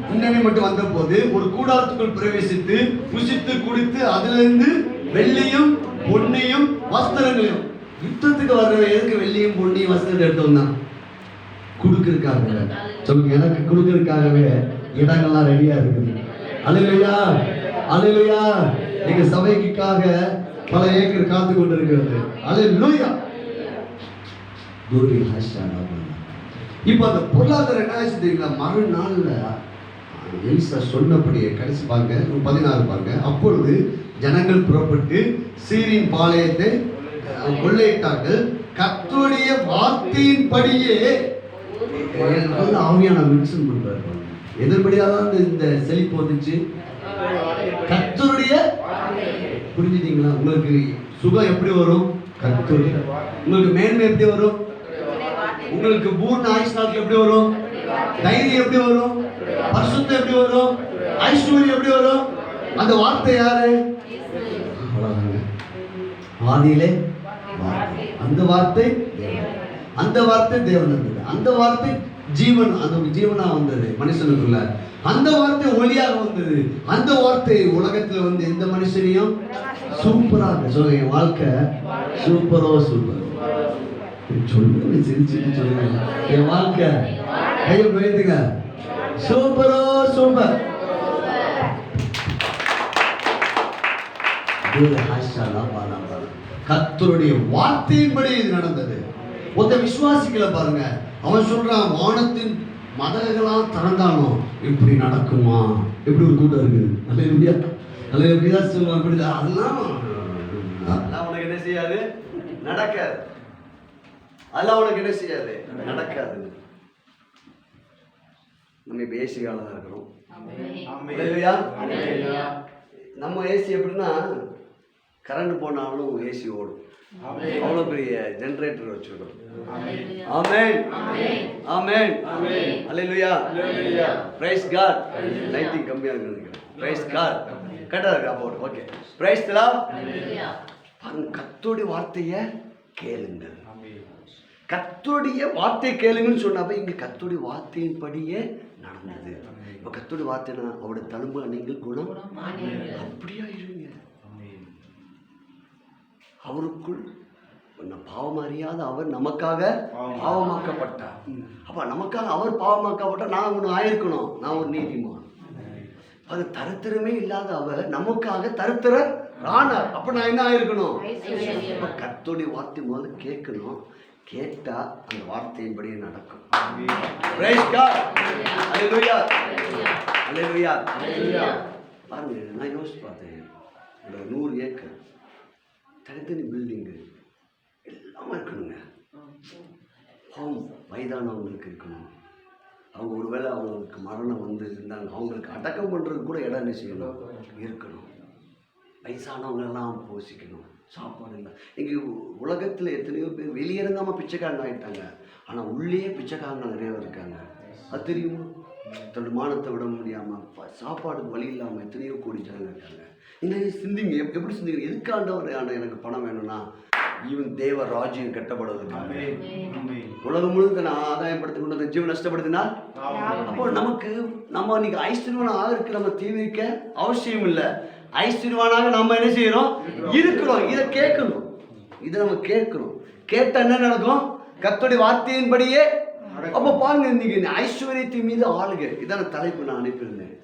முன்னணி மட்டும் வந்த போது ஒரு கூடாரத்துக்குள் பிரவேசித்து புசித்து குடித்து அதிலிருந்து வெள்ளியும் பொன்னையும் வஸ்திரங்களையும். யுத்தத்துக்கு வர்றவன் எதுக்கு வெள்ளியும் பொன்னையும் வஸ்திரத்தை எடுத்து வந்தான்? கொடுக்கறதுக்காக. சொல்லுங்க, எனக்கு கொடுக்கறதுக்காகவே இடங்கள்லாம் ரெடியா இருக்குது. அல்லேலூயா. அல்லேலூயா. எங்க சபைக்காக பல ஏக்கர் காத்து கொண்டிருக்கிறது. அல்லேலூயா. இப்ப அந்த பொருளாதாரம் என்ன ஆச்சு தெரியுங்களா? மறுநாள்ல எலிசா சொன்னபடியே கடைசி பாருங்க 16 பாருங்க. அப்பொழுது ஜனங்கள் புறப்பட்டு சீரின் பாளையத்தை கொள்ளையிட்டார்கள். கர்த்தருடைய வார்த்தையின்படியே ஆவியான மென்ஷன் பண்றாரு. எதன்படியாதான் இந்த செழிப்பு வந்துச்சு? கர்த்தருடைய. புரிஞ்சுட்டீங்களா? உங்களுக்கு சுகம் எப்படி வரும்? கர்த்தருடைய. உங்களுக்கு மேன்மை எப்படி வரும்? உங்களுக்கு பூர்ண ஆயுஷ் நாட்கள் எப்படி வரும்? தைரியம் எப்படி வரும்? பரிசுத்தம் எப்படி வரும்? ஐஸ்வர்யம் எப்படி வரும்? அந்த வார்த்தை யாரு? ஆதியிலே அந்த வார்த்தை, அந்த வார்த்தை தேவன் இருந்தது. அந்த வார்த்தை ஜீவன், அந்த ஜீவனா வந்தது மனுஷனுக்குள்ள. அந்த வார்த்தை ஒளியாக வந்தது. அந்த வார்த்தை உலகத்துல வந்து எந்த மனுஷனையும் சூப்பராக சொல்லுங்க. வாழ்க்கை சூப்பரோ சூப்பர் சொல்லுங்க. சிரிச்சுட்டு சொல்லுங்க. என் வாழ்க்கை கையை போயிடுங்க. சூப்பரோ சூப்பர். கர்த்தருடைய வார்த்தையின்படி இது நடந்தது. ஒருத்த விசுவாசிக்கல பாருங்க. அவன் சொல்றான், வானத்தின் மதகெல்லாம் திறந்தானோ இப்படி நடக்குமா? எப்படி ஒரு கூட்டம் இருக்குது. அல்லேலூயா. அல்ல எப்படிதான் சொல்லுவான். அப்படிதான் அதெல்லாம் உனக்கு என்ன செய்யாது? நடக்காது. அதெல்லாம் உனக்கு என்ன செய்யாது? நடக்காது. நம்ம இப்ப ஏசி காலம் தான் இருக்கிறோம். நம்ம ஏசி எப்படின்னா கரண்ட் போனாலும் ஏசி ஓடும். அவ்வளோ பெரிய ஜெனரேட்டர் வச்சிருக்கோம். ஆமென் ஆமென் அல்லேலூயா. Praise God. லைட்டிங் கம்மியா இருக்கு. Praise God. கரெக்டா இருக்கா? போடு. ஓகே. Praise the Lord. கர்த்தருடைய வார்த்தையை கேளுங்கள். கர்த்தருடைய வார்த்தை கேளுங்கன்னு சொன்னாப்ப இங்க கர்த்தருடைய வார்த்தையின்படியே நடந்தது. இப்ப கர்த்தருடைய வார்த்தைனா அவருடைய தழும்பு நீங்கள் குணம் அப்படியா இருங்க. அவருக்குள் பாவம் அறியாத அவர் நமக்காக பாவமாக்கப்பட்டார். அப்ப நமக்காக அவர் பாவமாக்கப்பட்டார். நான் ஒன்று ஆயிருக்கணும். நான் ஒரு நீதிமான். அது தரித்திரமே இல்லாத அவர் நமக்காக தரித்திரர் ஆனார். அப்ப நான் என்ன ஆயிருக்கணும்? கர்த்தருடைய வார்த்தை முதல்ல கேட்கணும். கேட்டா அந்த வார்த்தையின்படியே நடக்கும். Praise God. அல்லேலூயா. அல்லேலூயா. பாருங்க, நான் யோசிச்சு பார்த்தேன். 100 ஏக்கர் தனித்தனி பில்டிங்கு எல்லாமே இருக்கணுங்க. ஹோம் வயதானவங்களுக்கு இருக்கணும். அவங்க ஒருவேளை அவங்களுக்கு மரணம் வந்து இருந்தாங்க, அவங்களுக்கு அடக்கம் பண்ணுறது கூட இடம் என்ன செய்யணும்? இருக்கணும். வயசானவங்களெல்லாம் போஷிக்கணும். சாப்பாடு இல்லை. இங்கே உலகத்தில் எத்தனையோ பேர் வெளியிறங்காமல் பிச்சைக்காரங்க ஆகிட்டாங்க. ஆனால் உள்ளே பிச்சைக்காரங்க நிறைய இருக்காங்க. அது தெரியுமா? தன்னோட மானத்தை விட முடியாமல் சாப்பாடுக்கு வழி இல்லாமல் எத்தனையோ கோடி ஜனங்க இருக்காங்க. இன்னைக்கு சிந்திங்க, எப்படி சிந்திங்க? எதுக்காண்டவர் எனக்கு பணம் வேணும்னா ஈவன் தேவ ராஜ்யம் கட்டப்படுவதற்காக. உலகம் முழுக்க நான் ஆதாயப்படுத்தி கொண்டு அந்த ஜீவன் நஷ்டப்படுத்தினா அப்போ நமக்கு நம்ம இன்னைக்கு ஐஸ்வர்யவானாக ஆகிறதுக்கு நம்ம தீவிரிக்க அவசியம் இல்லை. ஐஸ்வர்யவானாக நம்ம என்ன செய்யறோம்? இருக்கிறோம். இதை கேட்கணும். இதை நம்ம கேட்கணும். கேட்ட என்ன நடக்கும்? கர்த்தருடைய வார்த்தையின்படியே. அப்ப பாருங்க, இன்னைக்கு ஐஸ்வர்யத்தின் மீது ஆளுகை. இதான தலைப்பு நான் அனுப்பியிருந்தேன்.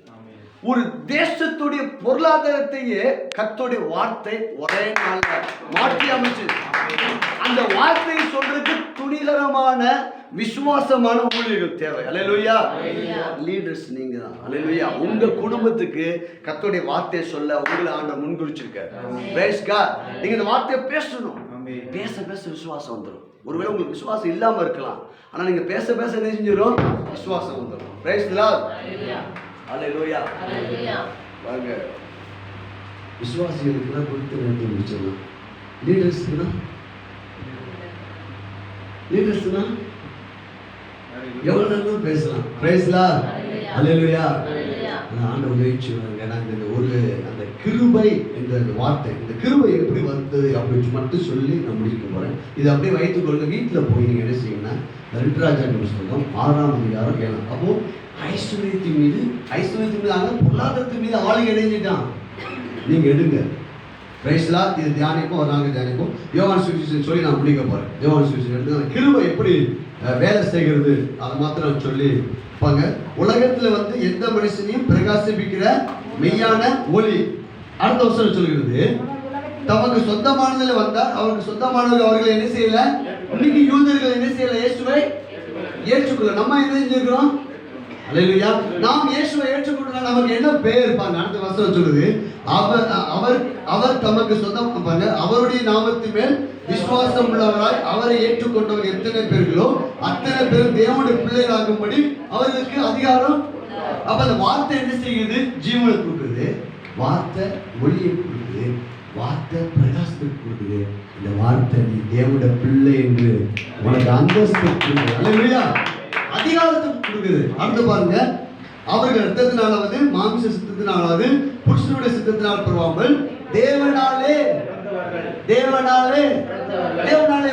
ஒரு தேசத்துடைய பொருளாதாரத்தையே கர்த்தருடைய வார்த்தை ஒரே நாள்ல மாற்றி அமைச்சு. அந்த வார்த்தையை சொல்றதுக்கு துணிகரமான விசுவாசமான ஊழியர்கள் தேவை. அல்லேலூயா. லீடர்ஸ் நீங்க தான். அல்லேலூயா. உங்க குடும்பத்துக்கு கர்த்தருடைய வார்த்தையை சொல்ல உங்களை ஆண்டவர் முன்குறிச்சிருக்கார். Price God. நீங்க இந்த வார்த்தையை பேசணும். பேச பேச விசுவாசம் வந்துடும். ஒருவேளை உங்களுக்கு விசுவாசம் இல்லாம இருக்கலாம், ஆனா நீங்க பேச பேச என்ன செஞ்சிடும்? விசுவாசம் வந்துடும். Praise the Lord. அல்லேலூயா. வாங்க, விசுவாசிகளுக்கு தான் கொடுத்து நேரத்தை முடிச்சிடலாம். லீடர்ஸ்னா எவ்வளவு நேரம் பேசலாம். Praise the Lord. அல்லேலூயா. ஆண்டவர் உதவிச்சுவாங்க. நாங்கள் இந்த ஒரு அந்த கிருபை என்ற அந்த வார்த்தை, இந்த கிருபை எப்படி வந்தது அப்படின்னு மட்டும் சொல்லி நான் முடிக்க போறேன். இதை அப்படியே வைத்துக் கொள்ளுங்க. வீட்டில் போய் நீங்க என்ன செய்யுங்கன்னா 2 ராஜாக்கள் புத்தகம் 6ஆம் அதிகாரம் 7. அப்போ ஐஸ்வர்யத்தின் மீது பொருளாதாரத்தின் மீது ஆளுகை இணைஞ்சிட்டான். நீங்க எடுங்க. Price the Lord. இது தியானிப்போம், நாங்கள் தியானிப்போம். யோவான் சுவிசேஷம் சொல்லி நான் முடிக்க போறேன். யோவான் சுவிசேஷம் எடுத்து அந்த கிருபை எப்படி வேலை செய்கிறது அதை மாத்திரம் சொல்லி பாங்க. உலகத்துல வந்து எந்த மனுஷனையும் பிரகாசிப்பிக்கிற மெய்யான ஒளி. அடுத்த வருஷம் சொல்கிறது, தமக்கு சொந்தமானதில் வந்தார். அவருக்கு சொந்தமானவர்கள் அவர்கள் என்ன செய்யல? இன்னைக்கு யூதர்கள் என்ன செய்யல? இயேசுவை ஏற்றுக்கொள்ள. நம்ம என்ன செஞ்சிருக்கிறோம்? அல்லேலூயா. நாம் இயேசுவை ஏற்றுக்கொண்டா நமக்கு என்ன பேர் பாருங்க. அடுத்த வசனம் சொல்லுது, அவர் தமக்கு சொந்தம் பாருங்க, அவருடைய நாமத்தின் மேல் விசுவாசம் உள்ளவராய் அவரை ஏற்றுக்கொண்டவர் எத்தனை பேர்களோ அத்தனை பேரும் தேவனுடைய பிள்ளைகளாகும்படி அவர்களுக்கு அதிகாரம். அப்ப அந்த வார்த்தை என்ன செய்யுது? ஜீவனை கொடுக்குது. வார்த்தை ஒளியை கொடுக்குது. வார்த்தை பிரகாசத்தை கொடுக்குது. இந்த வார்த்தை நீ தேவனுடைய பிள்ளை என்று உனக்கு அந்தஸ்து கொடுக்குது. அல்லேலூயா. அதிகாரத்துக்கு கொடுக்குது. அடுத்து பாருங்க, அவர்கள் ரத்தத்தினாலாவது மாமிச சித்தத்தினாலாவது புருஷனுடைய சித்தத்தினால் பிறவாமல் தேவனாலே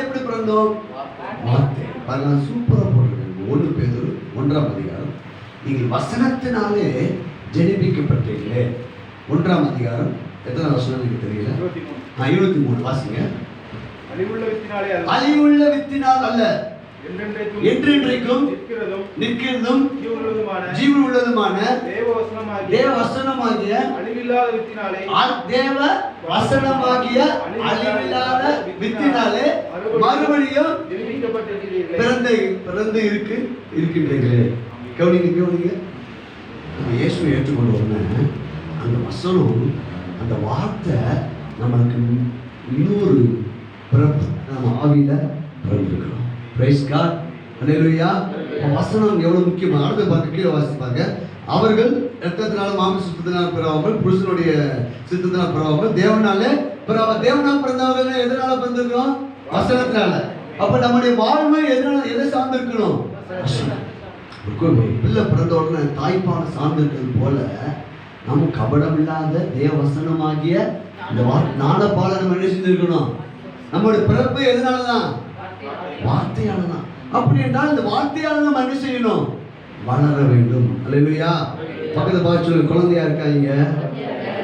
எப்படி பிறந்தோம்? வார்த்தை. பாருங்க, சூப்பரா போட்டிருக்காங்க. 1 பேதுரு 1ஆம் அதிகாரம். நீங்கள் வசனத்தினாலே ஜெனிப்பிக்கப்பட்டீங்களே. 1ஆம் அதிகாரம் எத்தனை வசனம் எனக்கு தெரியல. 23 வாசிங்க. அழிவுள்ள வித்தினால் அல்ல, என்றென்றைக்கும் நிற்கிறதும் ஜீவன் உள்ளதுமான தேவ வசனமாகிய அழிவில்லாத வித்தினாலே மறுபடியும் பிறந்து இருக்கின்றீர்களே. கவனிங்க. இயேசுவை ஏற்றுக்கொண்டு வந்த அந்த வசனம், அந்த வார்த்தை நமக்கு இன்னொரு பிறப்பு. நம்ம ஆவியில பிறந்திருக்கிறோம். Price God. அல்லேலூயா. வசனம் எவ்வளவு முக்கியமா. அடுத்து பாருங்க, கீழே வாசிப்பாங்க. அவர்கள் இரத்தத்தினால மாமிச சித்தத்தினால் பிறவாமல் புருஷனுடைய சித்தத்தினால் பிறவாமல் தேவனாலே தேவனால் பிறந்தவர்கள் எதனால பிறந்திருக்கிறோம்? வசனத்தினால. அப்ப நம்முடைய வாழ்வு எதை சார்ந்திருக்கணும்? பிள்ளை பிறந்த உடனே தாய்ப்பால் சார்ந்திருக்கிறது போல நம்ம கபடம் இல்லாத தேவ வசனமாகிய இந்த நாளப்பால நம்ம என்ன செஞ்சிருக்கணும்? நம்மளுடைய பிறப்பு எதனாலதான்? வார்த்தையாலதான். அப்படி என்றால் இந்த வார்த்தையால நம்ம என்ன செய்யணும்? வளர வேண்டும். அல்லேலூயா. பக்கத்து பார்த்து சொல்லு, குழந்தையா இருக்காங்க,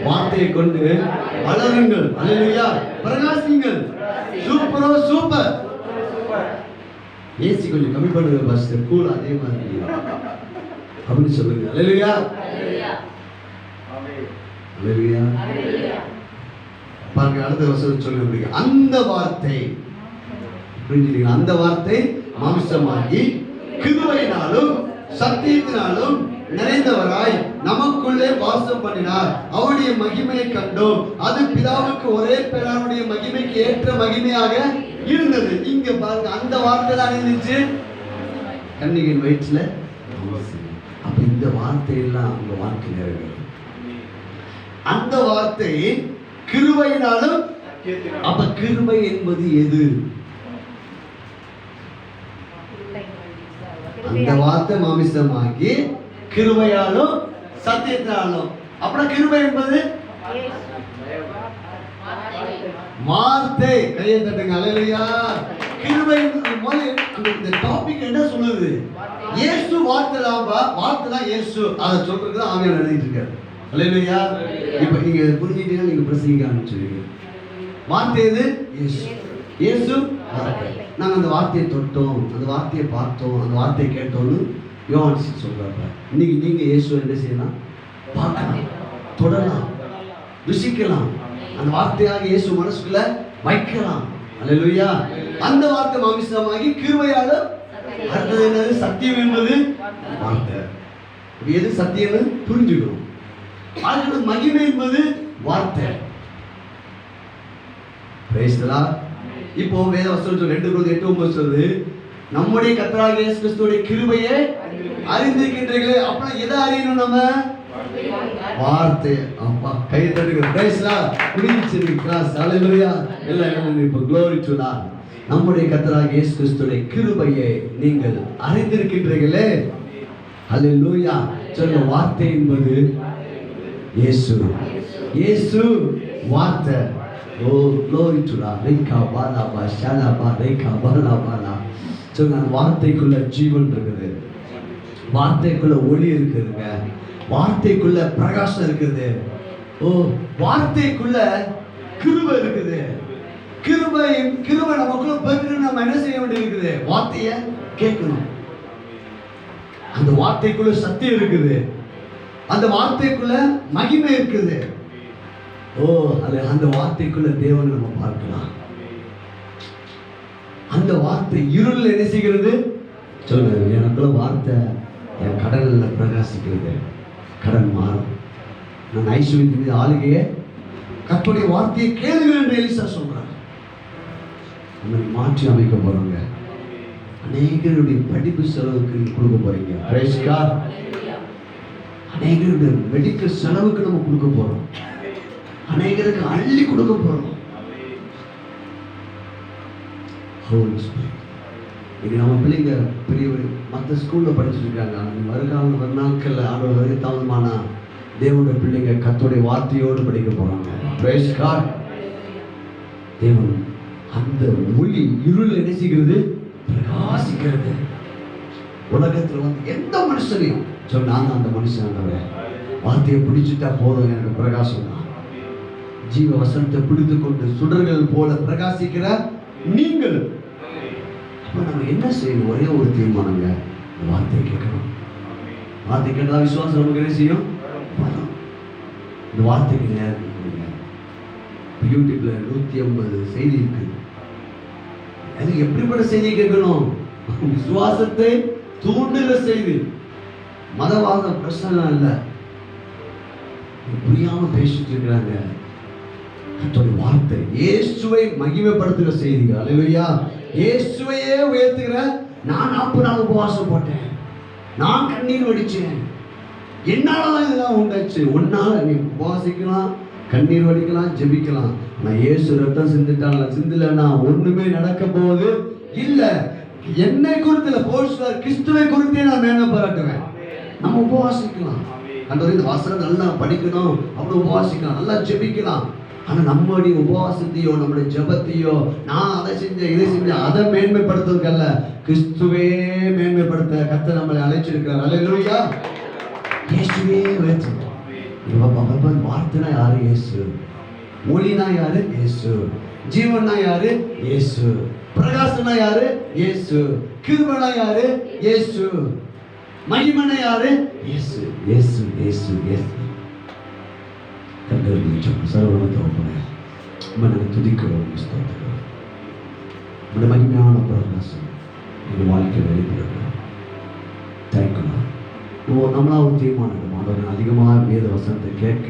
வார்த்தையை கொண்டு வளருங்கள். அல்லேலூயா. பிரகாசிங்கள். சூப்பர். ஏசி கொஞ்சம் கம்மி பண்ணுங்க பாஸ்டர், கூல் அதே மாதிரி அப்படி சொல்லுங்க. அல்லேலூயா. அல்லேலூயா. பாருங்க, அடுத்த வசனம் சொல்லுங்க. அந்த வார்த்தை புரிஞ்சுக்கிறீங்களா? அந்த வார்த்தை மாம்சமாகி கிருபையினாலும் சத்தியத்தினாலும் நிறைந்தவராய் நமக்குள்ளே வாசம் பண்ணினார். அவருடைய மகிமையை கண்டோம். அது பிதாவுக்கு ஒரே பேரானுடைய மகிமைக்கு ஏற்ற மகிமையாக இருந்தது. இங்க பாருங்க, அந்த வார்த்தை தான் இருந்துச்சு கன்னிகையின் வயிற்றுல. அப்ப இந்த வார்த்தையெல்லாம் உங்க வாழ்க்கை நிறைவேறும். அந்த வார்த்தை கிருபையினாலும். அப்ப கிருபை என்பது எது? அந்த வார்த்தை மாமிசமாகி கிருபையாலும் சத்தியத்தினாலும். அப்புறம் கிருபை என்பது வார்த்தை. கையை தட்டுங்க. அல்லேலூயா. கிருபை இந்த டாபிக் என்ன சொல்லுது? இயேசு வார்த்தை தான் இயேசு. அதை சொல்றதுக்கு தான் ஆவியானவர் எழுதிட்டு இருக்காரு. அல்லேலூயா. இப்ப நீங்க புரிஞ்சுட்டீங்கன்னா நீங்க பிரசங்கிக்க ஆரம்பிச்சிருவீங்க. வார்த்தை எது? இயேசு வார்த்தை. நாங்கள் அந்த வார்த்தையை தொட்டோம், அந்த வார்த்தையை பார்த்தோம், அந்த வார்த்தையை கேட்டோம்னு யோவான் சொல்றாங்க. இன்னைக்கு நீங்க இயேசு என்ன செய்யலாம்? பார்க்கலாம், தொடரலாம், ருசிக்கலாம். அந்த வார்த்தையாக இயேசு மனசுக்குள்ள வைக்கலாம். அல்லேலூயா. அந்த வார்த்தை மாமிசமாகி கிருபையால. அடுத்தது என்னது? சத்தியம் என்பது வார்த்தை. எது சத்தியம்னு புரிஞ்சுக்கணும். அதுக்கு மகிமை என்பது வார்த்தை. Price the Lord. இப்போ வேத வசனம் 2 Corinthians 8:9 சொல்லுது, நம்முடைய கர்த்தராகிய இயேசு கிறிஸ்துவின் கிருபையை அறிந்திருக்கின்றீர்களே. அப்ப எதை அறியணும்? நம்ம வார்த்தை. அப்பா கை தட்டுங்க. Price the Lord. புரிஞ்சிச்சு கிளாஸ். ஹalleluya. எல்லாம் இப்போ glory to God. நம்முடைய கர்த்தராகிய இயேசு கிறிஸ்துவின் கிருபையை நீங்கள் அறிந்திருக்கின்றீர்களே. ஹalleluya. சொல்லுங்க. வார்த்தை என்பது இயேசு வார்த்தை. Oh, glory to God. Reka bala ba shala ba reka bala bala. சொல்லுங்க. வார்த்தைக்குள்ள ஜீவன் இருக்குது. வார்த்தைக்குள்ள ஒளி இருக்குதுங்க. வார்த்தைக்குள்ள பிரகாசம் இருக்குது. ஓ, வார்த்தைக்குள்ள கிருபை இருக்குது. கிருபை நமக்குள்ள பெருகணும். நம்ம என்ன செய்ய வேண்டியிருக்குது? வார்த்தையை கேட்கணும். அந்த வார்த்தைக்குள்ள சத்தியம் இருக்குது. அந்த வார்த்தைக்குள்ள மகிமை இருக்குது. அது அந்த வார்த்தைக்குள்ள தேவனை நம்ம பார்க்கலாம். அந்த வார்த்தை இருள் என்ன செய்கிறது? சொல்லுங்க, எனக்குள்ள வார்த்தை என் கடல்ல பிரகாசிக்கிறது. கடன் மாறும். நான் ஐஸ்வர்யத்தின் மீது ஆளுகைய கர்த்தருடைய வார்த்தையை கேளுங்கள் என்று எலிசா சொல்றாங்க. நம்ம மாற்றி அமைக்க போறோங்க. அநேகருடைய படிப்பு செலவுக்கு கொடுக்க போறீங்க. Praise God. அநேகருடைய மெடிக்கல் செலவுக்கு நம்ம கொடுக்க போறோம். அநேகருக்கு அள்ளி கொடுக்க போறோம். இது நம்ம பிள்ளைங்க பெரிய மற்ற ஸ்கூல்ல படிச்சுட்டு இருக்காங்க. வருகால நாட்கள்ல ஆண்டவர் தாமதமானா தேவனுடைய பிள்ளைங்க கர்த்தருடைய வார்த்தையோடு படிக்க போறாங்க. Praise God. தேவன் அந்த ஒளி இருள் என்ன செய்கிறது? பிரகாசிக்கிறது. உலகத்துல வந்து எந்த மனுஷனையும் சொன்னாங்க அந்த மனுஷன் வார்த்தையை பிடிச்சிட்டா போதும், எனக்கு பிரகாசம் தான். ஜீவ வசனத்தை பிடித்து கொண்டு சுடர்கள் போல பிரகாசிக்கிற நீங்கள். அப்ப நம்ம என்ன செய்யணும்? ஒரே ஒரு தீர்மானங்க, இந்த வார்த்தையை கேட்கணும். வார்த்தை கேட்டா விசுவாசம் நமக்கு என்ன செய்யும்? வரும். இந்த வார்த்தைக்கு நேரம் கொடுங்க. யூடியூப்ல 150 செய்தி இருக்கு. அது எப்படிப்பட்ட செய்தி கேட்கணும்? விசுவாசத்தை தூண்டுகிற செய்தி. மதவாத பிரச்சனை இல்லை. புரியாம பேசிட்டு இருக்கிறாங்க. கர்த்தருடைய வார்த்தை இயேசுவை மகிமைப்படுத்துகிற செய்தி. அல்லேலூயா. இயேசுவையே உயர்த்துகிற. நான் 40 நாள் உபவாசம் போட்டேன், நான் கண்ணீர் வடிச்சேன், என்னாலதான் இதெல்லாம் உண்டாச்சு. உன்னால நீ உபவாசிக்கலாம், கண்ணீர் வடிக்கலாம், ஜெபிக்கலாம். நான் இயேசு ரத்தம் சிந்துட்டாங்க, சிந்தலன்னா ஒண்ணுமே நடக்க போகுது இல்ல. என்னை குறித்து போல்ஸ்வார் கிறிஸ்துவை குறித்தே நான் மேன்மை பாராட்டுவேன். நம்ம உபவாசிக்கலாம். அந்த இந்த வசனம் நல்லா படிக்கணும், அவ்வளவு உபவாசிக்கலாம், நல்லா ஜெபிக்கலாம். ஆனா நம்மளுடைய உபவாசத்தையோ நம்முடைய ஜெபத்தையோ நான் அதை செஞ்சேன் இதை செஞ்சேன் அதை மேன்மைப்படுத்துவதற்கல்ல, கிறிஸ்துவே மேன்மைப்படுத்த கர்த்தர் நம்மளை அழைச்சிருக்கிறார். அல்லேலூயா. இயேசுவே உயர்த்தணும். வார்த்தைனா யாரு? இயேசு. ஒளினா யாரு? இயேசு. ஜீவனா யாரு? இயேசு. பிரகாசனா யாரு? இயேசு. கிருபைனா யாரு? இயேசு. மகிமைனா யாரு? இயேசு. இயேசு இயேசு இயேசு. துதிக்கிறோம். மகிமையான பிரகாசம் எங்கள் வாழ்க்கையில் வெளிப்படுகிறோம். தேங்க்யூ. நம்மளா ஒரு தீர்மானம் அதிகமாக வேத வசனத்தை கேட்க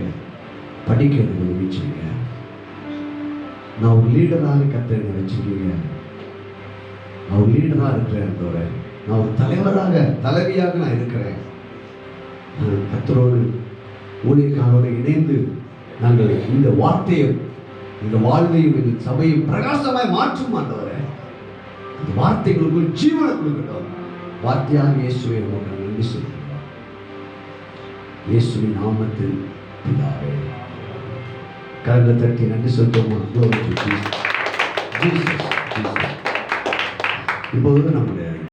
படிக்க எனக்கு வச்சுருங்க. நான் ஒரு லீடராக கர்த்தரை வச்சுருக்கீங்க. நான் ஒரு லீடராக இருக்கிறேன். நான் ஒரு தலைவராக தலைவியாக நான் இருக்கிறேன். கர்த்தரோடு ஊழியக்காரோடு இணைந்து நாங்கள் இந்த வார்த்தையை இந்த வாழ்வையும் இந்த சபையும் பிரகாசமாய் மாற்றும் ஆண்டவரே. இந்த வார்த்தைகளுக்குள் ஜீவனை கொடுக்கட்டும். வார்த்தையாக இயேசுவை நமக்கு நன்றி சொல்லுங்கள். இயேசுவின் நாமத்தில் பிதாவே. கரங்களை தட்டி நன்றி சொல்லுவோம். இப்போது நம்முடைய